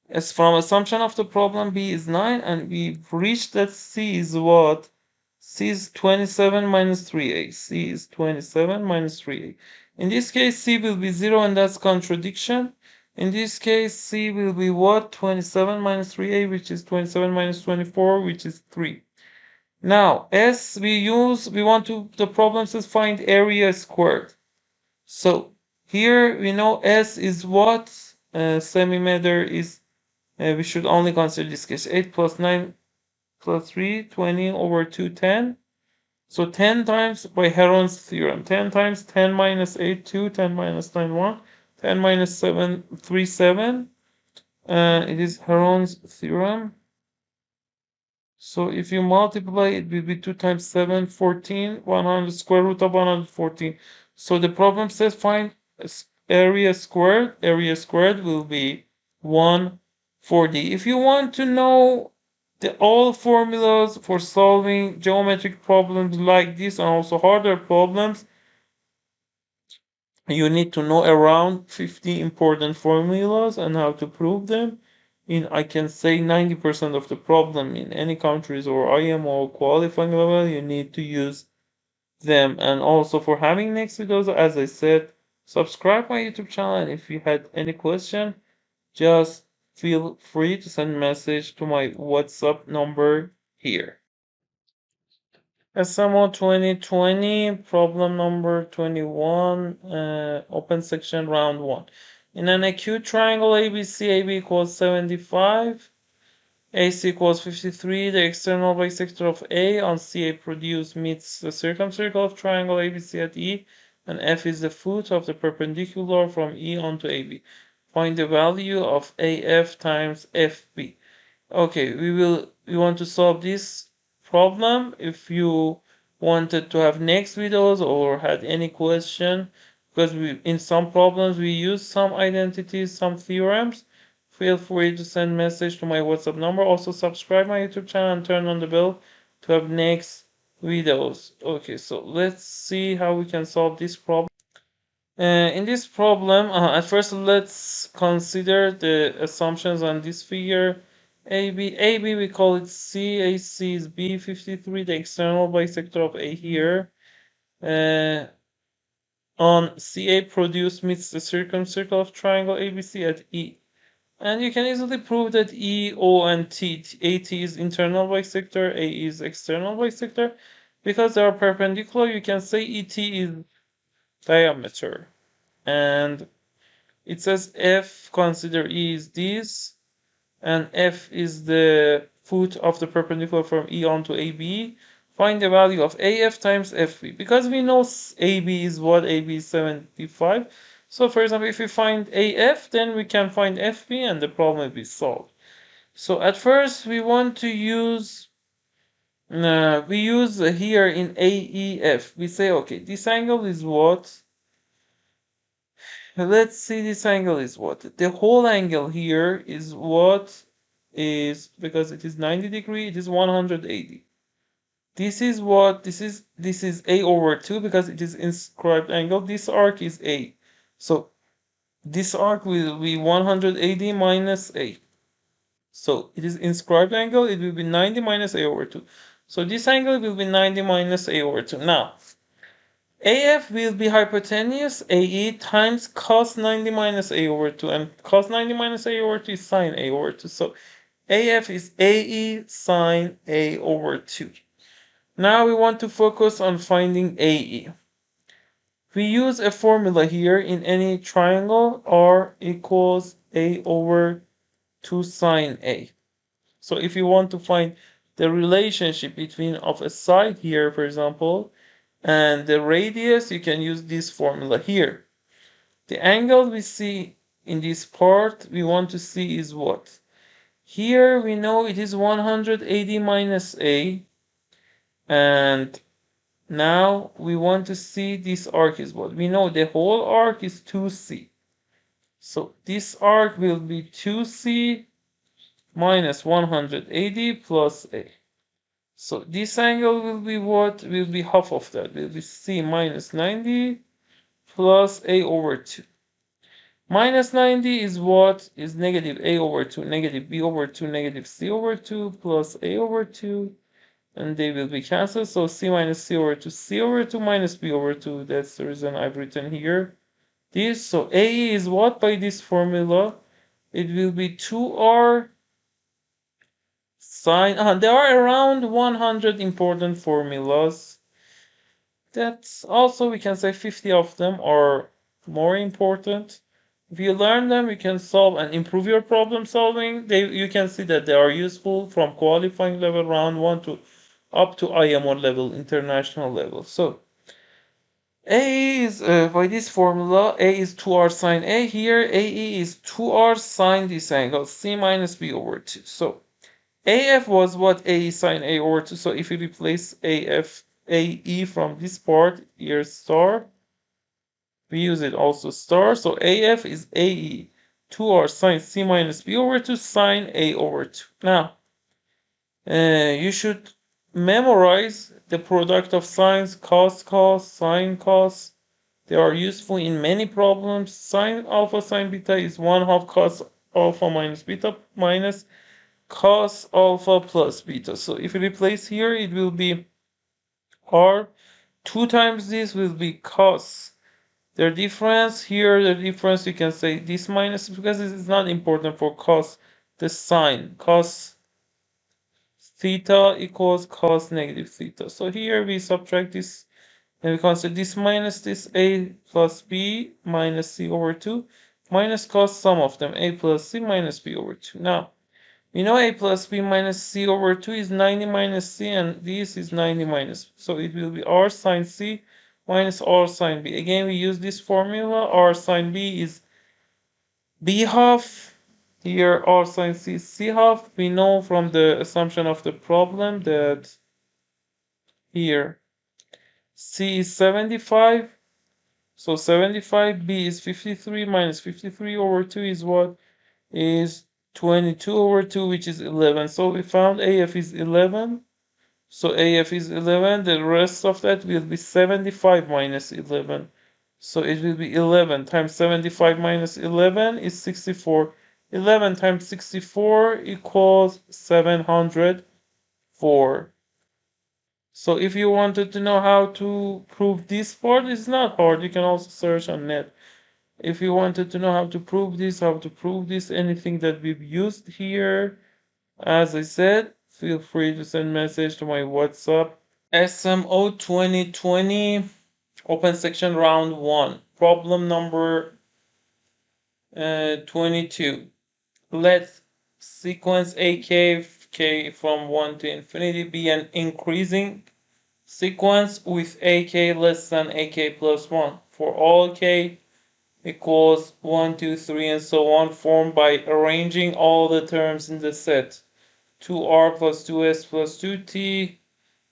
As from assumption of the problem, b is 9, and we've reached that c is what? C is 27 minus 3a. C is 27 minus 3a. In this case, c will be 0, and that's contradiction. In this case, c will be what? 27 minus 3a, which is 27 minus 24, which is 3. Now, s we want to, the problem says find area squared. So here we know s is what? Semi-meter is, we should only consider this case. 8 plus 9 plus 3, 20 over 2, 10. So 10 times by Heron's theorem. 10 times 10 minus 8, 2. 10 minus 9, 1. 10 minus 7, 3, 7. It is Heron's theorem. So if you multiply, it will be 2 times 7, 14. 100 square root of 114. So the problem says find area squared. Area squared will be 140. If you want to know all formulas for solving geometric problems like this and also harder problems, you need to know around 50 important formulas and how to prove them. In, I can say, 90% of the problem in any countries or IMO qualifying level, you need to use them. And also for having next videos, as I said, subscribe my YouTube channel, and if you had any question, just feel free to send a message to my WhatsApp number here. SMO 2020, problem number 21, open section round 1. In an acute triangle ABC, AB equals 75, AC equals 53, the external bisector of A on CA produced meets the circumcircle of triangle ABC at E, and F is the foot of the perpendicular from E onto AB. Find the value of AF times FB. Okay, we want to solve this problem. If you wanted to have next videos or had any question, because in some problems we use some identities, some theorems, feel free to send message to my WhatsApp number. Also subscribe my YouTube channel and turn on the bell to have next videos. Okay, so let's see how we can solve this problem. In this problem, at first let's consider the assumptions on this figure. AB we call it C, AC is B, 53, the external bisector of A here. On CA produced meets the circumcircle of triangle ABC at E. And you can easily prove that E, O, and T, AT is internal bisector, A is external bisector. Because they are perpendicular, you can say ET is diameter. And it says F, consider E is this, and F is the foot of the perpendicular from E onto AB. Find the value of AF times FB. Because we know AB is what? AB is 75. So for example, if we find AF, then we can find FB and the problem will be solved. So at first we want to use, we use here in AEF, we say, okay, this angle is what? Let's see, this angle is what? The whole angle here is what is, because it is 90 degree, it is 180. This is what, this is A over 2 because it is inscribed angle. This arc is A. So this arc will be 180 minus A. So it is inscribed angle, it will be 90 minus A over 2. So this angle will be 90 minus A over 2. Now, AF will be hypotenuse AE times cos 90 minus A over 2. And cos 90 minus A over 2 is sine A over 2. So AF is AE sine A over 2. Now we want to focus on finding AE. We use a formula here in any triangle. R equals A over 2 sine A. So if you want to find the relationship between of a side here, for example, and the radius, you can use this formula here. The angle we see in this part we want to see is what? Here we know it is 180 minus A, and now we want to see this arc is what? We know the whole arc is 2C. So this arc will be 2C minus 180 plus A. So this angle will be what? Will be half of that. Will be C minus 90 plus A over 2. Minus 90 is what? Is negative A over 2, negative B over 2, negative C over 2 plus A over 2. And they will be cancelled. So C minus C over 2, C over 2 minus B over 2. That's the reason I've written here. This, so A is what by this formula? It will be 2R sine. There are around 100 important formulas. That's also, we can say 50 of them are more important. If you learn them, you can solve and improve your problem solving. You can see that they are useful from qualifying level round 1 to up to IMO level, international level. So A is, by this formula, A is 2R sine A here. AE is 2R sine this angle, C minus B over 2. So AF was what? AE sine A over 2. So if you replace AE from this part, here star, we use it also star. So AF is AE 2R sine C minus B over 2 sine A over 2. Now, you should memorize the product of sines, cos, sine, cos. They are useful in many problems. Sine alpha sine beta is 1/2 cos alpha minus beta minus cos alpha plus beta. So if you replace here, it will be R. 2 times this will be cos. The difference here, the difference you can say this minus, because this is not important for cos, the sine. Cos theta equals cos negative theta. So here we subtract this and we consider this minus this A plus B minus C over 2 minus cos sum of them A plus C minus B over 2. Now, we know A plus B minus C over 2 is 90 minus C, and this is 90 minus. So it will be R sine C minus R sine B. Again, we use this formula. R sine B is B half. Here, R sine C is C half. We know from the assumption of the problem that here C is 75. So 75, B is 53 minus 53 over 2 is what? Is 22 over 2, which is 11. So we found AF is 11. So AF is 11. The rest of that will be 75 minus 11. So it will be 11 times 75 minus 11 is 64. 11 times 64 equals 704. So if you wanted to know how to prove this part, it's not hard. You can also search on net. If you wanted to know how to prove this, anything that we've used here, as I said, feel free to send message to my WhatsApp. SMO 2020, open section round 1. Problem number 22. Let sequence AK k from 1 to infinity be an increasing sequence with AK less than AK plus 1 for all k equals 1, 2, 3, and so on, formed by arranging all the terms in the set 2r plus 2s plus 2t,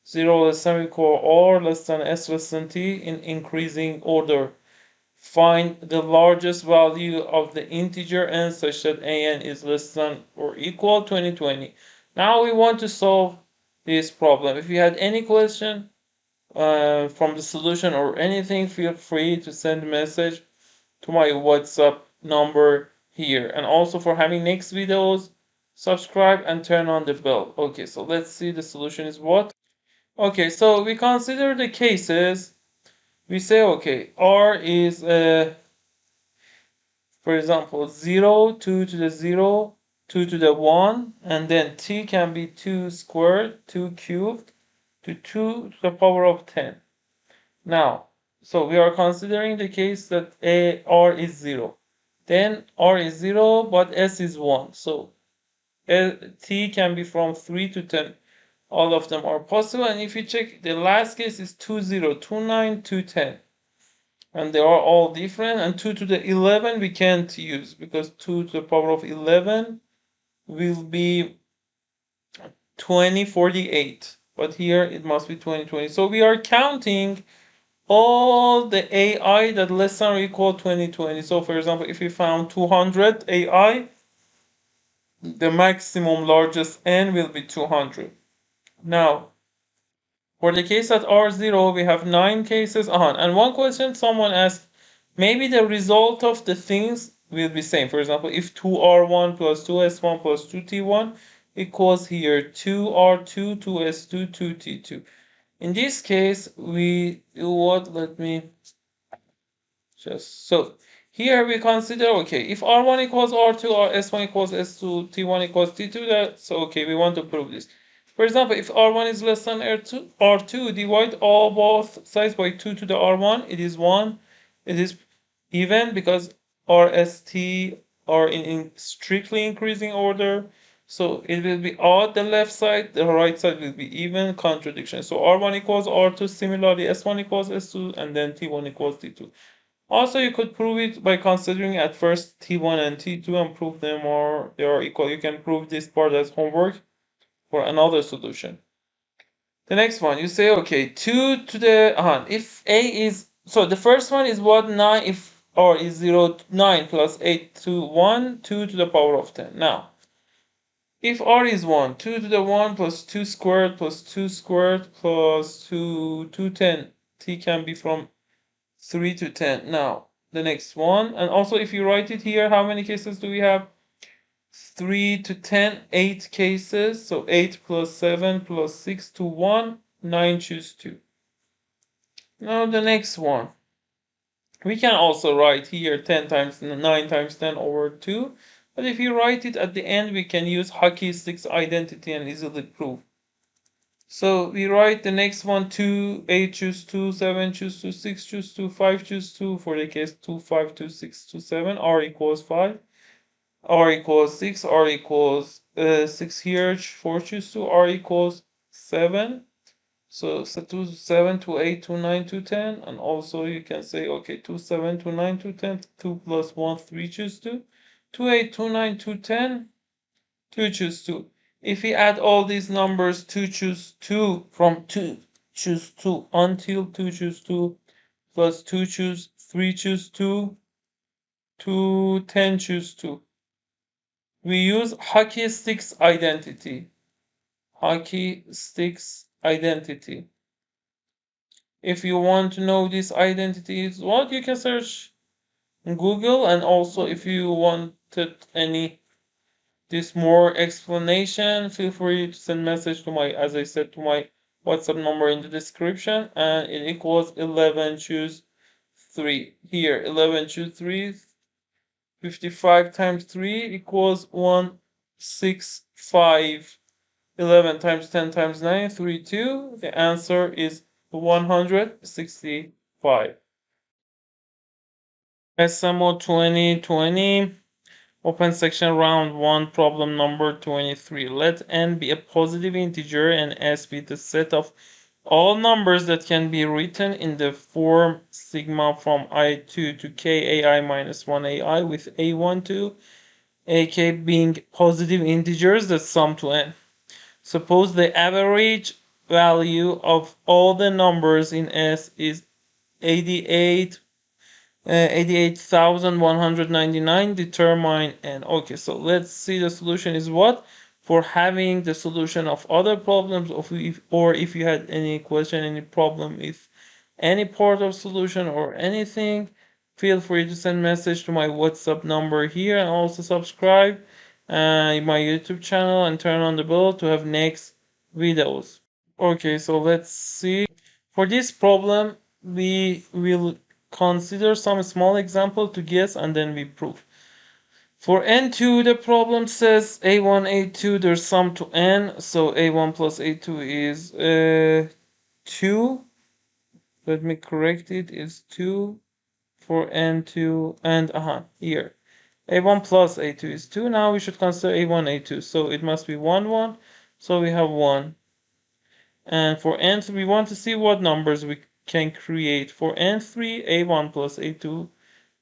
0 less than or equal r less than s less than t in increasing order. Find the largest value of the integer n such that an is less than or equal 2020. Now we want to solve this problem. If you had any question from the solution or anything, feel free to send a message to my WhatsApp number here. And also for having next videos, subscribe and turn on the bell. Okay, so let's see the solution is what. Okay, so we consider the cases. We say, okay, R is, for example, 0, 2 to the 0, 2 to the 1, and then T can be 2 squared, 2 cubed, to 2 to the power of 10. Now, so we are considering the case that R is 0. Then R is 0, but S is 1. So t can be from 3 to 10. All of them are possible. And if you check, the last case is 2, 0, 2, 9, 2, 10. And they are all different. And 2 to the 11 we can't use, because 2 to the power of 11 will be 2048. But here it must be 2020. So we are counting all the AI that less than or equal 2020. So for example, if we found 200 AI, the maximum largest n will be 200. Now, for the case at R0, we have 9 cases on. And one question someone asked, maybe the result of the things will be same. For example, if 2R1 plus 2S1 plus 2T1 equals here 2R2, 2S2, 2T2. In this case, we do what? Let me just, so here we consider, okay, if R1 equals R2, or S1 equals S2, T1 equals T2, that's okay, we want to prove this. For example, if R1 is less than R2, divide all both sides by 2 to the R1, it is 1. It is even because RST are in strictly increasing order. So it will be odd the left side, the right side will be even, contradiction. So R1 equals R2, similarly S1 equals S2, and then T1 equals T2. Also, you could prove it by considering at first T1 and T2 and prove them or they are equal. You can prove this part as homework for another solution. The next one, you say, okay, 2 to the, if A is, so the first one is what, 9, if R is 0, 9 plus 8 to 1, 2 to the power of 10. Now, if R is 1, 2 to the 1 plus 2 squared plus 2 squared plus 2, 210. T can be from 3 to 10. Now, the next one, and also if you write it here, how many cases do we have? 3 to 10, 8 cases. So 8 plus 7 plus 6 to 1, 9 choose 2. Now the next one. We can also write here 10 times 9 times 10 over 2. But if you write it at the end, we can use hockey sticks identity and easily prove. So we write the next one, 2, 8 choose 2, 7 choose 2, 6 choose 2, 5 choose 2. For the case 2, 5, 2, 6, 2, 7, R equals 5. R equals 6, R equals 6 here, 4 choose 2, R equals 7. So 2, 7, 2, 8, 2, 9, 2, 10. And also you can say, okay, 2, 7, 2, 9, 2, 10, 2 plus 1, 3 choose 2. 2, 8, 2, 9, 2, 10, 2 choose 2. If we add all these numbers, 2 choose 2, from 2 choose 2 until 2 choose 2, plus 2 choose 3 choose 2, 2, 10 choose 2. We use hockey sticks identity. Hockey sticks identity. If you want to know this identity is what, you can search in Google. And also if you wanted any this more explanation, feel free to send message to my, as I said, to my WhatsApp number in the description. And it equals 11 choose 3. Here 11 choose 3, 55 times 3 equals 165. 11 times 10 times 9, 32. The answer is 165. SMO 2020, open section, round 1, problem number 23. Let n be a positive integer and s be the set of all numbers that can be written in the form sigma from i2 to k ai minus 1 ai, with a1 to ak being positive integers that sum to n. Suppose the average value of all the numbers in S is 88,199. Determine n. Okay, so let's see the solution is what? For having the solution of other problems, or if you had any question, any problem with any part of solution or anything, feel free to send message to my WhatsApp number here, and also subscribe my YouTube channel and turn on the bell to have next videos. Okay, so let's see. For this problem, we will consider some small example to guess and then we prove. For n2, the problem says a1, a2, their sum to n. So a1 plus a2 is 2. Let me correct it. It's 2 for n2 and here. A1 plus A2 is 2. Now we should consider A1, A2. So it must be 1, 1. So we have 1. And for n3, we want to see what numbers we can create. For n3, A1 plus A2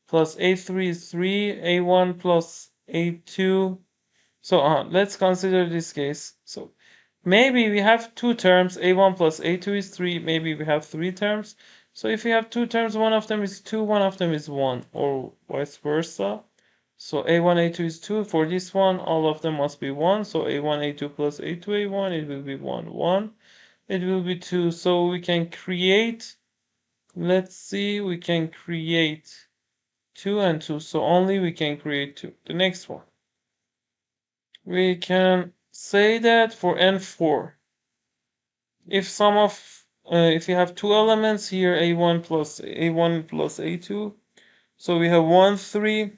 plus A3 is 3. A1 plus A2. So let's consider this case. So maybe we have two terms. A1 plus A2 is 3. Maybe we have three terms. So if we have two terms, one of them is 2, one of them is 1, or vice versa. So A1, A2 is 2. For this one, all of them must be 1. So A1, A2 plus A2, A1, it will be 1, 1. It will be 2. So we can create, let's see, we can create 2 and 2. So only we can create 2. The next one. We can say that for n4, if you have two elements here, a1 plus a2, so we have 1 3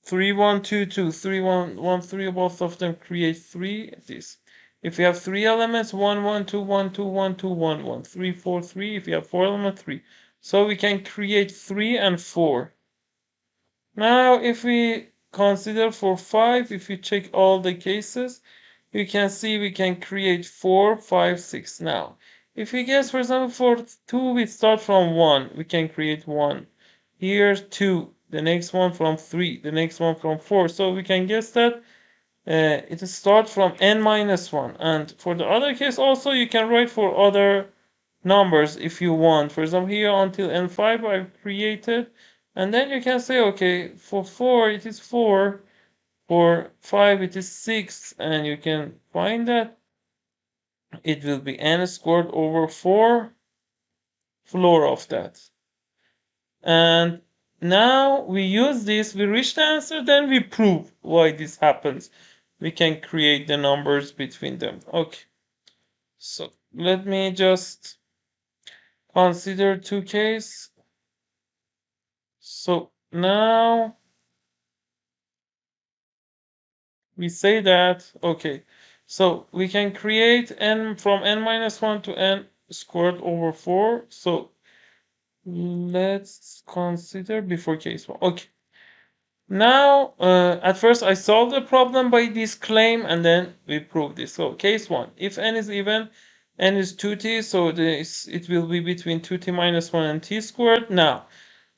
3 1 2 2 3 1 1 3, both of them create 3. This if you have three elements, 1 1 2 1 2 1 2 1 1 3 4 3. If you have four elements, 3. So we can create 3 and 4. Now if we consider for 5, if you check all the cases, you can see we can create 4 5 6. Now if we guess, for example, for 2 we start from 1, we can create 1. Here 2, the next one from 3, the next one from 4. So we can guess that it starts from n minus 1. And for the other case also, you can write for other numbers if you want. For example, here until n5 I've created, and then you can say, okay, for 4 it is 4, for 5 it is 6, and you can find that it will be n squared over 4 floor of that. And now we use this, we reach the answer, then we prove why this happens. We can create the numbers between them. Okay, so let me just consider two cases. So now we say that, okay, so we can create n from n minus 1 to n squared over 4. So let's consider before case 1. Okay. Now, at first I solved the problem by this claim, and then we prove this. So case 1, if n is even, n is 2t, so it will be between 2t minus 1 and t squared. Now,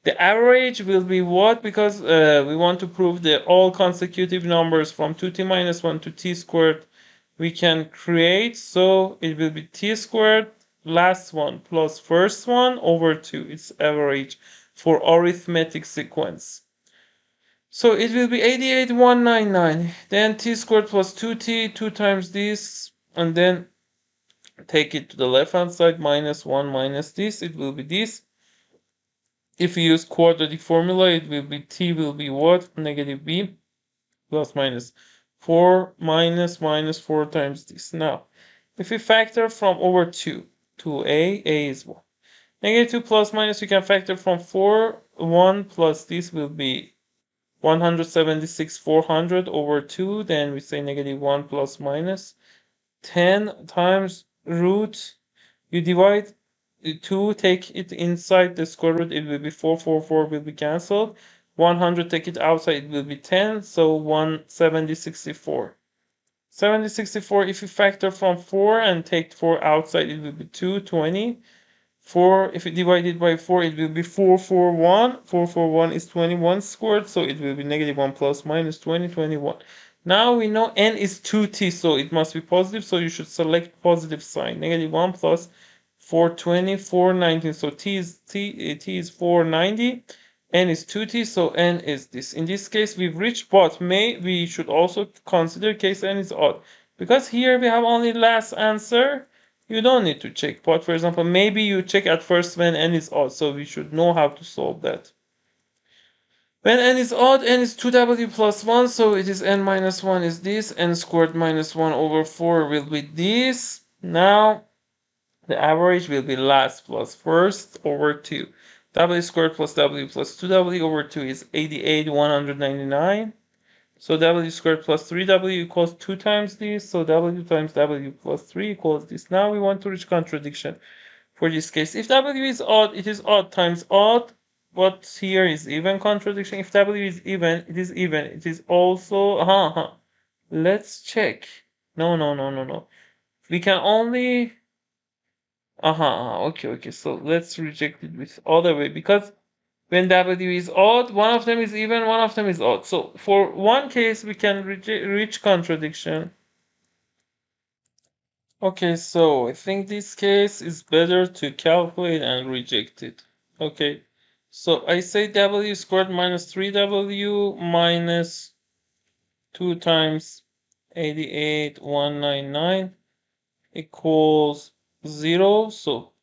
the average will be what? Because we want to prove that all consecutive numbers from 2t minus 1 to t squared we can create. So it will be t squared, last one, plus first one over 2. It's average for arithmetic sequence. So it will be 88,199. Then t squared plus 2t, 2 times this, and then take it to the left hand side, minus 1 minus this. It will be this. If you use quadratic formula, it will be t will be what? Negative b plus minus 4 minus 4 times this. Now, if we factor from over 2 to a is 1. Negative 2 plus minus, you can factor from 4, 1 plus this will be 176 400 over 2. Then we say negative 1 plus minus 10 times root. You divide 2, take it inside the square root, it will be 4 will be cancelled. 100, take it outside, it will be 10. So 170 64. If you factor from 4 and take 4 outside, it will be 220. 4, if you divide it by 4, it will be 441. 441 is 21 squared, so it will be negative 1 plus minus 20, 21. Now we know n is 2t, so it must be positive, so you should select positive sign. Negative 1 plus 420, 490, so t is 490, n is 2t, so n is this. In this case, we've reached, but we should also consider case n is odd. Because here we have only last answer, you don't need to check. But for example, maybe you check at first when n is odd, so we should know how to solve that. When n is odd, n is 2w plus 1, so it is n minus 1 is this, n squared minus 1 over 4 will be this. Now, the average will be last plus first over 2. W squared plus w plus 2w over 2 is 88,199. So w squared plus 3w equals 2 times this. So w times w plus 3 equals this. Now we want to reach contradiction for this case. If w is odd, it is odd times odd. what here is even contradiction. If W is even, it is even. It is also, let's check. No, no, no, no, no. We can only, okay. So let's reject it with other way, because when W is odd, one of them is even, one of them is odd. So for one case, we can reach contradiction. Okay, so I think this case is better to calculate and reject it. Okay, so I say W squared minus 3W minus 2 times 88,199 equals 0. So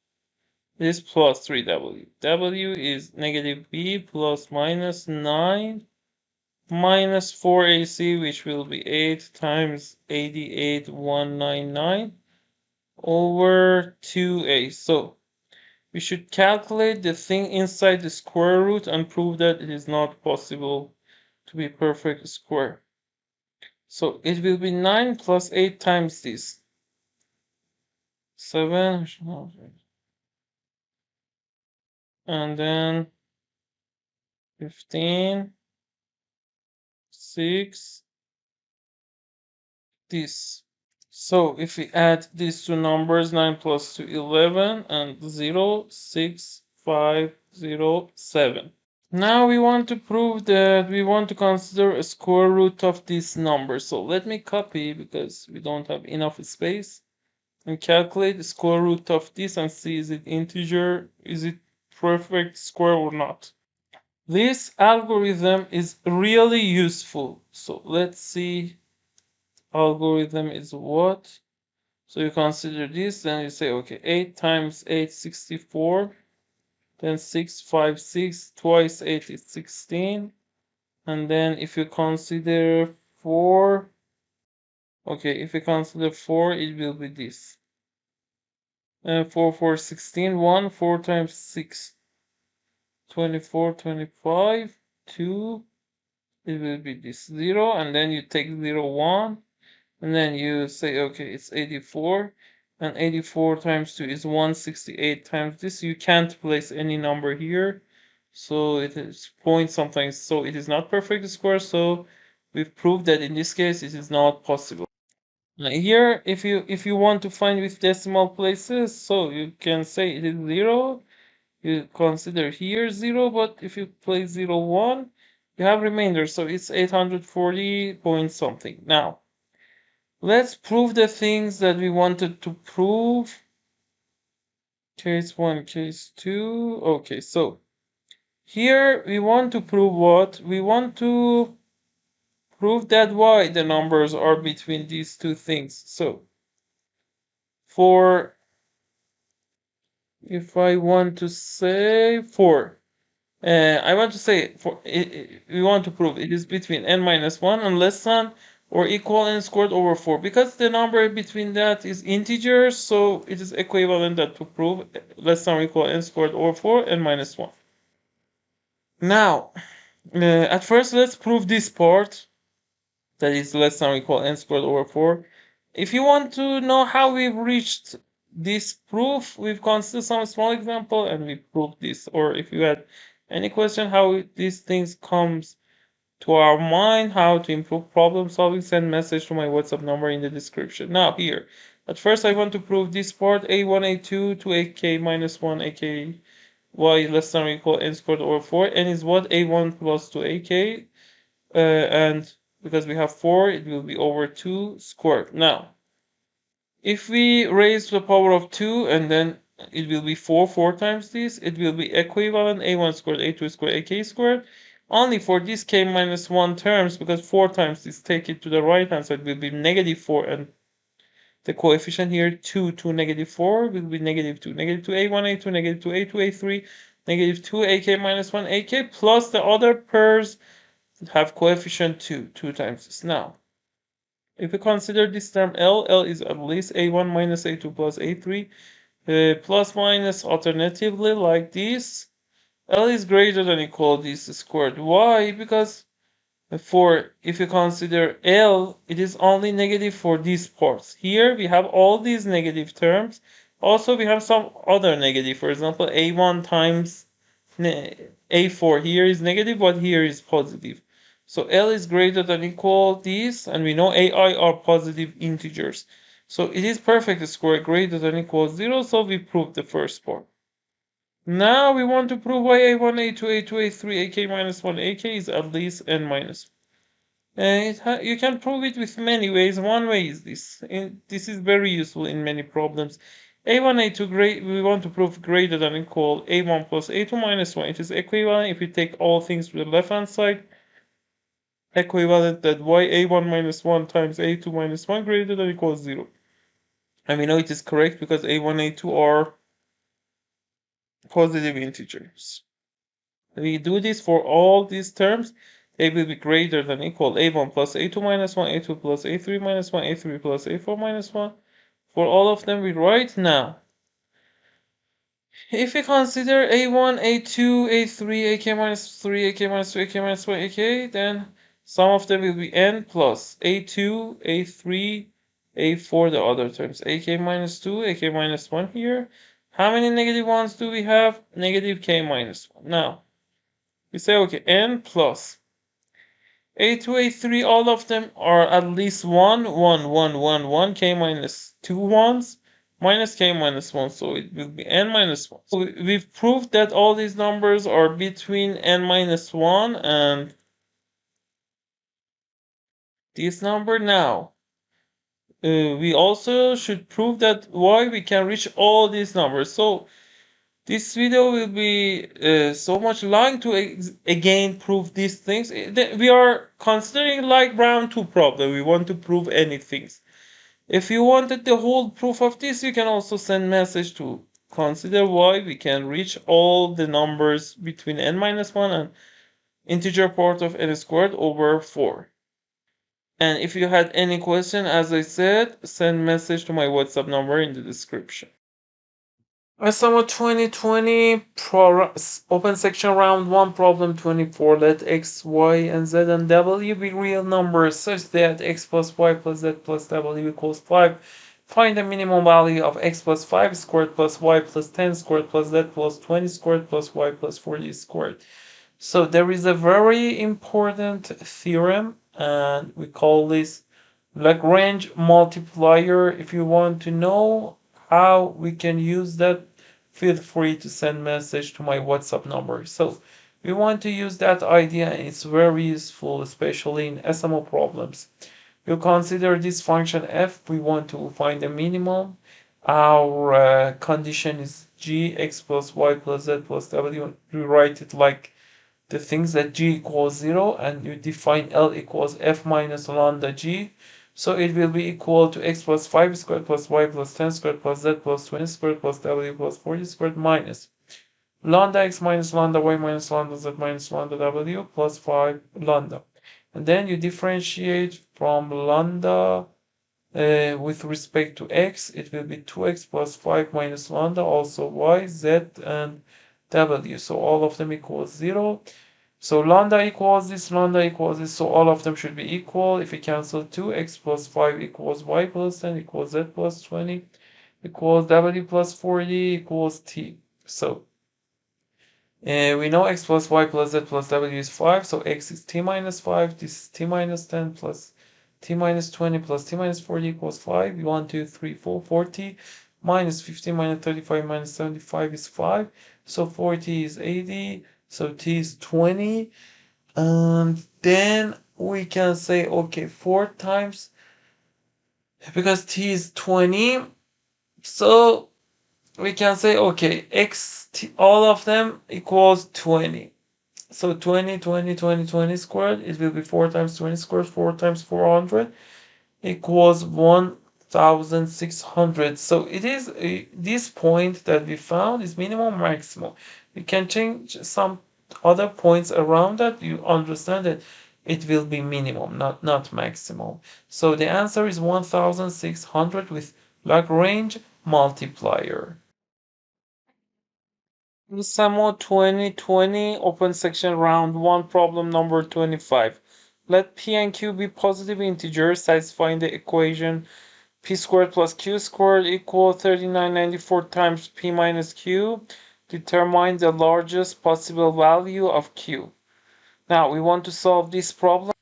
this plus 3W. W is negative B plus minus 9 minus 4AC, which will be 8 times 88,199 over 2A. So we should calculate the thing inside the square root and prove that it is not possible to be perfect square. So it will be 9 plus 8 times this. 7. And then 15. 6. This. So if we add these two numbers, 9 plus 2, 11, and 0, 6, 5, 0, 7. Now we want to prove that we want to consider a square root of this number. So let me copy, because we don't have enough space, and calculate the square root of this and see, is it integer, is it perfect square or not. This algorithm is really useful. So let's see, algorithm is what? So you consider this, then you say, okay, 8 times 8, 64. Then 6, 5, 6, twice 8 is 16. And then if you consider 4, okay, if you consider 4, it will be this. 4, 4, 16, 1, 4 times 6, 24, 25, 2, it will be this 0, and then you take 0, 1, and then you say, okay, it's 84, and 84 times 2 is 168 times this. You can't place any number here, so it is point something, so it is not perfect square. So we've proved that in this case it is not possible. Now here, if you want to find with decimal places, so you can say it is 0, you consider here 0, but if you place 0, 1, you have remainder, so it's 840 point something. Now let's prove the things that we wanted to prove. Case 1, case 2. Okay, so here we want to prove what? We want to prove that y, the numbers are between these two things. So for, if I want to say for, I want to say for we want to prove it is between n minus 1 and less than or equal n squared over 4, because the number between that is integers, so it is equivalent that to prove less than or equal n squared over 4 and minus 1. Now at first let's prove this part, that is less than or equal n squared over 4. If you want to know how we've reached this proof, we've considered some small example and we proved this. Or if you had any question how these things comes to our mind, how to improve problem solving, send message to my WhatsApp number in the description. Now here, at first I want to prove this part, a1, a2 to ak minus 1, ak y less than or equal n squared over 4. N is what? a1 plus 2ak. And because we have 4, it will be over 2 squared. Now, if we raise to the power of 2 and then it will be 4 times this, it will be equivalent a1 squared, a2 squared, ak squared. Only for this k minus 1 terms, because 4 times this, take it to the right hand side, will be negative 4, and the coefficient here 2 to negative 4 will be negative 2. Negative 2 a1, a2, negative 2 a2, a3, negative 2 ak minus 1 ak, plus the other pairs have coefficient 2 times this. Now, if we consider this term L is at least a1 minus a2 plus a3, plus minus alternatively like this. L is greater than equal to this squared. Why? Because for if you consider L, it is only negative for these parts. Here we have all these negative terms. Also, we have some other negative. For example, a1 times A4 here is negative, but here is positive. So L is greater than equal this, and we know AI are positive integers. So it is perfect square greater than equal 0, so we proved the first part. Now we want to prove why A1, A2, A2, A3, AK minus 1, AK is at least N minus 1. You can prove it with many ways. One way is this. This is very useful in many problems. A1, A2, we want to prove greater than equal A1 plus A2 minus 1. It is equivalent if you take all things to the left hand side. Equivalent that y A1 minus 1 times A2 minus 1 greater than equals 0. And we know it is correct because A1, A2 are positive integers. We do this for all these terms. They will be greater than equal A1 plus A2 minus 1, A2 plus A3 minus 1, A3 plus A4 minus 1. For all of them, we write now. If we consider A1, A2, A3, AK minus 3, AK minus 2, AK minus 1, AK, then some of them will be N plus A2, A3, A4, the other terms. AK minus 2, AK minus 1 here. How many negative ones do we have? Negative K minus 1. Now, we say, okay, N plus A2, A3, all of them are at least 1, 1, 1, 1, 1, K minus 2 ones, minus K minus 1, so it will be N minus 1. So we've proved that all these numbers are between N minus 1 and this number now. We also should prove that why we can reach all these numbers. So this video will be so much long to again prove these things. We are considering like round 2 problem. We want to prove anything. If you wanted the whole proof of this, you can also send message to consider why we can reach all the numbers between n minus 1 and integer part of n squared over 4. And if you had any question, as I said, send message to my WhatsApp number in the description. SMO 2020 open section round 1 problem 24. Let x, y, and z and w be real numbers such that x plus y plus z plus w equals 5. Find the minimum value of x plus 5 squared plus y plus 10 squared plus z plus 20 squared plus y plus 40 squared. So there is a very important theorem, and we call this Lagrange multiplier. If you want to know how we can use that, feel free to send message to my WhatsApp number. So we want to use that idea, and it's very useful, especially in SMO problems. We'll consider this function f. We want to find the minimum. Our condition is g, x plus y plus z plus w. We write it like the things that g equals 0, and you define L equals f minus lambda g. So it will be equal to x plus 5 squared plus y plus 10 squared plus z plus 20 squared plus w plus 40 squared minus lambda x minus lambda y minus lambda z minus lambda w plus 5 lambda. And then you differentiate from lambda with respect to x. It will be 2x plus 5 minus lambda, also y, z, and w. So all of them equals 0. So lambda equals this, so all of them should be equal. If we cancel 2, x plus 5 equals y plus 10 equals z plus 20 equals w plus 40 equals t. So we know x plus y plus z plus w is 5, so x is t minus 5, this is t minus 10 plus t minus 20 plus t minus 40 equals 5. 1, 2, 3, 4, 40 minus 15 minus 35 minus 75 is 5. So 40 is 80. So t is 20. And then we can say, okay, 4 times, because t is 20. So we can say, okay, all of them equals 20. So 20, 20, 20, 20 squared, it will be 4 times 20 squared, 4 times 400 equals 1600. So it is this point that we found is minimum maximum. We can change some other points around that. You understand that it will be minimum, not maximum. So the answer is 1600 with Lagrange multiplier. SMO 2020 open section round 1 problem number 25. Let p and q be positive integers satisfying the equation p squared plus q squared equal 3994 times p minus q determine the largest possible value of q. Now we want to solve this problem.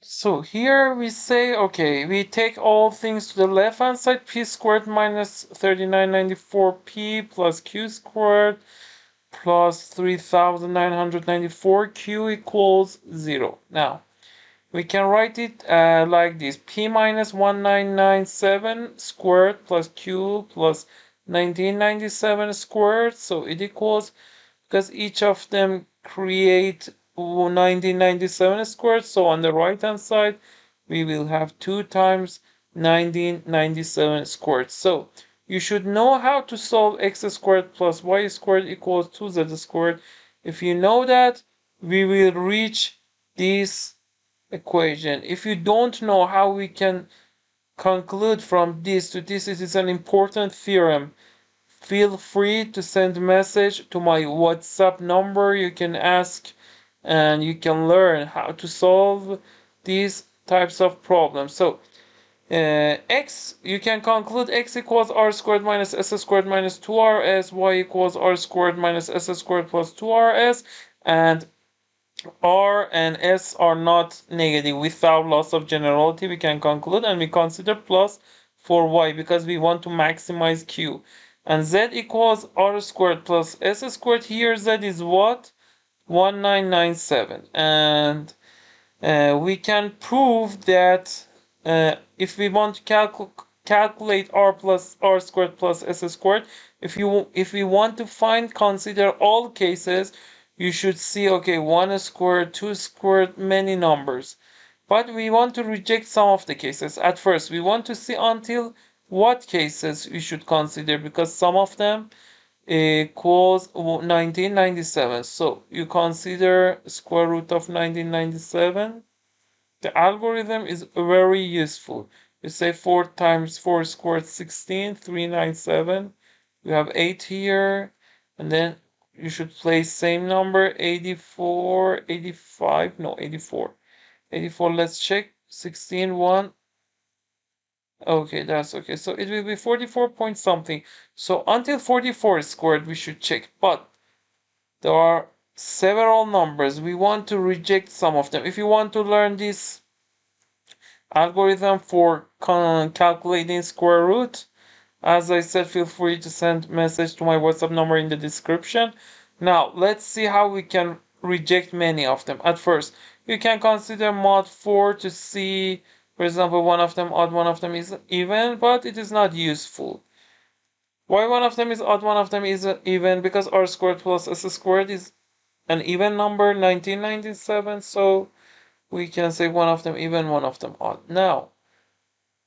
So here we say, okay, we take all things to the left hand side, p squared minus 3994p plus q squared plus 3994 q equals 0. Now we can write it like this: p minus 1997 squared plus q plus 1997 squared. So it equals, because each of them create 1997 squared, so on the right hand side we will have 2 times 1997 squared. So you should know how to solve x squared plus y squared equals 2z squared. If you know that, we will reach this equation. If you don't know how we can conclude from this to this, it is an important theorem. Feel free to send a message to my WhatsApp number. You can ask and you can learn how to solve these types of problems. So x, you can conclude x equals r squared minus s squared minus 2rs, y equals r squared minus s squared plus 2rs, and r and s are not negative. Without loss of generality, we can conclude, and we consider plus for y because we want to maximize q. And z equals r squared plus s squared. Here z is what? 1997. And we can prove that if we want to calculate r plus r squared plus s squared, if we want to consider all cases, you should see, okay, 1 squared, 2 squared, many numbers. But we want to reject some of the cases. At first, we want to see until what cases we should consider, because some of them equals 1997. So you consider square root of 1997. The algorithm is very useful. You say 4 times 4 squared 16, 397. You have 8 here, and then you should place same number, 84, 85, no, 84. 84, let's check, 16, 1. Okay, that's okay. So it will be 44 point something. So until 44 squared, we should check. But there are several numbers. We want to reject some of them. If you want to learn this algorithm for calculating square root, as I said, feel free to send message to my WhatsApp number in the description. Now, let's see how we can reject many of them. At first, you can consider mod 4 to see, for example, one of them odd, one of them is even, but it is not useful. Why one of them is odd, one of them is even? Because r squared plus s squared is an even number, 1997, so we can say one of them even, one of them odd. Now,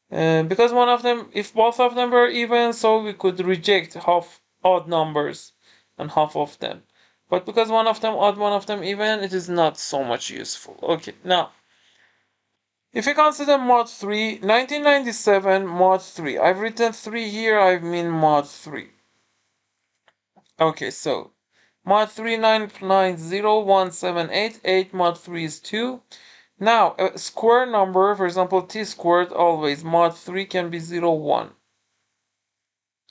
because one of them, if both of them were even, so we could reject half odd numbers and half of them. But because one of them odd, one of them even, it is not so much useful. Okay, now, if you consider mod 3, 1997 mod 3. I've written 3 here, I mean mod 3. Okay, so mod 3 9901788, mod 3 is 2. Now, a square number, for example, t squared, always mod 3 can be 0, 1.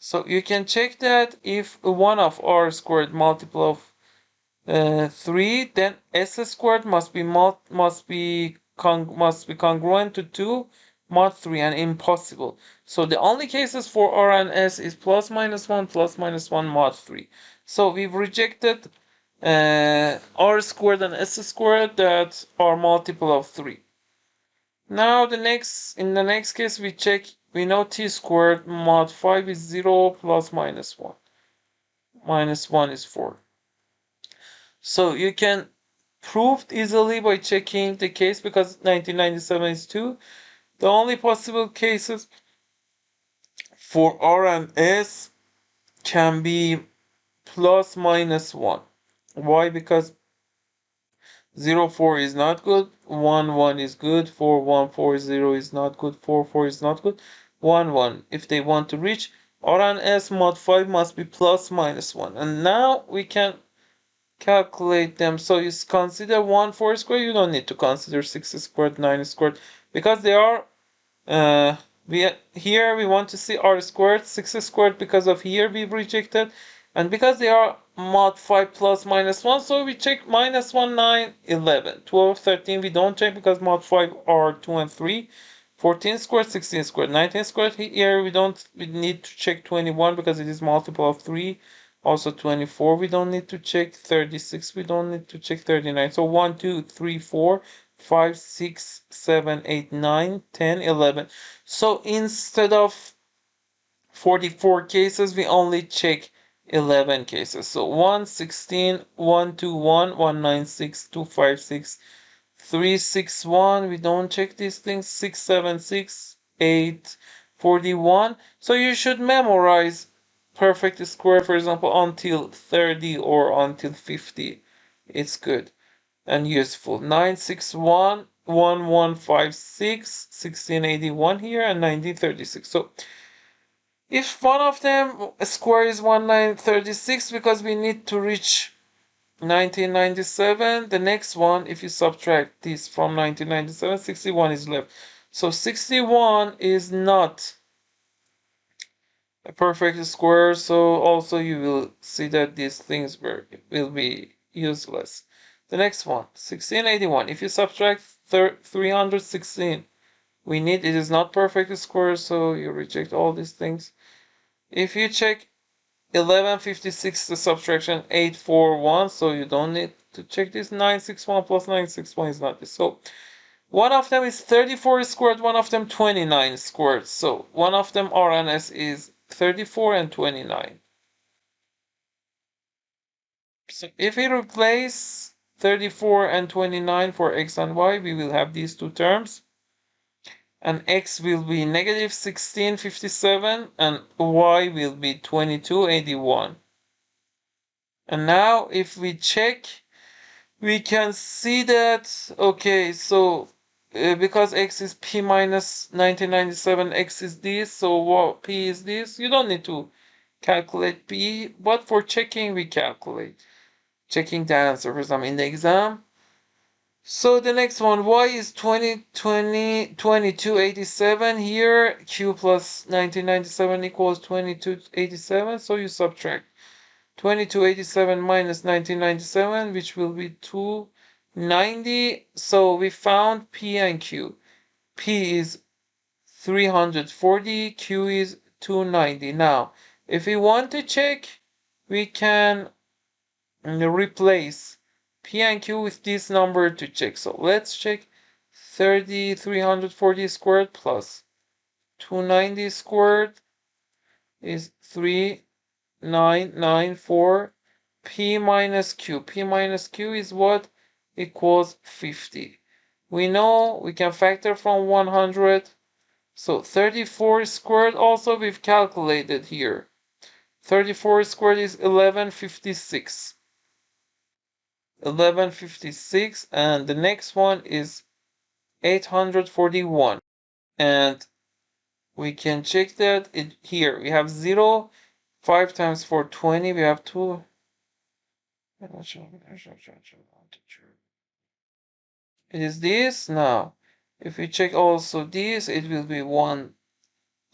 So you can check that if 1 of r squared multiple of 3, then s squared must be congruent to 2 mod 3, and impossible. So the only cases for r and s is plus minus 1 mod 3. So we've rejected r squared and s squared that are multiple of 3. Now in the next case we check, we know t squared mod 5 is 0 plus minus 1. Minus 1 is 4. So you can prove easily by checking the case, because 1997 is 2. The only possible cases for r and s can be plus minus 1. Why? Because 0, 4 is not good, 1, 1 is good, 4, 1, 4, 0 is not good, 4, 4 is not good, 1, 1. If they want to reach r and s, mod 5 must be plus minus 1. And now we can calculate them. So you consider 1 4 squared, you don't need to consider 6 squared, 9 squared, because they are here we want to see r squared, 6 squared, because of here we've rejected, and because they are mod 5 plus minus 1, so we check minus 1, 9, 11. 12, 13, we don't check because mod 5 are 2 and 3. 14 squared, 16 squared, 19 squared. Here we need to check 21 because it is multiple of 3. Also 24 we don't need to check. 36 we don't need to check. 39. So 1, 2, 3, 4, 5, 6, 7, 8, 9, 10, 11. So instead of 44 cases, we only check 11 cases. So 116, 121, 196, 256, 361. We don't check these things. 676, 8, 41. So you should memorize perfect square, for example, until 30 or until 50. It's good and useful. 961, 1156, 1681 here, and 1936. So if one of them square is 1936, because we need to reach 1997, the next one, if you subtract this from 1997, 61 is left. So 61 is not a perfect square, so also you will see that these things will be useless. The next one, 1681. If you subtract 316, it is not perfect square, so you reject all these things. If you check 1156, the subtraction 841, so you don't need to check this. 961 plus 961 is not this. So one of them is 34 squared, one of them 29 squared. So one of them RNS is 34 and 29. So if we replace 34 and 29 for x and y, we will have these two terms. And x will be negative 1657 and y will be 2281. And now if we check, we can see that, okay, so because x is p minus 1997, x is this, so what p is this. You don't need to calculate p, but for checking, we calculate. Checking the answer, for example, in the exam. So the next one, y is 2287 here. Q plus 1997 equals 2287. So you subtract 2287 minus 1997, which will be 290. So we found P and Q. P is 340, Q is 290. Now, if we want to check, we can replace P and Q with this number to check. So let's check 340 squared plus 290 squared is 3994. P minus Q. P minus Q is what? Equals 50. We know we can factor from 100. So 34 squared also we've calculated here. 34 squared is 1156. 1156, and the next one is 841. And we can check that here we have 0, 5 times 4, 20. We have 2. It is this. Now, if we check also this, it will be 1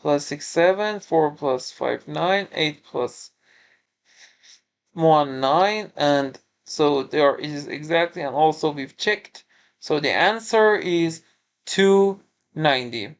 plus 6, 7, 4 plus 5, 9, 8 plus 1, 9, and so there is exactly, and also we've checked. So the answer is 290.